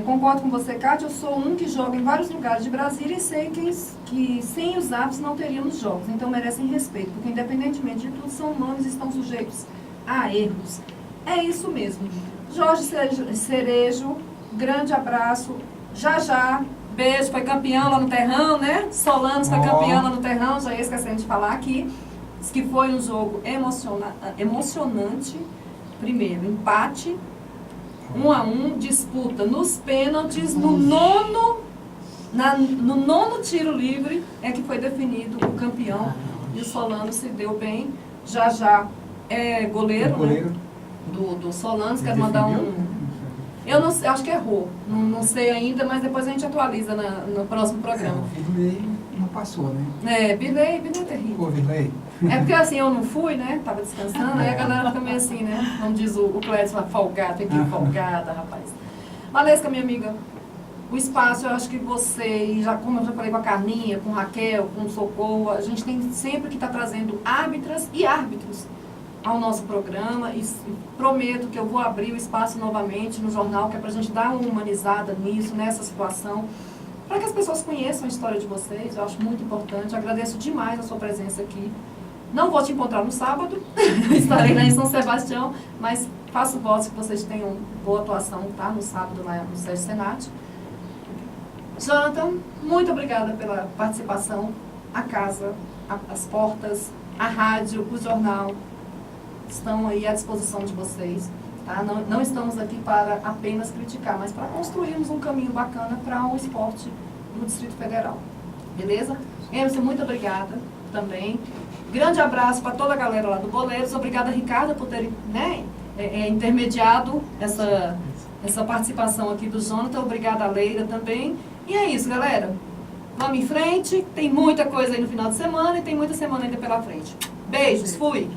Speaker 1: Concordo com você, Kátia, eu sou um que joga em vários lugares de Brasília e sei que sem os árbitros não teríamos jogos, então merecem respeito, porque independentemente de tudo, são humanos e estão sujeitos a erros. É isso mesmo. Jorge Cerejo, grande abraço, já, beijo, foi campeão lá no Terrão, né? Solanos foi campeão lá no Terrão, já ia esquecendo de falar aqui, diz que foi um jogo emocionante, primeiro, empate, 1-1, disputa nos pênaltis, no nono tiro livre é que foi definido o campeão. E o Solano se deu bem. Já é goleiro, né? Do Solano. Quero mandar eu não sei, acho que errou. Não sei ainda, mas depois a gente atualiza no próximo programa.
Speaker 5: não passou, né?
Speaker 1: Birley é terrível.
Speaker 5: Pô, Virley.
Speaker 1: É porque assim, eu não fui, né? Tava descansando, aí a galera fica meio assim, né? Como diz o Clédio, folgada, tem que ir folgada, rapaz. Valesca, minha amiga, o espaço, eu acho que você, já, como eu já falei com a Carninha, com Raquel, com o Socorro, a gente tem sempre que estar trazendo árbitras e árbitros ao nosso programa e prometo que eu vou abrir o espaço novamente no jornal, que é para a gente dar uma humanizada nisso, nessa situação, para que as pessoas conheçam a história de vocês. Eu acho muito importante, agradeço demais a sua presença aqui. Não vou te encontrar no sábado, estarei lá em São Sebastião, mas faço votos que vocês tenham boa atuação, tá? No sábado lá no Sérgio Senat. Jonathan, muito obrigada pela participação. A casa, as portas, a rádio, o jornal estão aí à disposição de vocês. Tá? Não estamos aqui para apenas criticar, mas para construirmos um caminho bacana para o esporte no Distrito Federal. Beleza? Emerson, muito obrigada também. Grande abraço para toda a galera lá do Boleiros. Obrigada, Ricardo, por ter, né, intermediado essa participação aqui do Jonathan. Obrigada, Leila, também. E é isso, galera. Vamos em frente. Tem muita coisa aí no final de semana e tem muita semana ainda pela frente. Beijos. Fui.